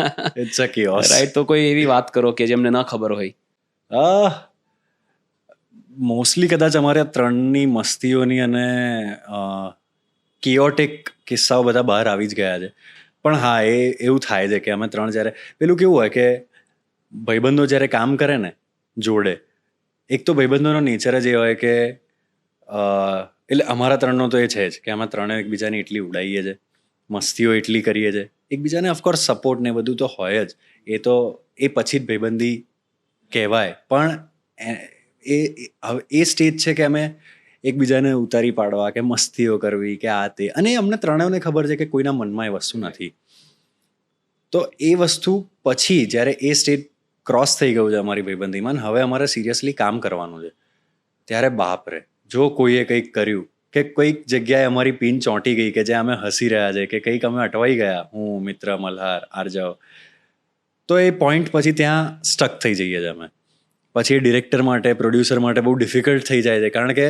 It's a chaos, right. તો કોઈ એવી વાત કરો કે જેમને ન ખબર હોય. મોસ્ટલી કદાચ અમારે ત્રણની મસ્તીઓની અને કિયોટિક કિસ્સાઓ બધા બહાર આવી જ ગયા છે. પણ હા, એવું થાય છે કે અમે ત્રણ જ્યારે પેલું કેવું હોય કે ભાઈબંધો જ્યારે કામ કરે ને જોડે, એક તો ભાઈબંધોનો નેચર જ એ હોય કે એટલે અમારા ત્રણનો તો એ છે જ કે અમે ત્રણે એકબીજાને એટલી ઉડાઈએ છે, મસ્તીઓ એટલી કરીએ છીએ, એકબીજાને ઓફકોર્સ સપોર્ટ ને બધું તો હોય જ. એ પછી જ ભાઈબંધી કહેવાય. પણ એ સ્ટેજ છે કે અમે એકબીજાને ઉતારી પાડવા કે મસ્તીઓ કરવી કે આ તે, અને અમને ત્રણેયને ખબર છે કે કોઈના મનમાં એ વસ્તુ નથી. તો એ વસ્તુ પછી જ્યારે એ સ્ટેજ ક્રોસ થઈ ગયું છે અમારી ભાઈબંધીમાં, હવે અમારે સિરિયસલી કામ કરવાનું છે, ત્યારે બાપ રે, જો કોઈએ કંઈક કર્યું કે કોઈક જગ્યાએ અમારી પિન ચોંટી ગઈ કે જ્યાં અમે હસી રહ્યા છે કે કંઈક અમે અટવાઈ ગયા, હું, મિત્ર, મલ્હાર, આરજાવ, તો એ પોઈન્ટ પછી ત્યાં સ્ટક થઈ જઈએ છીએ અમે. પછી એ ડિરેક્ટર માટે, પ્રોડ્યુસર માટે બહુ ડિફિકલ્ટ થઈ જાય છે, કારણ કે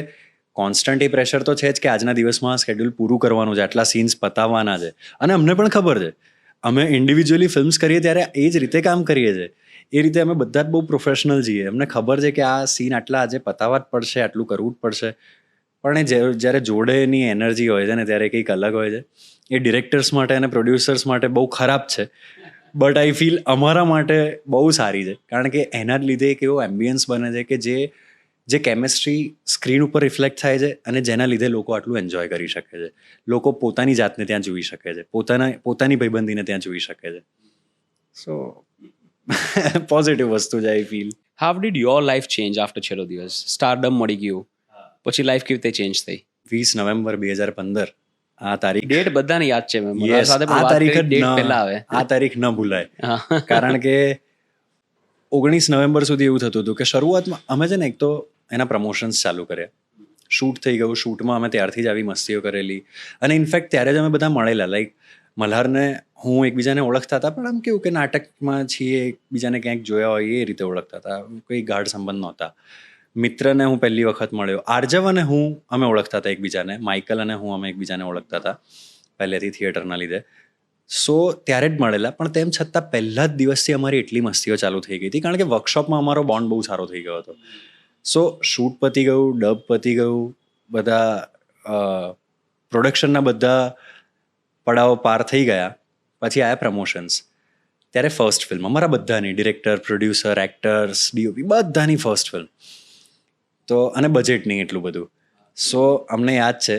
કોન્સ્ટન્ટ એ પ્રેશર તો છે જ કે આજના દિવસમાં સ્કેડ્યુલ પૂરું કરવાનું છે, આટલા સીન્સ પતાવવાના છે. અને અમને પણ ખબર છે, અમે ઇન્ડિવિજ્યુઅલી ફિલ્મ્સ કરીએ ત્યારે એ જ રીતે કામ કરીએ છીએ. એ રીતે અમે બધા જ બહુ પ્રોફેશનલ છીએ. અમને ખબર છે કે આ સીન આટલા આજે પતાવવા જ પડશે, આટલું કરવું જ પડશે. પણ એ જ્યારે જોડેની એનર્જી હોય છે ને ત્યારે કંઈક અલગ હોય છે. એ ડિરેક્ટર્સ માટે અને પ્રોડ્યુસર્સ માટે બહુ ખરાબ છે, બટ આઈ ફીલ અમારા માટે બહુ સારી છે, કારણ કે એના જ લીધે એક એવો એમ્બિયન્સ બને છે કે જે કેમેસ્ટ્રી સ્ક્રીન ઉપર રિફ્લેક્ટ થાય છે અને જેના લીધે લોકો આટલું એન્જોય કરી શકે છે. લોકો પોતાની જાતને ત્યાં જોઈ શકે છે, પોતાની ભાઈબંધીને ત્યાં જોઈ શકે છે. સો પોઝિટિવ વસ્તુ છે I feel. How did your life change after છેલ્લો દિવસ? સ્ટારડમ મળી ગયું પછી લાઈફ કેવી રીતે ચેન્જ થઈ? 20 નવેમ્બર 2015 આ તારીખ, ડેટ બધાને યાદ છે. મેં મારા Yes, સાથે આ પણ વાત તારીખ કરી, જ ડેટ પહેલા આવે. આ તારીખ ન ભૂલાય. હા. કારણ કે 19 નવેમ્બર સુધી એવું થતું હતું કે શરૂઆતમાં અમે છે ને એક તો એના પ્રમોશન્સ ચાલુ કર્યા, શૂટ થઈ ગયું, શૂટમાં અમે ત્યારથી જ આવી મસ્તીઓ કરેલી, અને ઇનફેક્ટ ત્યારે જ અમે બધા મળેલા. લાઈક મલ્હારને હું એકબીજાને ઓળખતા હતા, પણ આમ કેવું કે નાટકમાં છીએ, એકબીજાને ક્યાંક જોયા હોય એ રીતે ઓળખતા હતા, કોઈ ગાઢ સંબંધ નહોતા. મિત્રને હું પહેલી વખત મળ્યો, આર્જવ અને હું અમે ઓળખતા હતા એકબીજાને, માઇકલ અને હું અમે એકબીજાને ઓળખતા હતા પહેલેથી થિયેટરના લીધે. સો ત્યારે જ મળેલા, પણ તેમ છતાં પહેલા જ દિવસથી અમારી એટલી મસ્તીઓ ચાલુ થઈ ગઈ હતી, કારણ કે વર્કશોપમાં અમારો બોન્ડ બહુ સારો થઈ ગયો હતો. સો શૂટ પતી ગયું, ડબ પતી ગયું, બધા પ્રોડક્શનના બધા પડાવો પાર થઈ ગયા, પછી આયા પ્રમોશન્સ. ત્યારે ફર્સ્ટ ફિલ્મ અમારા બધાની, ડિરેક્ટર, પ્રોડ્યુસર, એક્ટર્સ, ડીઓપી બધાની ફર્સ્ટ ફિલ્મ. તો અને બજેટ નહીં એટલું બધું. સો અમને યાદ છે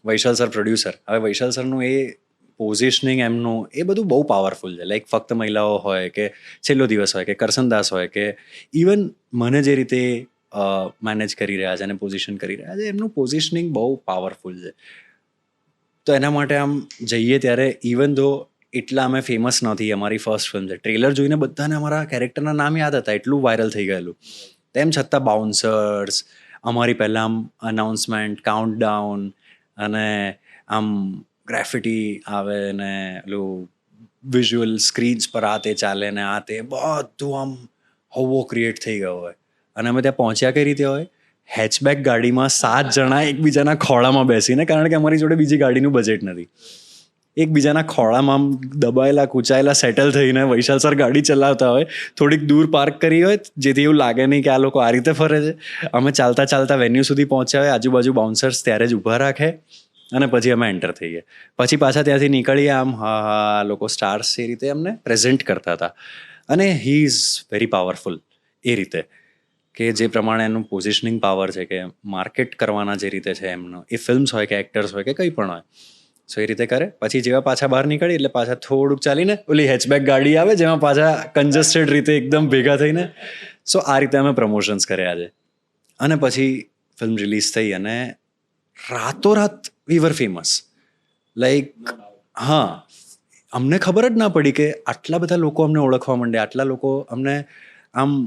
વૈશાલ સર પ્રોડ્યુસર, હવે વૈશાલ સરનું એ પોઝિશનિંગ એમનું એ બધું બહુ પાવરફુલ છે. લાઈક ફક્ત મહિલાઓ હોય કે છેલ્લો દિવસ હોય કે કરસનદાસ હોય કે ઇવન મને જે રીતે મેનેજ કરી રહ્યા છે અને પોઝિશન કરી રહ્યા છે, એમનું પોઝિશનિંગ બહુ પાવરફુલ છે. તો એના માટે આમ જઈએ ત્યારે ઇવન ધો એટલા અમે ફેમસ નથી, અમારી ફર્સ્ટ ફિલ્મ છે, ટ્રેલર જોઈને બધાને અમારા કેરેક્ટરના નામ યાદ હતા, એટલું વાયરલ થઈ ગયેલું. તેમ છતાં બાઉન્સર્સ, અમારી પહેલાં આમ અનાઉન્સમેન્ટ, કાઉન્ટડાઉન, અને આમ ગ્રેફિટી આવે ને પેલું વિઝ્યુઅલ સ્ક્રીન્સ પર આ તે ચાલે ને આ તે બધું આમ હવો ક્રિએટ થઈ ગયો હોય. અને અમે ત્યાં પહોંચ્યા કઈ રીતે હોય? હેચબેક ગાડીમાં 7 જણા એકબીજાના ખોળામાં બેસીને, કારણ કે અમારી જોડે બીજી ગાડીનું બજેટ નથી, એકબીજાના ખોળામાં આમ દબાયેલા કૂચાયેલા સેટલ થઈને વૈશાલ સર ગાડી ચલાવતા હોય, થોડીક દૂર પાર્ક કરી હોય જેથી એવું લાગે નહીં કે આ લોકો આ રીતે ફરે છે. અમે ચાલતા ચાલતા વેન્યુ સુધી પહોંચ્યા હોય, આજુબાજુ બાઉન્સર્સ ત્યારે જ ઊભા રાખે, અને પછી અમે એન્ટર થઈએ. પછી પાછા ત્યાંથી નીકળીએ, આમ હા લોકો સ્ટાર્સ એ રીતે અમને પ્રેઝન્ટ કરતા હતા. અને હી ઇઝ વેરી પાવરફુલ એ રીતે, કે જે પ્રમાણે એનું પોઝિશનિંગ પાવર છે, કે માર્કેટ કરવાના જે રીતે છે એમનો, એ ફિલ્મ્સ હોય કે એક્ટર્સ હોય કે કંઈ પણ હોય, સો એ રીતે કરે. પછી જેવા પાછા બહાર નીકળી એટલે પાછા થોડુંક ચાલીને ઓલી હેચબેક ગાડી આવે જેમાં પાછા કન્જસ્ટેડ રીતે એકદમ ભેગા થઈને. સો આ રીતે અમે પ્રમોશન્સ કર્યા છે. અને પછી ફિલ્મ રિલીઝ થઈ અને રાતોરાત વી વર ફેમસ. લાઈક હા, અમને ખબર જ ના પડી કે આટલા બધા લોકો અમને ઓળખવા માંડે, આટલા લોકો અમને આમ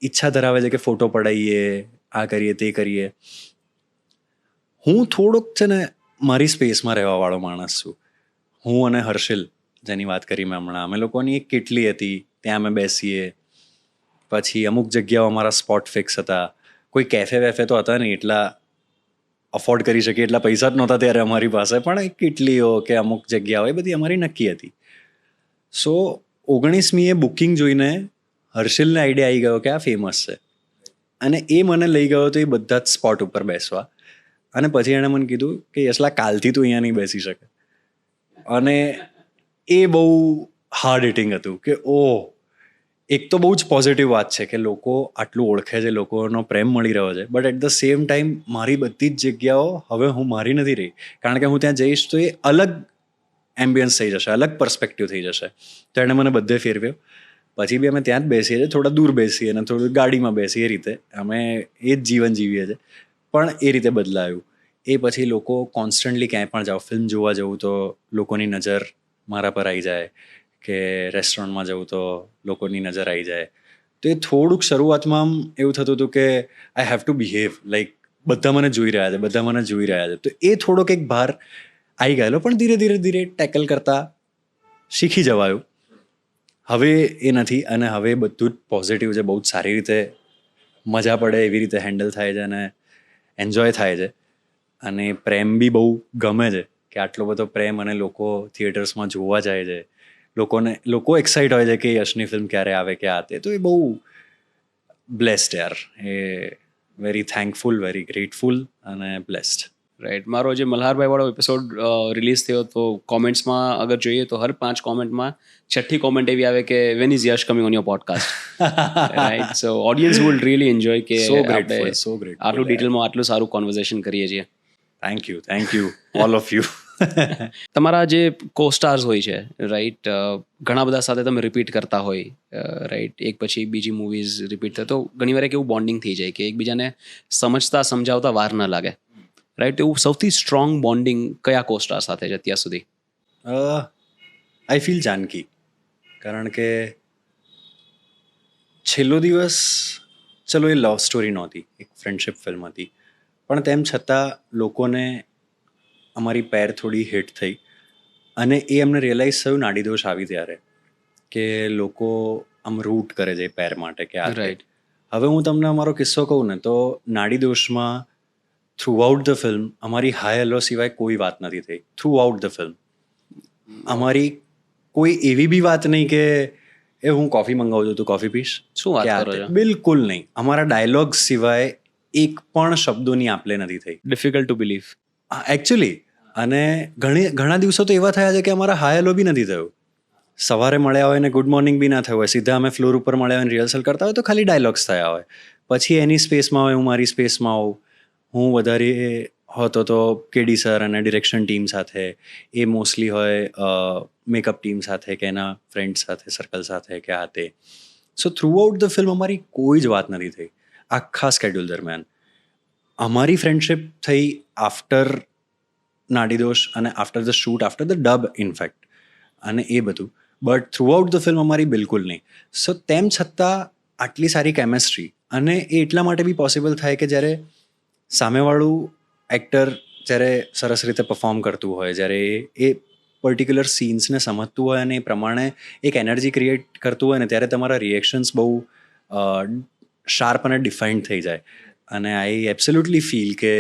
ઈચ્છા ધરાવે છે કે ફોટો પડાવીએ, આ કરીએ તે કરીએ. હું થોડોક છે ને મારી સ્પેસમાં રહેવાવાળો માણસ છું. હું અને હર્ષિલ, જેની વાત કરી મેં હમણાં, અમે લોકોની એક કેટલી હતી, ત્યાં અમે બેસીએ. પછી અમુક જગ્યાઓ અમારા સ્પોટ ફિક્સ હતા. કોઈ કેફે વેફે તો હતા નહીં, એટલા અફોર્ડ કરી શકીએ એટલા પૈસા જ નહોતા ત્યારે અમારી પાસે, પણ કેટલીઓ કે અમુક જગ્યાઓ એ બધી અમારી નક્કી હતી. સો 19મીએ બુકિંગ જોઈને હર્ષિલને આઈડિયા આવી ગયો કે આ ફેમસ છે, અને એ મને લઈ ગયો હતો એ બધા જ સ્પોટ ઉપર બેસવા. અને પછી એણે મને કીધું કે યશલા કાલથી તું અહીંયા નહીં બેસી શકે. અને એ બહુ હાર્ડ હિટિંગ હતું કે ઓહ, એક તો બહુ જ પોઝિટિવ વાત છે કે લોકો આટલું ઓળખે છે, લોકોનો પ્રેમ મળી રહ્યો છે, but at the same time મારી બધી જ જગ્યાઓ હવે હું મારી નથી રહી, કારણ કે હું ત્યાં જઈશ તો એ અલગ એમ્બિયન્સ થઈ જશે, અલગ પર્સપેક્ટિવ થઈ જશે. તો એણે મને બધે ફેરવ્યો. પછી બી અમે ત્યાં જ બેસીએ છીએ, થોડા દૂર બેસીએ અને થોડું ગાડીમાં બેસીએ, એ રીતે અમે એ જ જીવન જીવીએ છીએ. પણ એ રીતે બદલાયું. એ પછી લોકો કોન્સ્ટન્ટલી ક્યાંય પણ જાઓ, ફિલ્મ જોવા જવું તો લોકોની નજર મારા પર આવી જાય, કે રેસ્ટોરન્ટમાં જવું તો લોકોની નજર આવી જાય. તો એ થોડુંક શરૂઆતમાં આમ એવું થતું હતું કે આઈ હેવ ટુ બિહેવ લાઈક બધા મને જોઈ રહ્યા છે, બધા મને જોઈ રહ્યા છે. તો એ થોડોક એક ભાર આવી ગયેલો, પણ ધીરે ધીરે ધીરે ટેકલ કરતા શીખી જવાયું. હવે એ નથી, અને હવે બધું જ પોઝિટિવ છે, બહુ જ સારી રીતે મજા પડે એવી રીતે હેન્ડલ થાય છે અને એન્જોય થાય છે. અને પ્રેમ બી બહુ ગમે છે કે આટલો બધો પ્રેમ, અને લોકો થિયેટર્સમાં જોવા જાય છે, લોકો એક્સાઇટ હોય છે કે યશની ફિલ્મ ક્યારે આવે કે આ તે. તો એ બહુ બ્લેસ્ડ યાર, એ વેરી થેન્કફુલ, વેરી ગ્રેટફુલ અને બ્લેસ્ડ. રાઈટ. મારો જે મલ્હારભાઈ વાળો એપિસોડ રિલીઝ થયો તો કોમેન્ટ્સમાં અગર જોઈએ તો હર 5 કોમેન્ટમાં 6ઠ્ઠી કોમેન્ટ એવી આવે કે when is Yash coming on your podcast. Right. So audience will really enjoy કે સો આપણે ગ્રેટફુલ, સો ગ્રેટફુલ. આટલું ડિટેલમાં આટલું સારું કોન્વર્ઝેશન કરીએ છીએ. Thank you all of you. તમારા જે કોસ્ટાર્સ હોય છે રાઈટ, ઘણા બધા સાથે તમે રિપીટ કરતા હોય રાઈટ, એક પછી બીજી મૂવીઝ રિપીટ થાય તો ઘણીવાર એક એવું બોન્ડિંગ થઈ જાય કે એકબીજાને સમજતા સમજાવતા વાર ન લાગે રાઈટ. એવું સૌથી સ્ટ્રોંગ બોન્ડિંગ કયા કોસ્ટાર સાથે છે અત્યાર સુધી? આઈ ફીલ જાનકી, કારણ કે છેલ્લો દિવસ, ચલો એ લવ સ્ટોરી નહોતી, એક ફ્રેન્ડશિપ ફિલ્મ હતી, પણ તેમ છતાં લોકોને અમારી પેર થોડી હિટ થઈ અને એ અમને રિયલાઇઝ થયું નાડીદોષ આવી ત્યારે કે લોકો આમ રૂટ કરે છે એ પેર માટે કે આ Right. હવે હું તમને અમારો કિસ્સો કહું ને તો નાડીદોષમાં થ્રુ આઉટ ધ ફિલ્મ અમારી હાય હેલો સિવાય કોઈ વાત નથી થઈ. થ્રુ આઉટ ધ ફિલ્મ અમારી કોઈ એવી બી વાત નહીં કે એ હું કોફી મંગાવું છું તું કોફી પીશ, શું વાત કે આ કરો તે. છો? બિલકુલ નહીં. અમારા ડાયલોગ સિવાય એક પણ શબ્દોની આપલે નથી થઈ ડિફિકલ્ટ ટુ બિલીવ. એકચ્યુઅલી. અને ઘણા દિવસો તો એવા થયા છે કે અમારા હાય હેલો બી નથી થયું. સવારે મળ્યા હોય ને ગુડ મોર્નિંગ બી ના થયું હોય, સીધા અમે ફ્લોર ઉપર મળ્યા હોય રિહર્સલ કરતા હોય તો ખાલી ડાયલોગ્સ થયા હોય. પછી એની સ્પેસમાં હોય, હું મારી સ્પેસમાં હોઉં. હું વધારે હોતો તો કેડી સર અને ડિરેક્શન ટીમ સાથે, એ મોસ્ટલી હોય મેકઅપ ટીમ સાથે કે એના ફ્રેન્ડ સાથે, સર્કલ સાથે કે આ તે. સો થ્રુ આઉટ ધ ફિલ્મ અમારી કોઈ જ વાત નથી થઈ આખા સ્કેડ્યુલ દરમિયાન. અમારી ફ્રેન્ડશિપ થઈ આફ્ટર નાડીદોષ અને after the shoot, after the dub in fact, અને એ બધું. But through out the film અમારી બિલકુલ નહીં. સો તેમ છતાં આટલી સારી કેમેસ્ટ્રી, અને એ એટલા માટે બી પોસિબલ થાય કે જ્યારે સામેવાળું એક્ટર જ્યારે સરસ રીતે પરફોર્મ કરતું હોય, જ્યારે એ પર્ટિક્યુલર સીન્સને સમજતું હોય અને એ પ્રમાણે એક એનર્જી ક્રિએટ કરતું હોય ને, ત્યારે તમારા રિએક્શન્સ બહુ શાર્પ અને ડિફાઇન્ડ થઈ જાય. અને આઈ એબ્સોલ્યુટલી ફીલ કે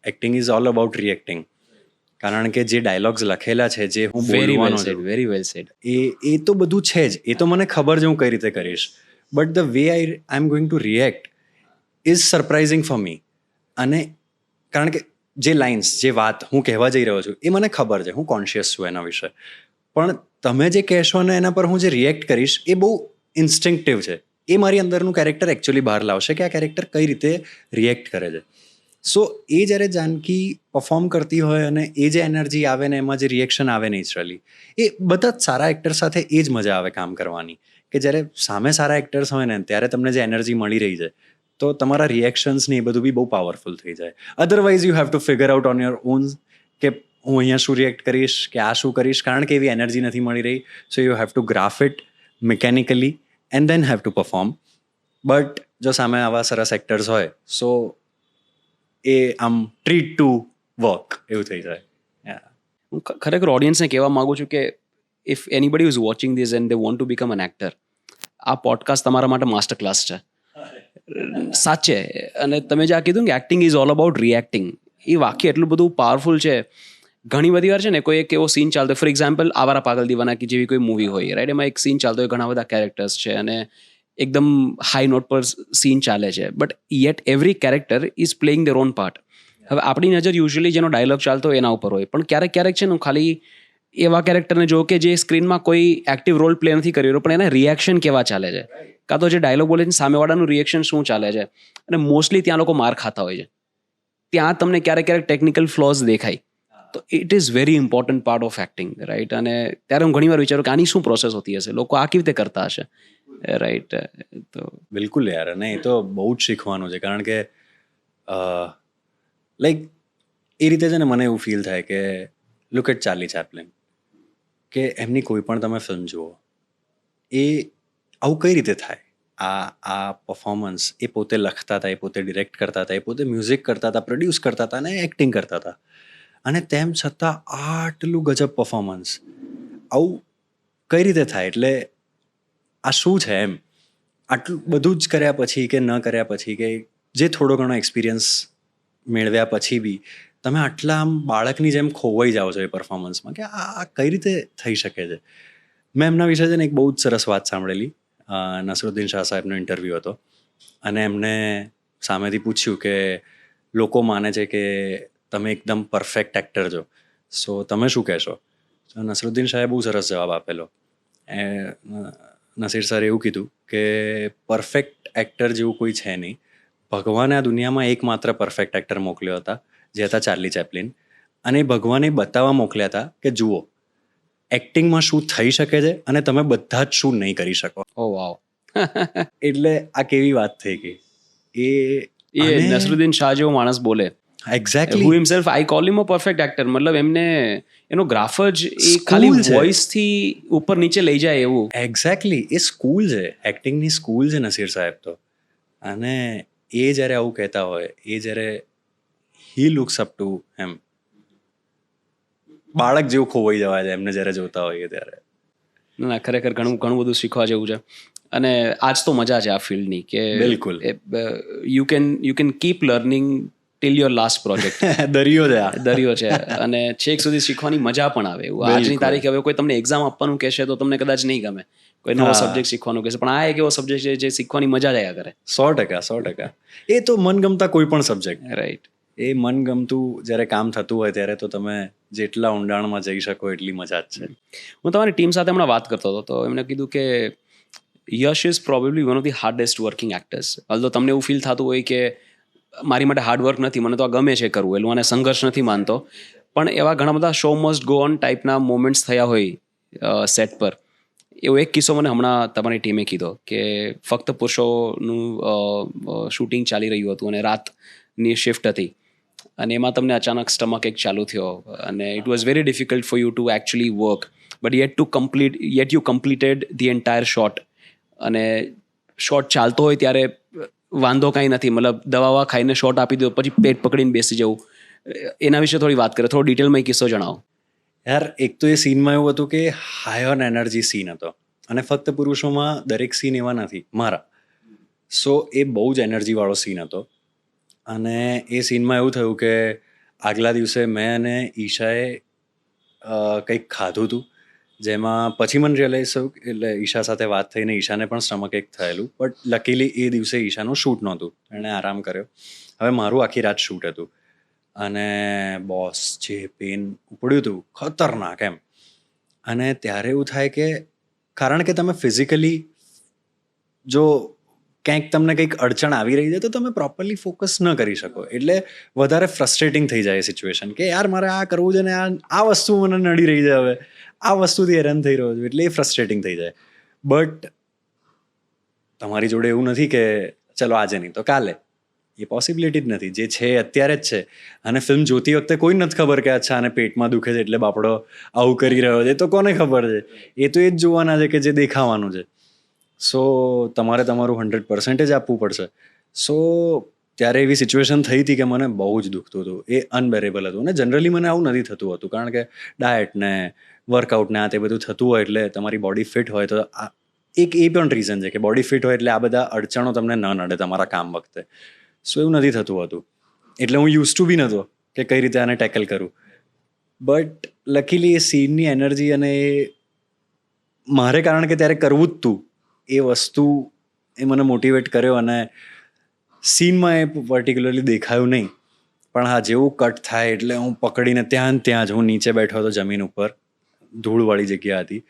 acting is all about reacting. કારણ કે જે ડાયલોગ્સ લખેલા છે, જે હું વેરી વેલ બોલવાનો સેડ, છું, વેરી વેલ સેડ. એ તો બધું છે જ. એ તો મને ખબર છે હું કઈ રીતે કરીશ. But the way I am going to react is surprising for me. અને કારણ કે જે લાઇન્સ, જે વાત હું કહેવા જઈ રહ્યો છું, એ મને ખબર છે, હું કોન્શિયસ છું એના વિશે. પણ તમે જે કહેશો ને એના પર હું જે રિએક્ટ કરીશ એ બહુ ઇન્સ્ટિંક્ટિવ છે. એ મારી અંદરનું કેરેક્ટર એકચ્યુઅલી બહાર લાવશે કે આ કેરેક્ટર કઈ રીતે રિએક્ટ કરે છે. સો એ જ્યારે જાનકી પરફોર્મ કરતી હોય અને એ જે એનર્જી આવે ને એમાં જે રિએક્શન આવે નેચરલી, એ બધા જ સારા એક્ટર સાથે એ જ મજા આવે કામ કરવાની. કે જ્યારે સામે સારા એક્ટર્સ હોય ને ત્યારે તમને જે એનર્જી મળી રહી છે, તો તમારા રિએક્શન્સ ને એ બધું બી બહુ પાવરફુલ થઈ જાય. Otherwise you have two figure out on your own કે હું અહીંયા શું રિએક્ટ કરીશ કે આ શું કરીશ, કારણ કે એવી એનર્જી નથી મળી રહી. So you have to graph it mechanically and then have to perform. But જો સામે આવા સરસ એક્ટર્સ હોય, સો એ આમ ટ્રીટ ટુ વર્ક એવું થઈ જાય. હું ખરેખર ઓડિયન્સને કહેવા માંગુ છું કે if anybody is watching this and they want to become N actor, આ પોડકાસ્ટ તમારા માટે માસ્ટર ક્લાસ છે. સાચે. અને તમે જે આ કીધું કે acting is all about reacting, એ વાક્ય એટલું બધું પાવરફુલ છે. ઘણી બધી વાર છે ને કોઈ એક એવો સીન ચાલતો હોય, ફોર એક્ઝામ્પલ આવારા પાગલ દીવાના કે જેવી કોઈ મૂવી હોય રાઈટ, એમાં એક સીન ચાલતો હોય, ઘણા બધા કેરેક્ટર્સ છે અને એકદમ હાઈ નોટ પર સીન ચાલે છે, but yet every character is playing there on part. હવે આપણી નજર યુઝ્યુઅલી જેનો ડાયલોગ ચાલતો હોય એના ઉપર હોય, પણ ક્યારેક ક્યારેક છે ને ખાલી એવા કેરેક્ટરને જો કે જે સ્ક્રીનમાં કોઈ એક્ટિવ રોલ પ્લે નથી કરી રહ્યો, પણ એના રિએક્શન કેવા ચાલે છે, કાં તો જે ડાયલોગ બોલે છે સામેવાળાનું રિએક્શન શું ચાલે છે. અને મોસ્ટલી ત્યાં લોકો માર ખાતા હોય છે, ત્યાં તમને ક્યારેક ક્યારેક ટેકનિકલ ફ્લોઝ દેખાય. તો it is very important part of acting right. અને ત્યારે હું ઘણીવાર વિચારું કે આની શું પ્રોસેસ હોતી હશે, લોકો આ કેવી રીતે કરતા હશે રાઈટ. તો બિલકુલ યાર. અને એ તો બહુ જ શીખવાનું છે, કારણ કે લાઈક એ રીતે છે ને મને એવું ફીલ થાય કે લુક એટ ચાર્લી ચેપ્લિન, કે એમની કોઈ પણ તમે ફિલ્મ જુઓ, એ આવું કઈ રીતે થાય. આ પરફોર્મન્સ એ પોતે લખતા હતા, એ પોતે ડિરેક્ટ કરતા હતા, એ પોતે મ્યુઝિક કરતા હતા, પ્રોડ્યુસ કરતા હતા અને એક્ટિંગ કરતા હતા, અને તેમ છતાં આટલું ગજબ પરફોર્મન્સ આવું કઈ રીતે થાય. એટલે આ શું છે એમ, આટલું બધું જ કર્યા પછી કે ન કર્યા પછી, કે જે થોડો ઘણો એક્સપિરિયન્સ મેળવ્યા પછી બી તમે આટલા આમ બાળકની જેમ ખોવાઈ જાઓ છો એ પરફોર્મન્સમાં, કે આ કઈ રીતે થઈ શકે છે. મેં એમના વિશે છે ને એક બહુ જ સરસ વાત સાંભળેલી. નસરુદ્દીન શાહ સાહેબનો ઇન્ટરવ્યૂ હતો અને એમને સામેથી પૂછ્યું કે લોકો માને છે કે તમે એકદમ પરફેક્ટ એક્ટર છો, સો તમે શું કહેશો. તો નસરુદ્દીન શાહે બહુ સરસ જવાબ આપેલો. નસીર સરે એવું કીધું કે પરફેક્ટ એક્ટર જેવું કોઈ છે નહીં. ભગવાને આ દુનિયામાં એકમાત્ર પરફેક્ટ એક્ટર મોકલ્યો હતા, જે હતા ચાર્લી ચેપ્લિન. અને એ ભગવાને બતાવવા મોકલ્યા હતા કે જુઓ એક્ટિંગમાં શું થઈ શકે છે અને તમે બધા જ શું નહીં કરી શકો. ઓ વાવ. એટલે આ કેવી વાત થઈ ગઈ એ નસરુદ્દીન શાહ જેવો માણસ બોલે. Exactly who himself I call him a perfect actor. મતલબ એમને એનો ગ્રાફ જ એ ખાલી School છે. વોઇસ થી ઉપર નીચે લઈ જાય એવું. એક્ઝેક્ટલી એ સ્કૂલ છે, એક્ટિંગની સ્કૂલ છે નસીર સાહેબ તો. અને એ જ્યારે આવું કહેતા હોય, એ જ્યારે હી લુક્સ અપ ટુ એમ, બાળક જેવું ખોવાઈ જવાય છે એમને જ્યારે જોતા હોઈએ ત્યારે. ના ખરેખર ઘણું ઘણું બધું શીખવા જેવું છે. અને આજ તો મજા છે આ ફિલ્ડની કે બિલકુલ. You can keep learning till your last project. દરિયો છે આ. દરિયો છે અને છેક સુધી શીખવાની મજા પણ આવે એવું. આજની બિલકુલ. તારીખે હવે કોઈ તમને એક્ઝામ આપવાનું કહેશે તો તમને કદાચ નહીં ગમે, કોઈ નવો હા. સબ્જેક્ટ શીખવાનું કહેશે, પણ આ એક એવો સબ્જેક્ટ છે જે શીખવાની મજા જ આવ્યા કરે. 100%. એ તો મનગમતા કોઈ પણ સબ્જેક્ટ, રાઈટ. એ મનગમતું જ્યારે કામ થતું હોય ત્યારે તો તમે જેટલા ઊંડાણમાં જઈ શકો એટલી મજા જ છે. હું તમારી ટીમ સાથે હમણાં વાત કરતો હતો તો એમણે કીધું કે Yash is probably one of the hardest working actors. Although તમને એવું ફીલ થતું હોય કે મારી માટે હાર્ડ વર્ક નથી, મને તો આ ગમે છે કરવું, એટલે મને સંઘર્ષ નથી માનતો, પણ એવા ઘણા બધા શો મસ્ટ ગો ઓન ટાઈપના મોમેન્ટ્સ થયા હોય સેટ પર. એવો એક કિસ્સો મને હમણાં તમારી ટીમે કીધો કે ફક્ત પુરુષોનું શૂટિંગ ચાલી રહ્યું હતું અને રાતની શિફ્ટ હતી અને એમાં તમને અચાનક સ્ટમક એક ચાલુ થયો અને it was very difficult for you to actually work, but yet you completed the entire shot. અને શોટ ચાલતો હોય ત્યારે વાંધો કાંઈ નથી, મતલબ દવા ખાઈને શોટ આપી દો પછી પેટ પકડીને બેસી જવું. એના વિશે થોડી વાત કરે, થોડો ડિટેલમાં કિસ્સો જણાવો. યાર એક તો એ સીનમાં એવું હતું કે હાઈ ઓન એનર્જી સીન હતો અને ફક્ત પુરુષોમાં દરેક સીન એવા નથી મારા. સો એ બહુ જ એનર્જીવાળો સીન હતો અને એ સીનમાં એવું થયું કે આગલા દિવસે મેં અને ઈશાએ કંઈક ખાધું હતું જેમાં પછી મને રિયલાઇઝ થયું, એટલે ઈશા સાથે વાત થઈને ઈશાને પણ સ્ટમક એક થયેલું, બટ લકીલી એ દિવસે ઈશાનું શૂટ નહોતું, એણે આરામ કર્યો. હવે મારું આખી રાત શૂટ હતું અને બોસ જે પેન ઉપડ્યું હતું ખતરનાક એમ. અને ત્યારે એવું થાય કે કારણ કે તમે ફિઝિકલી જો ક્યાંક તમને કંઈક અડચણ આવી રહી છે તો તમે પ્રોપરલી ફોકસ ન કરી શકો, એટલે વધારે ફ્રસ્ટ્રેટિંગ થઈ જાય સિચ્યુએશન કે યાર મારે આ કરવું છે ને આ વસ્તુ મને નડી રહી છે, હવે આ વસ્તુથી હેરાન થઈ રહ્યો છું, એટલે એ ફ્રસ્ટ્રેટિંગ થઈ જાય. બટ તમારી જોડે એવું નથી કે ચલો આજે નહીં તો કાલે, એ પોસિબિલિટી જ નથી. જે છે અત્યારે જ છે. અને ફિલ્મ જોતી વખતે કોઈ નથી ખબર કે અચ્છા આને પેટમાં દુખે છે એટલે બાપડો આવું કરી રહ્યો છે, તો કોને ખબર છે? એ તો એ જ જોવાના છે કે જે દેખાવાનું છે. સો તમારે તમારું 100% આપવું પડશે. સો ત્યારે એવી સિચ્યુએશન થઈ હતી કે મને બહુ જ દુખતું હતું, એ અનબેરેબલ હતું. અને જનરલી મને આવું નથી થતું હતું કારણ કે ડાયટ ને વર્કઆઉટ ને આ તે બધું થતું હોય એટલે તમારી બોડી ફિટ હોય તો એક એ પણ રીઝન છે કે બોડી ફિટ હોય એટલે આ બધા અડચણો તમને ન નડે તમારા કામ વખતે. સો એવું નથી થતું હતું, એટલે હું યુઝ ટુ બી નહોતો કે કઈ રીતે આને ટેકલ કરું. બટ લકીલી એ સીનની એનર્જી અને એ મારે કારણ કે ત્યારે કરવું જ હતું એ વસ્તુ, એ મને મોટિવેટ કર્યો અને સીનમાં એ પર્ટિક્યુલરલી દેખાયું નહીં, પણ હા જેવું કટ થાય એટલે હું પકડીને ત્યાં જ હું નીચે બેઠો હતો જમીન ઉપર, ધૂળવાળી જગ્યા હતી,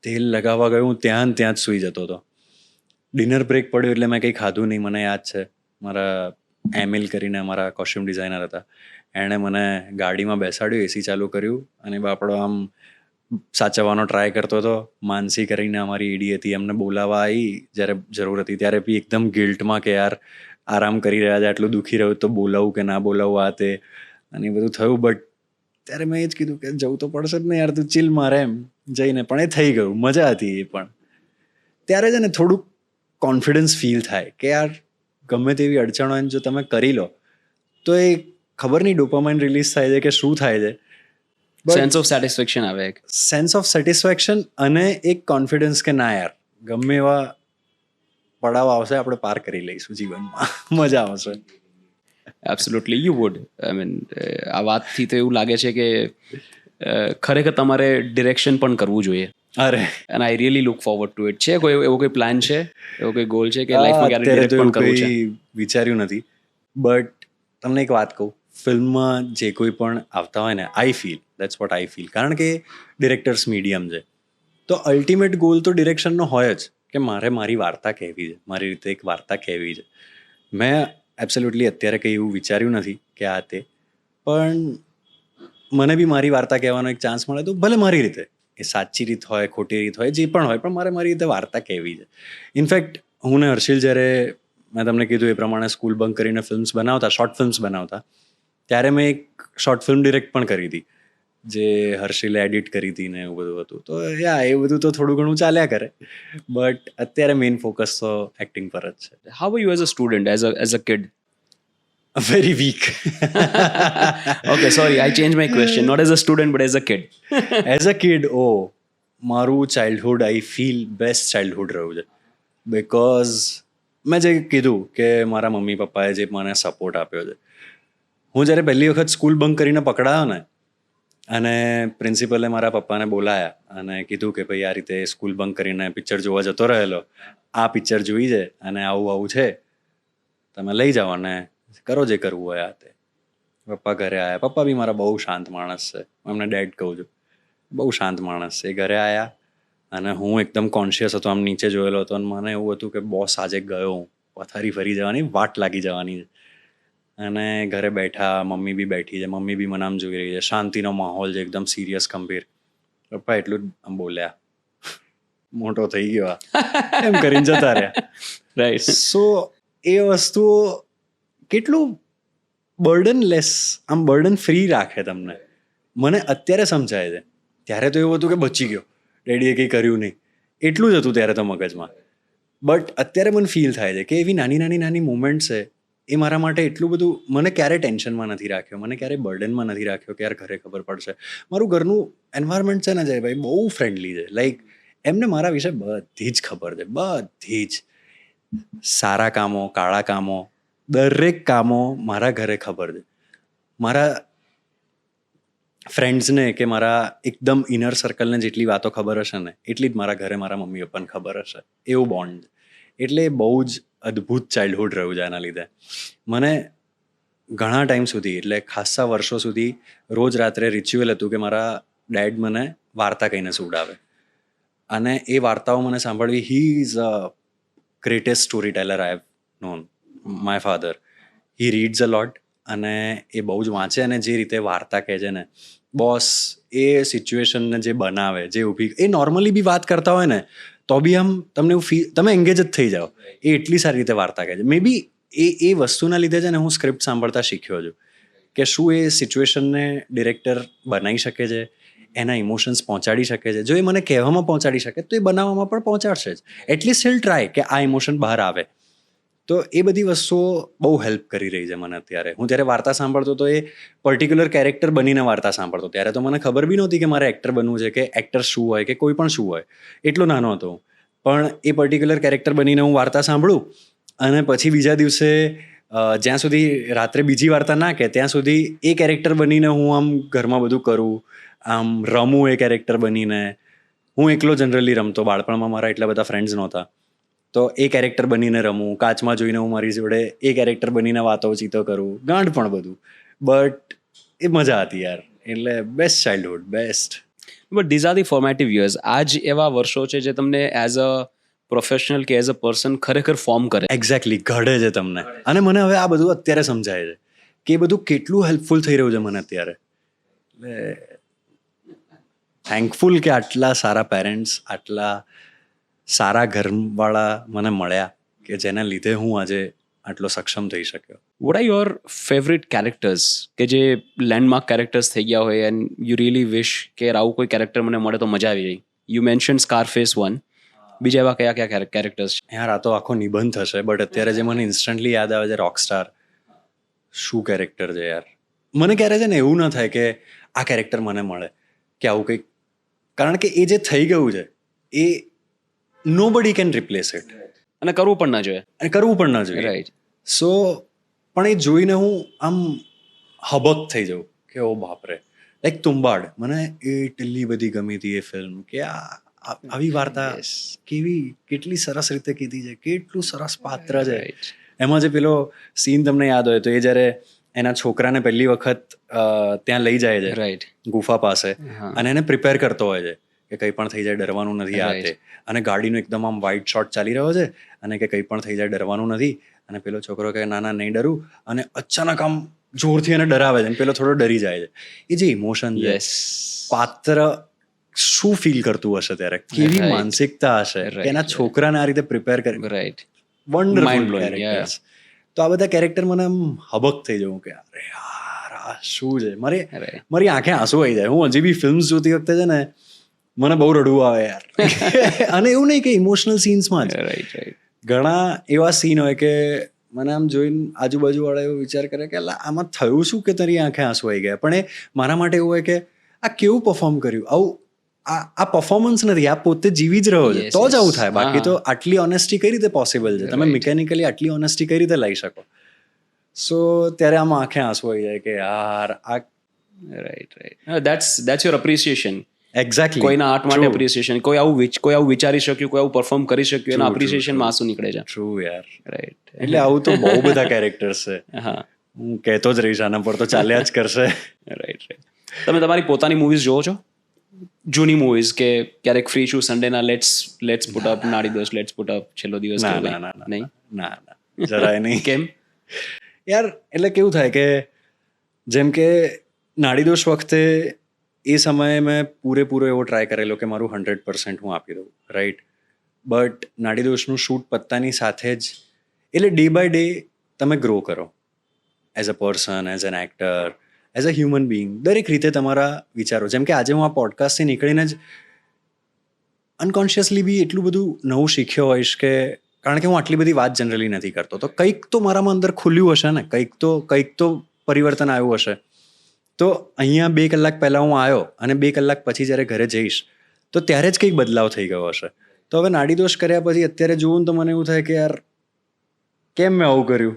તેલ લગાવવા ગયો હું ત્યાં જ સૂઈ જતો હતો. ડિનર બ્રેક પડ્યો એટલે મેં કંઈ ખાધું નહીં. મને યાદ છે મારા એમિલ કરીને અમારા કોસ્ટ્યુમ ડિઝાઇનર હતા, એણે મને ગાડીમાં બેસાડ્યું, એસી ચાલુ કર્યું અને બાપડો આમ સાચવવાનો ટ્રાય કરતો હતો. માનસી કરીને અમારી એડી હતી, એમને બોલાવવા આવી જ્યારે જરૂર હતી, ત્યારે બી એકદમ ગિલ્ટમાં કે યાર આરામ કરી રહ્યા છે, આટલું દુઃખી રહ્યું તો બોલાવું કે ના બોલાવું આ તે, અને એ બધું થયું. બટ ત્યારે મેં એ જ કીધું કે જવું તો પડશે જ ને યાર, તું ચીલ મારે એમ જઈને. પણ એ થઈ ગયું, મજા હતી એ પણ. ત્યારે છે ને થોડુંક કોન્ફિડન્સ ફીલ થાય કે યાર ગમે તેવી અડચણો હોય જો તમે કરી લો તો એ ખબર નહીં ડોપામાઇન રિલીઝ થાય છે કે શું થાય છે, સેન્સ ઓફ સેટિસ્ફેક્શન આવે એક. સેન્સ ઓફ સેટિસ્ફેક્શન અને એક કોન્ફિડન્સ કે ના યાર ગમે એવા પડાવ આવશે આપણે પાર કરી લઈશું જીવનમાં, મજા આવશે. Absolutely you would. I mean આ વાતથી તો એવું લાગે છે કે ખરેખર તમારે ડિરેક્શન પણ કરવું જોઈએ. અરે and I really look forward to it. છે કોઈ એવો કોઈ પ્લાન છે, એવો કોઈ ગોલ છે કે લાઈફમાં ક્યારે અત્યારે ડિરેક્ટ તો પણ એવું કરવું છે? કંઈ વિચાર્યું નથી. બટ તમને એક વાત કહું, ફિલ્મમાં જે કોઈ પણ આવતા હોય ને, I feel that's what I feel, કારણ કે ડિરેક્ટર્સ મીડિયમ છે તો અલ્ટિમેટ ગોલ તો ડિરેક્શનનો હોય જ કે મારે મારી વાર્તા કહેવી છે, મારી રીતે એક વાર્તા કહેવી છે. મેં એબ્સોલ્યુટલી અત્યારે કંઈ એવું વિચાર્યું નથી કે આ તે, પણ મને બી મારી વાર્તા કહેવાનો એક ચાન્સ મળે તો ભલે મારી રીતે, એ સાચી રીત હોય ખોટી રીત હોય જે પણ હોય, પણ મારે મારી રીતે વાર્તા કહેવી છે. ઇનફેક્ટ હું ને હર્ષિલ જ્યારે મેં તમને કીધું એ પ્રમાણે સ્કૂલ બંક કરીને ફિલ્મ્સ બનાવતા, શોર્ટ ફિલ્મ્સ બનાવતા, ત્યારે મેં એક શોર્ટ ફિલ્મ ડિરેક્ટ પણ કરી હતી જે હર્ષિલે એડિટ કરી હતી ને એવું બધું હતું. તો યા એ બધું તો થોડું ઘણું ચાલ્યા કરે, બટ અત્યારે મેઇન ફોકસ તો એક્ટિંગ પર જ છે. How were you as a student, as a kid? Very weak. Okay, sorry, I changed my question. Not as a student, but as a kid. As a kid, મારું childhood I feel best childhood રહ્યું છે. Because મેં જે કીધું કે મારા mummy પપ્પાએ જે મને સપોર્ટ આપ્યો છે. હું જ્યારે પહેલી વખત સ્કૂલ બંક કરીને પકડાયો ને, અને પ્રિન્સિપલે મારા પપ્પાને બોલાયા અને કીધું કે ભાઈ આ રીતે સ્કૂલ બંક કરીને પિક્ચર જોવા જતો રહેલો, આ પિક્ચર જોઈ છે અને આવું આવું છે, તમે લઈ જાઓ અને કરો જે કરવું હોય આ તે. પપ્પા ઘરે આવ્યા. પપ્પા બી મારા બહુ શાંત માણસ છે, હું એમને ડેડ કહું છું, બહુ શાંત માણસ છે. એ ઘરે આવ્યા અને હું એકદમ કોન્શિયસ હતો, આમ નીચે જોયેલો હતો અને મને એવું હતું કે બોસ આજે ગયો, હું પથારી ફરી જવાની, વાટ લાગી જવાની છે. અને ઘરે બેઠા, મમ્મી બી બેઠી છે, મમ્મી બી મને આમ જોઈ રહી છે, શાંતિનો માહોલ છે, એકદમ સિરિયસ ગંભીર. પપ્પા એટલું જ આમ બોલ્યા, મોટો થઈ ગયો એમ કરીને જતા રહ્યા. Right. સો એ વસ્તુઓ કેટલું બર્ડનલેસ, આમ બર્ડન ફ્રી રાખે તમને. મને અત્યારે સમજાય છે. ત્યારે તો એવું હતું કે બચી ગયો, ડેડીએ કંઈ કર્યું નહીં, એટલું જ હતું ત્યારે તો મગજમાં. બટ અત્યારે મને ફીલ થાય છે કે એવી નાની નાની નાની મુમેન્ટ્સ છે, એ મારા માટે એટલું બધું, મને ક્યારેય ટેન્શનમાં નથી રાખ્યો, મને ક્યારેય બર્ડનમાં નથી રાખ્યો કે યાર ઘરે ખબર પડશે. મારું ઘરનું એન્વાયરમેન્ટ છે ને જયભાઈ, બહુ ફ્રેન્ડલી છે. લાઈક એમને મારા વિશે બધી જ ખબર છે, બધી જ. સારા કામો, કાળા કામો, દરેક કામો મારા ઘરે ખબર છે. મારા ફ્રેન્ડ્સને કે મારા એકદમ ઇનર સર્કલને જેટલી વાતો ખબર હશે ને, એટલી જ મારા ઘરે મારા મમ્મી પપ્પાને ખબર હશે. એવું બોન્ડ. એટલે બહુ જ અદ્ભુત ચાઇલ્ડહુડ રહ્યું છે એના લીધે. મને ઘણા ટાઈમ સુધી, એટલે ખાસ્સા વર્ષો સુધી રોજ રાત્રે રિચ્યુઅલ હતું કે મારા ડેડ મને વાર્તા કહીને સુવડાવે. અને એ વાર્તાઓ મને સાંભળવી, he is a greatest story teller I have known. My father, he reads a lot, અને એ બહુ જ વાંચે, અને જે રીતે વાર્તા કહે છે ને બોસ, એ સિચ્યુએશનને જે બનાવે, જે ઊભી, એ નોર્મલી બી વાત કરતા હોય ને તો બી આમ તમને એવું ફીલ, તમે એંગેજ જ થઈ જાઓ. એ એટલી સારી રીતે વાર્તા કહે છે. મે બી એ વસ્તુના લીધે છે ને હું સ્ક્રિપ્ટ સાંભળતા શીખ્યો છું કે શું એ સિચ્યુએશનને ડિરેક્ટર બનાવી શકે છે, એના ઇમોશન્સ પહોંચાડી શકે છે. જો એ મને કહેવામાં પહોંચાડી શકે તો એ બનાવવામાં પણ પહોંચાડશે જ. એટલીસ્ટ હિલ ટ્રાય કે આ ઇમોશન બહાર આવે. તો એ બધી વસ્તુઓ બહુ હેલ્પ કરી રહી છે મને અત્યારે. હું જ્યારે વાર્તા સાંભળતો તો એ પર્ટિક્યુલર કેરેક્ટર બનીને વાર્તા સાંભળતો. ત્યારે તો મને ખબર બી નહોતી કે મારે એક્ટર બનવું છે, કે એક્ટર શું હોય, કે કોઈ પણ શું હોય. એટલો નાનો હતો હું. પણ એ પર્ટિક્યુલર કેરેક્ટર બનીને હું વાર્તા સાંભળું, અને પછી બીજા દિવસે જ્યાં સુધી રાત્રે બીજી વાર્તા ના કહે ત્યાં સુધી એ કેરેક્ટર બનીને હું આમ ઘરમાં બધું કરું, આમ રમું એ કેરેક્ટર બનીને. હું એકલો જનરલી રમતો, બાળપણમાં મારા એટલા બધા ફ્રેન્ડ્સ નહોતા, તો એ કેરેક્ટર બનીને રમું. કાચમાં જોઈને હું મારી જોડે એ કેરેક્ટર બનીને વાતો ચીતો કરું, ગાંડ પણ બધું. બટ એ મજા હતી યાર. એટલે best childhood, best. But these are the formative years. આ જ એવા વર્ષો છે જે તમને એઝ અ પ્રોફેશનલ કે એઝ અ પર્સન ખરેખર ફોર્મ કરે. એક્ઝેક્ટલી, ઘડે છે તમને. અને મને હવે આ બધું અત્યારે સમજાય છે કે એ બધું કેટલું હેલ્પફુલ થઈ રહ્યું છે મને અત્યારે. એટલે થેન્કફુલ કે આટલા સારા પેરેન્ટ્સ, આટલા સારા ઘરવાળા મને મળ્યા કે જેના લીધે હું આજે આટલો સક્ષમ થઈ શક્યો. What are your favourite characters કે જે લેન્ડમાર્ક કેરેક્ટર્સ થઈ ગયા હોય એન્ડ યુ રિયલી વિશ કે આવું કોઈ કેરેક્ટર મને મળે તો મજા આવી જાય? You mention Scarface one. બીજા એવા કયા કયા કેરેક્ટર્સ છે? યાર આ તો આખો નિબંધ થશે, બટ અત્યારે જે મને ઇન્સ્ટન્ટલી યાદ આવે છે રોકસ્ટાર. શું કેરેક્ટર છે યાર. મને ક્યારે છે ને એવું ન થાય કે આ કેરેક્ટર મને મળે કે આવું કંઈક, કારણ કે એ જે થઈ ગયું છે એ નોબડી કેન રિપ્લેસ ઇટ. અને કરવું પણ ના જોઈએ. અને કરવું પણ ના જોઈએ. રાઈટ. સો પણ એ જોઈને હું આમ હબક થઈ જાઉં કે ઓ બાપરે. લાઈક તુંબાડ, મને એટલી બધી ગમી હતી એ ફિલ્મ કે આવી વાર્તા કેવી, કેટલી સરસ રીતે કીધી છે, કેટલું સરસ પાત્ર છે. એમાં જે પેલો સીન તમને યાદ હોય તો એ જ્યારે એના છોકરાને પહેલી વખત ત્યાં લઈ જાય છે રાઈટ. ગુફા પાસે, અને એને પ્રિપેર કરતો હોય છે કે કંઈ પણ થઈ જાય ડરવાનું નથી આ તે. અને ગાડીનો એકદમ આમ વાઇડ શોટ ચાલી રહ્યો છે અને કે કંઈ પણ થઈ જાય ડરવાનું નથી. અને પેલો છોકરો કે ના ના નહીં ડરું, અને અચાનક આમ જોરથી એને ડરાવે છે અને પેલો થોડો ડરી જાય છે. એ જે ઇમોશન છે, યસ, પાત્ર શું ફીલ કરતું હશે ત્યારે, કેવી Right. માનસિકતા હશે કે એના છોકરાને આ રીતે પ્રિપેર કરી. Right, wonderful Mind-blowing, characters. તો આ બધા કેરેક્ટર મને આમ હબક થઈ જવું કે અરે યાર આ શું છે. Right. મારી આંખે આંસુ આવી જાય. હું હજી બી ફિલ્મ્સ જોતી વખતે છે ને મને બહુ રડવું આવે યાર. અને એવું નહીં કે ઇમોશનલ સીન્સમાં જ, રાઈટ, ઘણા એવા સીન હોય કે મને આમ જોઈને આજુબાજુ વાળા એવો વિચાર કરે કે અલા આમાં થયું શું કે તારી આંખે આંસુ આવી ગયા. પણ એ મારા માટે એવું હોય કે આ કેવું પરફોર્મ કર્યું. આવું આ પરફોર્મન્સ નથી, આ પોતે જીવી જ રહ્યો છે Yes, તો જ આવું yes. થાય. બાકી તો આટલી ઓનેસ્ટી કઈ રીતે પોસિબલ છે? તમે મિકેનિકલી આટલી ઓનેસ્ટી કઈ રીતે લઈ શકો? સો ત્યારે આમાં આંખે આંસુ આવી જાય કે યાર આ right. That's your appreciation. Exactly કોઈના આર્ટ માટે એપ્રિસિએશન, કોઈ આવું વિચારી શક્યું, કોઈ આવું પરફોર્મ કરી શક્યું, એના એપ્રિસિએશનમાં આંસુ નીકળે છે. ટ્રુ યાર. રાઈટ. એટલે આવું તો બહુ બધા કેરેક્ટર્સ છે. હા, હું કહેતો જ રહીશ, આના પર તો ચાલ્યા જ કરશે. રાઈટ. તમે તમારી પોતાની મૂવીઝ જોવો છો? જૂની મૂવીઝ કે ક્યારેક ફ્રી છું સન્ડેના લેટ્સ પુટ અપ નાડી દોસ્ત, લેટ્સ પુટ અપ છેલ્લો દિવસ, ના કે ના ના નહીં? ના ના જરાય નહીં. કેમ? યાર એટલે કેવું થાય કે જેમ કે નાડીદોષ વખતે એ સમયે મેં પૂરેપૂરો એવો ટ્રાય કરેલો કે મારું 100% હું આપી દઉં, રાઈટ. બટ નાડીદોષનું શૂટ પત્તાની સાથે જ એટલે ડે બાય ડે તમે ગ્રો કરો as a person, as an actor, as a human being. દરેક રીતે તમારા વિચારો, જેમ કે આજે હું આ પોડકાસ્ટથી નીકળીને જ અનકોન્શિયસલી બી એટલું બધું નવું શીખ્યો હોઈશ કે કારણ કે હું આટલી બધી વાત જનરલી નથી કરતો, તો કંઈક તો મારામાં અંદર ખુલ્યું હશે ને, કંઈક તો પરિવર્તન આવ્યું હશે. તો અહીંયા 2 કલાક પહેલાં હું આવ્યો અને 2 કલાક પછી જ્યારે ઘરે જઈશ તો ત્યારે જ કંઈક બદલાવ થઈ ગયો હશે. તો હવે નાડીદોષ કર્યા પછી અત્યારે જોઉં તો મને એવું થાય કે યાર કેમ મેં આવું કર્યું,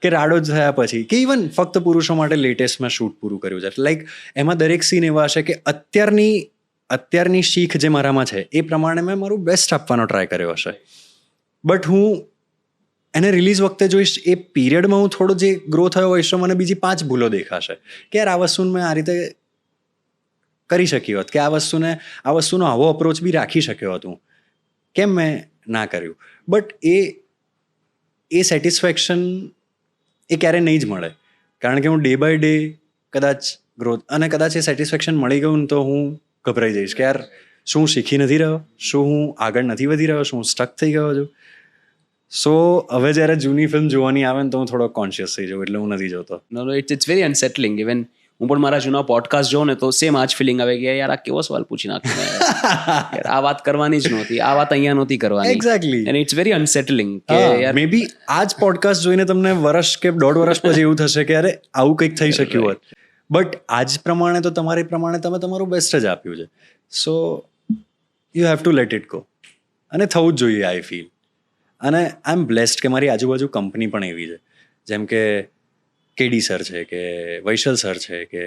કે રાડો જ થયા પછી, કે ઇવન ફક્ત પુરુષો માટે લેટેસ્ટમાં શૂટ પૂરું કર્યું છે. લાઈક એમાં દરેક સીન એવા હશે કે અત્યારની શીખ જે મારામાં છે એ પ્રમાણે મેં મારું બેસ્ટ આપવાનો ટ્રાય કર્યો હશે. બટ હું એને રિલીઝ વખતે જોઈશ એ પીરિયડમાં હું થોડો જે ગ્રો થયો હોઈશ તો મને બીજી 5 ભૂલો દેખાશે કે યાર આ વસ્તુને મેં આ રીતે કરી શકી હોત, કે આ વસ્તુનો આવો અપ્રોચ બી રાખી શક્યો હતો, કેમ મેં ના કર્યું. બટ એ સેટિસ્ફેક્શન એ ક્યારે નહીં જ મળે, કારણ કે હું ડે બાય ડે કદાચ ગ્રોથ, અને કદાચ એ સેટિસ્ફેક્શન મળી ગયું ને તો હું ગભરાઈ જઈશ કે યાર શું હું શીખી નથી રહ્યો, શું હું આગળ નથી વધી રહ્યો, શું હું સ્ટક થઈ ગયો છું. સો હવે જ્યારે જૂની ફિલ્મ જોવાની આવે ને તો હું થોડો કોન્શિયસ થઈ જાઉં, એટલે હું નથી જોતો. નો ઇટ્સ વેરી અનસેટલિંગ. ઇવન હું પણ મારા જૂના પોડકાસ્ટ જોઉં ને તો સેમ આ જ ફિલિંગ આવે કે યાર આ કેવો સવાલ પૂછી નાખ્યો, યાર આ વાત કરવાની જ નહોતી, આ વાત અહીંયા નહોતી કરવાની. એક્ઝેક્ટલી. એન્ડ ઇટ્સ વેરી અનસેટલિંગ કે યાર મે બી આ જ પોડકાસ્ટ જોઈને તમને વર્ષ કે 1.5 વર્ષ પછી એવું થશે કે અરે આવું કંઈક થઈ શક્યું હોત. બટ આજ પ્રમાણે તો તમારી પ્રમાણે તમે તમારું બેસ્ટ જ આપ્યું છે. So you have two let it go. અને થવું જ જોઈએ, આઈ ફીલ. અને આઈ એમ બ્લેસ્ડ કે મારી આજુબાજુ કંપની પણ એવી છે, જેમ કે કેડી સર છે, કે વૈશલ સર છે, કે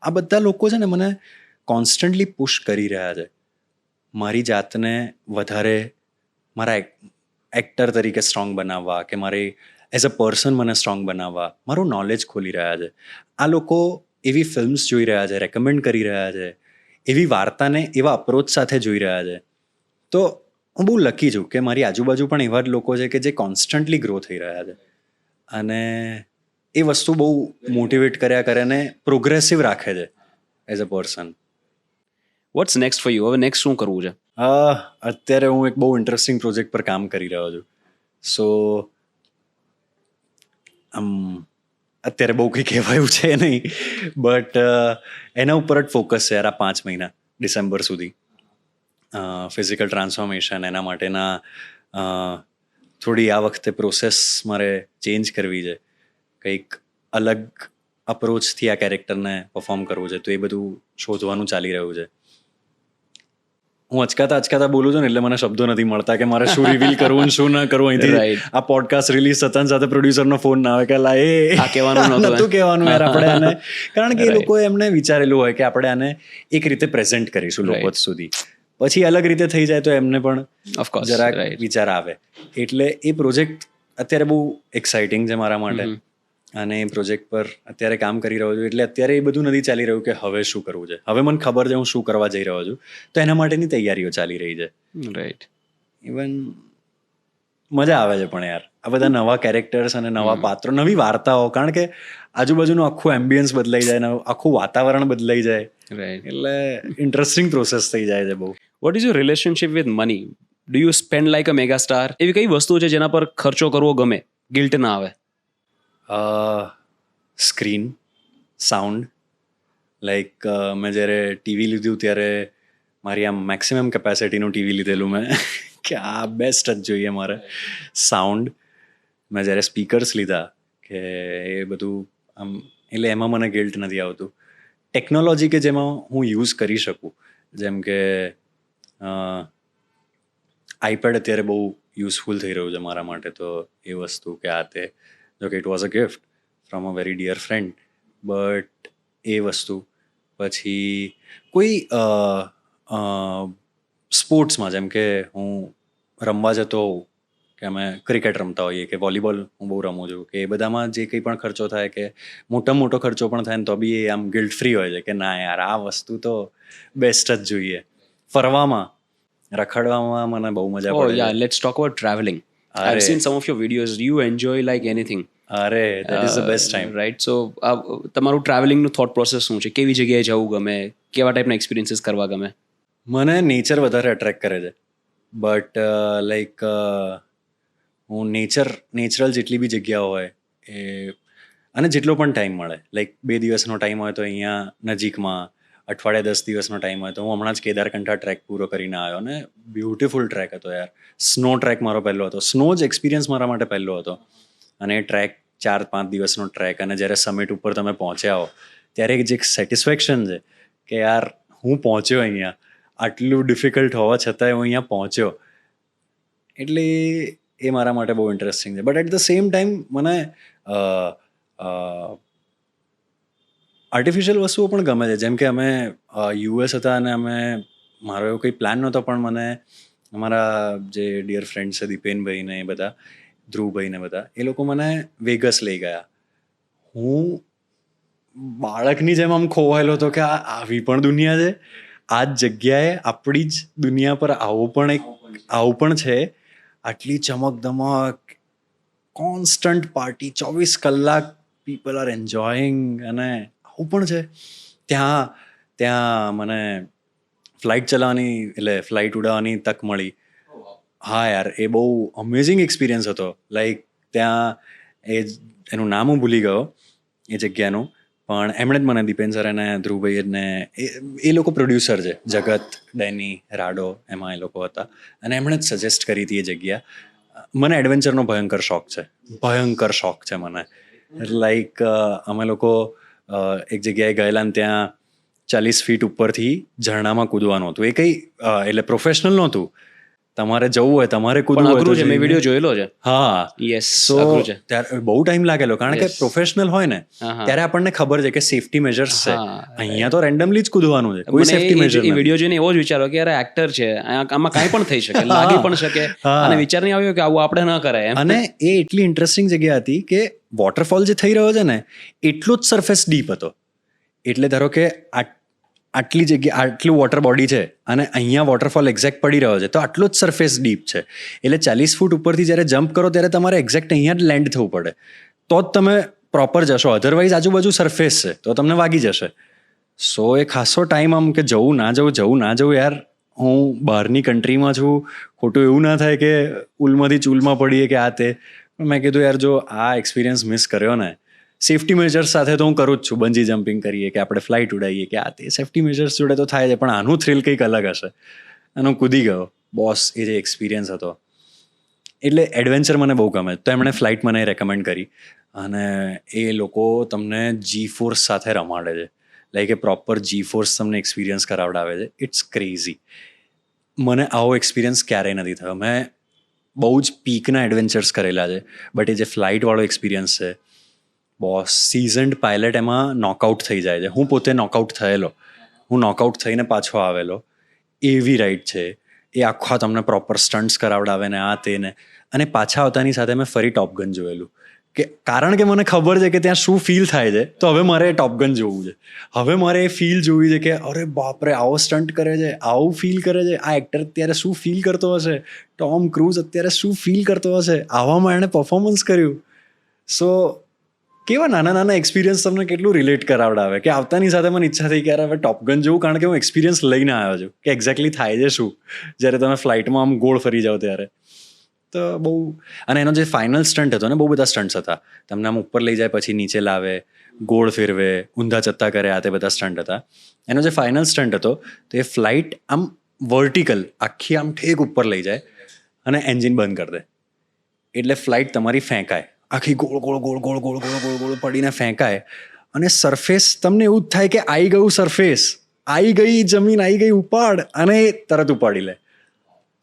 આ બધા લોકો છે ને મને કોન્સ્ટન્ટલી પુશ કરી રહ્યા છે મારી જાતને વધારે મારા એક્ટર તરીકે સ્ટ્રોંગ બનાવવા, કે મારી એઝ અ પર્સન મને સ્ટ્રોંગ બનાવવા, મારું નોલેજ ખોલી રહ્યા છે. આ લોકો એવી ફિલ્મ્સ જોઈ રહ્યા છે, રેકમેન્ડ કરી રહ્યા છે, એવી વાર્તાને એવા અપ્રોચ સાથે જોઈ રહ્યા છે. તો હું બહુ લકી છું કે મારી આજુબાજુ પણ એવા જ લોકો છે કે જે કોન્સ્ટન્ટલી ગ્રો થઈ રહ્યા છે, અને એ વસ્તુ બહુ મોટિવેટ કર્યા કરે ને પ્રોગ્રેસિવ રાખે છે as a person. What's next for you? હવે નેક્સ્ટ શું કરવું છે? અત્યારે હું એક બહુ ઇન્ટરેસ્ટિંગ પ્રોજેક્ટ પર કામ કરી રહ્યો છું. સો અત્યારે બહુ કંઈ કહેવાયું છે નહીં, બટ એના ઉપર જ ફોકસ છે યાર આ 5 મહિના ડિસેમ્બર સુધી. ફિઝિકલ ટ્રાન્સફોર્મેશન, એના માટેના થોડી આ વખતે પ્રોસેસ મારે ચેન્જ કરવી છે, કંઈક અલગ અપ્રોચથી આ કેરેક્ટરને પરફોર્મ કરવું છે, તો એ બધું શોધવાનું ચાલી રહ્યું છે. હું અચકાતા બોલું છું ને એટલે મને શબ્દો નથી મળતા કે મારે શું રિવીલ કરવું ને શું ના કરવું. અહીંથી આ પોડકાસ્ટ રિલીઝ થતા સાથે પ્રોડ્યુસરનો ફોન ના આવે કે લા એ આ કહેવાનું નતું કહેવાનું યાર આપણે આને, કારણ કે એ લોકોએ એમને વિચારેલું હોય કે આપણે આને એક રીતે પ્રેઝન્ટ કરીશું લોકો સુધી, પછી અલગ રીતે થઈ જાય તો એમને પણ ઓફકોર્સ જરાક વિચાર આવે. એટલે એ પ્રોજેક્ટ અત્યારે બહુ એક્સાઇટિંગ છે મારા માટે, અને એ પ્રોજેક્ટ પર અત્યારે કામ કરી રહ્યો છું. એટલે અત્યારે એ બધું નથી ચાલી રહ્યું કે હવે શું કરવું છે, હવે મને ખબર છે હું શું કરવા જઈ રહ્યો છું, તો એના માટેની તૈયારીઓ ચાલી રહી છે. રાઈટ. ઇવન મજા આવે છે. પણ યાર આ બધા નવા કેરેક્ટર્સ અને નવા પાત્રો, નવી વાર્તાઓ, કારણ કે આજુબાજુનું આખું એમ્બિયન્સ બદલાઈ જાય, આખું વાતાવરણ બદલાઈ જાય, રાઈટ. એટલે ઇન્ટરેસ્ટિંગ પ્રોસેસ થઈ જાય છે બહુ. What is your relationship with money? Do you spend like a mega star? એવી કઈ વસ્તુ છે જેના પર ખર્ચો કરવો ગમે, ગિલ્ટ ના આવે? Screen, sound. લાઈક મેં જ્યારે ટીવી લીધું ત્યારે મારી આમ મેક્સિમમ કેપેસિટીનું ટીવી લીધેલું મેં કે આ બેસ્ટ જ જોઈએ મારે. સાઉન્ડ, મેં જ્યારે સ્પીકર્સ લીધા કે એ બધું આમ, એટલે એમાં મને ગિલ્ટ નથી આવતું. ટેકનોલોજી કે જેમાં હું યુઝ કરી શકું, જેમ કે આઈપેડ અત્યારે બહુ યુઝફુલ થઈ રહ્યું છે મારા માટે, તો એ વસ્તુ કે આ તે, જો કે it was a gift from a very dear friend, but એ વસ્તુ. પછી કોઈ સ્પોર્ટ્સમાં, જેમ કે હું રમવા જતો હોઉં, કે અમે ક્રિકેટ રમતા હોઈએ કે વોલીબોલ હું બહુ રમું છું, કે એ બધામાં જે કંઈ પણ ખર્ચો થાય, કે મોટો ખર્ચો પણ થાય ને તો બી એ આમ ગિલ્ટ ફ્રી હોય છે કે ના યાર આ વસ્તુ તો બેસ્ટ જ જોઈએ. ફરવામાં, રખડવામાં મને બહુ મજા Oh પડે yeah, છે. let's talk about traveling. I've અરે seen some of your videos. You enjoy like anything. અરે that is the best time. Right. So તમારું ટ્રાવેલિંગનું થોટ પ્રોસેસ શું છે? કેવી જગ્યાએ જવું ગમે? કેવા ટાઈપના એક્સપિરિયન્સીસ કરવા ગમે? મને નેચર વધારે અટ્રેક્ટ કરે છે, બટ લાઈક હું નેચરલ જેટલી બી જગ્યાઓ હોય એ, અને જેટલો પણ ટાઈમ મળે, લાઈક 2 દિવસનો ટાઈમ હોય તો અહીંયા નજીકમાં, અઠવાડિયા 10 દિવસનો ટાઈમ હોય તો હું હમણાં જ કેદારકંઠા ટ્રેક પૂરો કરીને આવ્યો, ને બ્યુટિફુલ ટ્રેક હતો યાર. સ્નો ટ્રેક મારો પહેલો હતો, સ્નો જ એક્સપિરિયન્સ મારા માટે પહેલો હતો. અને એ ટ્રેક 4-5 દિવસનો ટ્રેક, અને જ્યારે સમિટ ઉપર તમે પહોંચ્યા હો ત્યારે જે સેટિસ્ફેક્શન છે કે યાર હું પહોંચ્યો અહીંયા, આટલું ડિફિકલ્ટ હોવા છતાંય હું અહીંયા પહોંચ્યો, એટલે એ મારા માટે બહુ ઇન્ટરેસ્ટિંગ છે. But at the same time મને આર્ટિફિશિયલ વસ્તુઓ પણ ગમે છે. જેમ કે અમે યુએસ હતા અને મારો એવો કંઈ પ્લાન નહોતો, પણ મને અમારા જે ડિયર ફ્રેન્ડ છે દીપેનભાઈ ને એ બધા, ધ્રુવભાઈ ને બધા, એ લોકો મને વેગસ લઈ ગયા. હું બાળકની જેમ આમ ખોવાયેલો હતો કે આવી પણ દુનિયા છે, આ જ જગ્યાએ આપણી જ દુનિયા પર આવું પણ છે, આટલી ચમક કોન્સ્ટન્ટ પાર્ટી, 24 કલાક પીપલ આર એન્જોયિંગ, અને આવું પણ છે. ત્યાં મને ફ્લાઇટ ચલાવવાની, એટલે ફ્લાઇટ ઉડાવવાની તક મળી. હા યાર, એ બહુ અમેઝિંગ એક્સપિરિયન્સ હતો. લાઈક ત્યાં એનું નામ હું ભૂલી ગયો એ જગ્યાનું, પણ એમણે જ મને, દીપેન સર અને ધ્રુવભાઈ ને, એ લોકો પ્રોડ્યુસર છે, જગત, ડેની, રાડો, એમાં એ લોકો હતા, અને એમણે જ સજેસ્ટ કરી હતી એ જગ્યા. મને એડવેન્ચરનો ભયંકર શોખ છે મને. લાઈક અમે લોકો એક જગ્યાએ ગયેલા ને ત્યાં 40 ફીટ ઉપરથી ઝરણામાં કૂદવાનું હતું. એ કંઈ એટલે પ્રોફેશનલ નહોતું, તમારે જવું હોય, તમારે પણ કૂદવું હોય અઘરું તો છે, મેં વિડીયો જોયેલો છે. હા, યસ, સો અઘરું છે. ત્યારે બહુ ટાઈમ લાગેલો, કારણ કે Yes. પ્રોફેશનલ હોય ને હા. ત્યારે આપણને ખબર છે કે સેફટી મેજર્સ છે. હા, અહીંયા તો રેન્ડમલી જ કૂદવાનું છે, કોઈ મને સેફટી મેજર એ નથી. વિડીયો જોઈને એવો જ વિચારો કે યાર એક્ટર છે, આમાં કાંઈ પણ થઈ શકે, લાગી પણ શકે, હા. અને વિચાર નહીં આવ્યો કે આવું આપણે ન કરાય એમ. અને એ એટલી ઇન્ટરેસ્ટિંગ જગ્યા હતી કે વોટરફોલ જે થઈ રહ્યો છે ને, એટલો જ સરફેસ ડીપ હતો. એટલે ધારો કે આટલી જગ્યા, આટલું વોટર બોડી છે, અને અહીંયા વોટરફોલ એક્ઝેક્ટ પડી રહ્યો છે, તો આટલો જ સરફેસ ડીપ છે. એટલે 40 ફૂટ ઉપરથી જ્યારે જમ્પ કરો ત્યારે તમારે એક્ઝેક્ટ અહીંયા જ લેન્ડ થવું પડે, તો જ તમે પ્રોપર જશો. અધરવાઇઝ આજુબાજુ સરફેસ છે તો તમને વાગી જશે. સો એ ખાસો ટાઈમ આમ કે જવું ના જવું યાર, હું બહારની કન્ટ્રીમાં છું, ખોટું એવું ના થાય કે ઉલમાંથી ચૂલમાં પડીએ કે આ તે. મેં કીધું યાર, જો આ એક્સપિરિયન્સ મિસ કર્યો ને, સેફટી મેજર્સ સાથે તો હું કરું જ છું, બંજી જમ્પિંગ કરીએ કે આપણે ફ્લાઇટ ઉડાવીએ કે આ તે, સેફટી મેજર્સ જોડે તો થાય છે, પણ આનું થ્રિલ કંઈક અલગ હશે. અને હું કૂદી ગયો બોસ. એ જે એક્સપિરિયન્સ હતો, એટલે એડવેન્ચર મને બહુ ગમે. તો એમણે ફ્લાઇટ મને રેકમેન્ડ કરી, અને એ લોકો તમને G-ફોર્સ સાથે રમાડે છે, લાઈક એ પ્રોપર G-ફોર્સ તમને એક્સપિરિયન્સ કરાવડાવે છે. It's crazy. મને આવો એક્સપિરિયન્સ ક્યારેય નથી થયો. મેં બહુ જ પીકના એડવેન્ચર્સ કરેલા છે, બટ એ જે ફ્લાઇટવાળો એક્સપિરિયન્સ છે બોસ, સિઝન્ડ પાયલટ એમાં નોકઆઉટ થઈ જાય છે. હું પોતે નોકઆઉટ થયેલો, હું નોકઆઉટ થઈને પાછો આવેલો. એવી રાઈડ છે એ. આખા તમને પ્રોપર સ્ટન્ટ્સ કરાવડાવે ને આ તેને. અને પાછા આવતાની સાથે મેં ફરી ટોપ ગન જોયેલું કે કારણ કે મને ખબર છે કે ત્યાં શું ફીલ થાય છે, તો હવે મારે ટોપગન જોવું છે. હવે મારે એ ફીલ જોવી છે કે અરે બાપરે આવો સ્ટન્ટ કરે છે, આવું ફીલ કરે છે, આ એક્ટર અત્યારે શું ફીલ કરતો હશે, ટોમ ક્રૂઝ અત્યારે શું ફીલ કરતો હશે, આવામાં એણે પરફોર્મન્સ કર્યું. સો કેવા નાના નાના એક્સપિરિયન્સ તમને કેટલું રિલેટ કરાવડાવે કે આવતાની સાથે મને ઈચ્છા થઈ કે યાર હવે ટોપગન જોવું, કારણ કે હું એક્સપિરિયન્સ લઈને આવ્યો છું કે એક્ઝેક્ટલી થાય છે શું જ્યારે તમે ફ્લાઇટમાં આમ ગોળ ફરી જાઓ ત્યારે. તો બહુ, અને એનો જે ફાઇનલ સ્ટન્ટ હતો ને, બહુ બધા સ્ટન્ટ્સ હતા. તમને આમ ઉપર લઈ જાય પછી નીચે લાવે, ગોળ ફેરવે, ઊંધા ચત્તા કરે, આ તે બધા સ્ટન્ટ હતા. એનો જે ફાઇનલ સ્ટન્ટ હતો તો એ ફ્લાઇટ આમ વર્ટિકલ આખી આમ ઠેક ઉપર લઈ જાય અને એન્જિન બંધ કરી દે, એટલે ફ્લાઇટ તમારી ફેંકાય, આખી ગોળ ગોળ ગોળ ગોળ ગોળ ગોળ ગોળ ગોળ પડીને ફેંકાય, અને સરફેસ તમને એવું જ થાય કે આવી ગયું સરફેસ, આવી ગઈ જમીન, આવી ગઈ ઉપાડ, અને એ તરત ઉપાડી લે.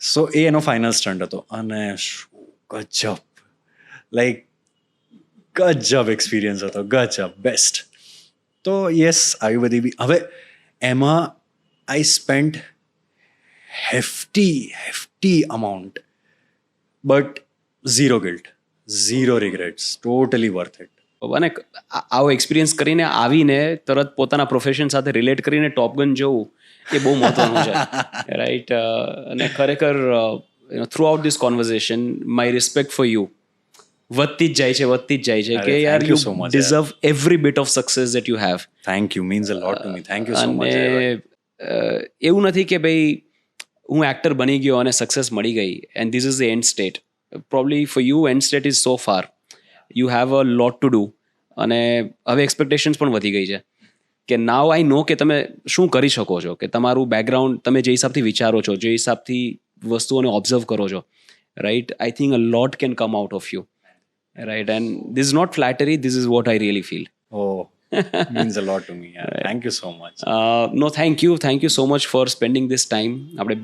સો એ એનો ફાઇનલ સ્ટન્ટ હતો, અને ગજબ, લાઈક ગજબ એક્સપિરિયન્સ હતો, ગજબ, બેસ્ટ. તો યસ, આવી બધી બી. હવે એમાં આઈ spent hefty amount, but zero guilt, zero regrets, totally worth it. અને આવો એક્સપિરિયન્સ કરીને આવીને તરત પોતાના પ્રોફેશન સાથે રિલેટ કરીને ટોપગન જોવું એ બહુ મહત્વનું છે, રાઈટ. અને ખરેખર through out this conversation my respect for you વધતી જ જાય છે કે યાર thank you so much, deserve every bit of success that you have. Thank you, means a lot to me. Thank you so much. અને એવું નથી કે ભાઈ હું એક્ટર બની ગયો અને સક્સેસ મળી ગઈ and this is the and state. Probably for you and state is so far, you have a lot to do. અને હવે એક્સપેક્ટેશન્સ પણ વધી ગઈ છે કે નાવ આઈ નો કે તમે શું કરી શકો છો, કે તમારું બેકગ્રાઉન્ડ તમે જે હિસાબથી વિચારો છો, જે હિસાબથી વસ્તુઓને ઓબ્ઝર્વ કરો છો, right, I think a lot can come out of you, right. And this is not flattery, this is what I really feel. Oh, means a lot to me. Yeah. Thank you so much. No thank you so much for spending this time. આપણે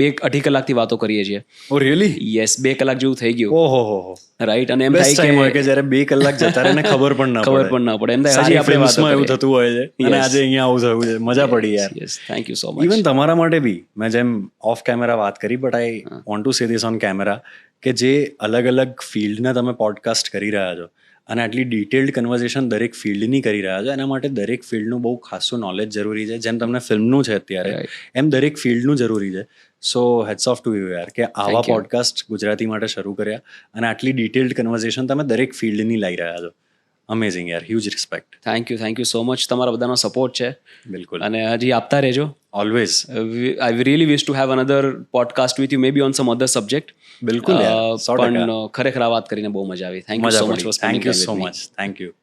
બે અઢી કલાકથી વાતો કરીએ છીએ. Oh, really? Yes, 2 કલાક જેવું થઈ ગયું, ઓહો, રાઈટ. અને એમ બેસ્ટ થાય ટાઈમ હોય કે કે જ્યારે 2 કલાક જતા રહે ને ખબર પણ ન પડે. એમ થાય હજી આપણે વાતો ફિલ્મ્સમાં એવું કરીએ. થતું હોય છે, અને Yes. આજે અહીંયા આવું થયું છે, મજા પડી યાર. Yes, thank you so much. Even તમારા માટે બી મેં જેમ ઓફ કેમેરા વાત કરી, but I want to say this on camera, કે જે અલગ અલગ ફિલ્ડના તમે પોડકાસ્ટ કરી રહ્યા છો અને આટલી ડિટેલ્ડ કન્વર્ઝેશન દરેક ફિલ્ડની કરી રહ્યા છો, એના માટે દરેક ફિલ્ડનું બહુ ખાસું નોલેજ જરૂરી છે. જેમ તમને ફિલ્મનું છે અત્યારે, એમ દરેક ફિલ્ડનું જરૂરી છે. સો હેટ્સ ઓફ ટુ યુ યાર, કે આવા you. પોડકાસ્ટ ગુજરાતી માટે શરૂ કર્યા અને આટલી ડિટેલ્ડ કન્વર્ઝેશન તમે દરેક ફિલ્ડની લઈ રહ્યા છો. અમેઝિંગ યાર, huge respect. Thank you so much. તમારા બધાનો સપોર્ટ છે બિલકુલ, અને હજી આપતા રહેજો. Always. I really wish to have another podcast with you, may be on some other subject. બિલકુલ યાર, 100%. પણ ખરેખર આ વાત કરીને બહુ મજા આવી. થેન્ક યુ મજા સો મચ પડી. For thank spending you so time with much. Thank you.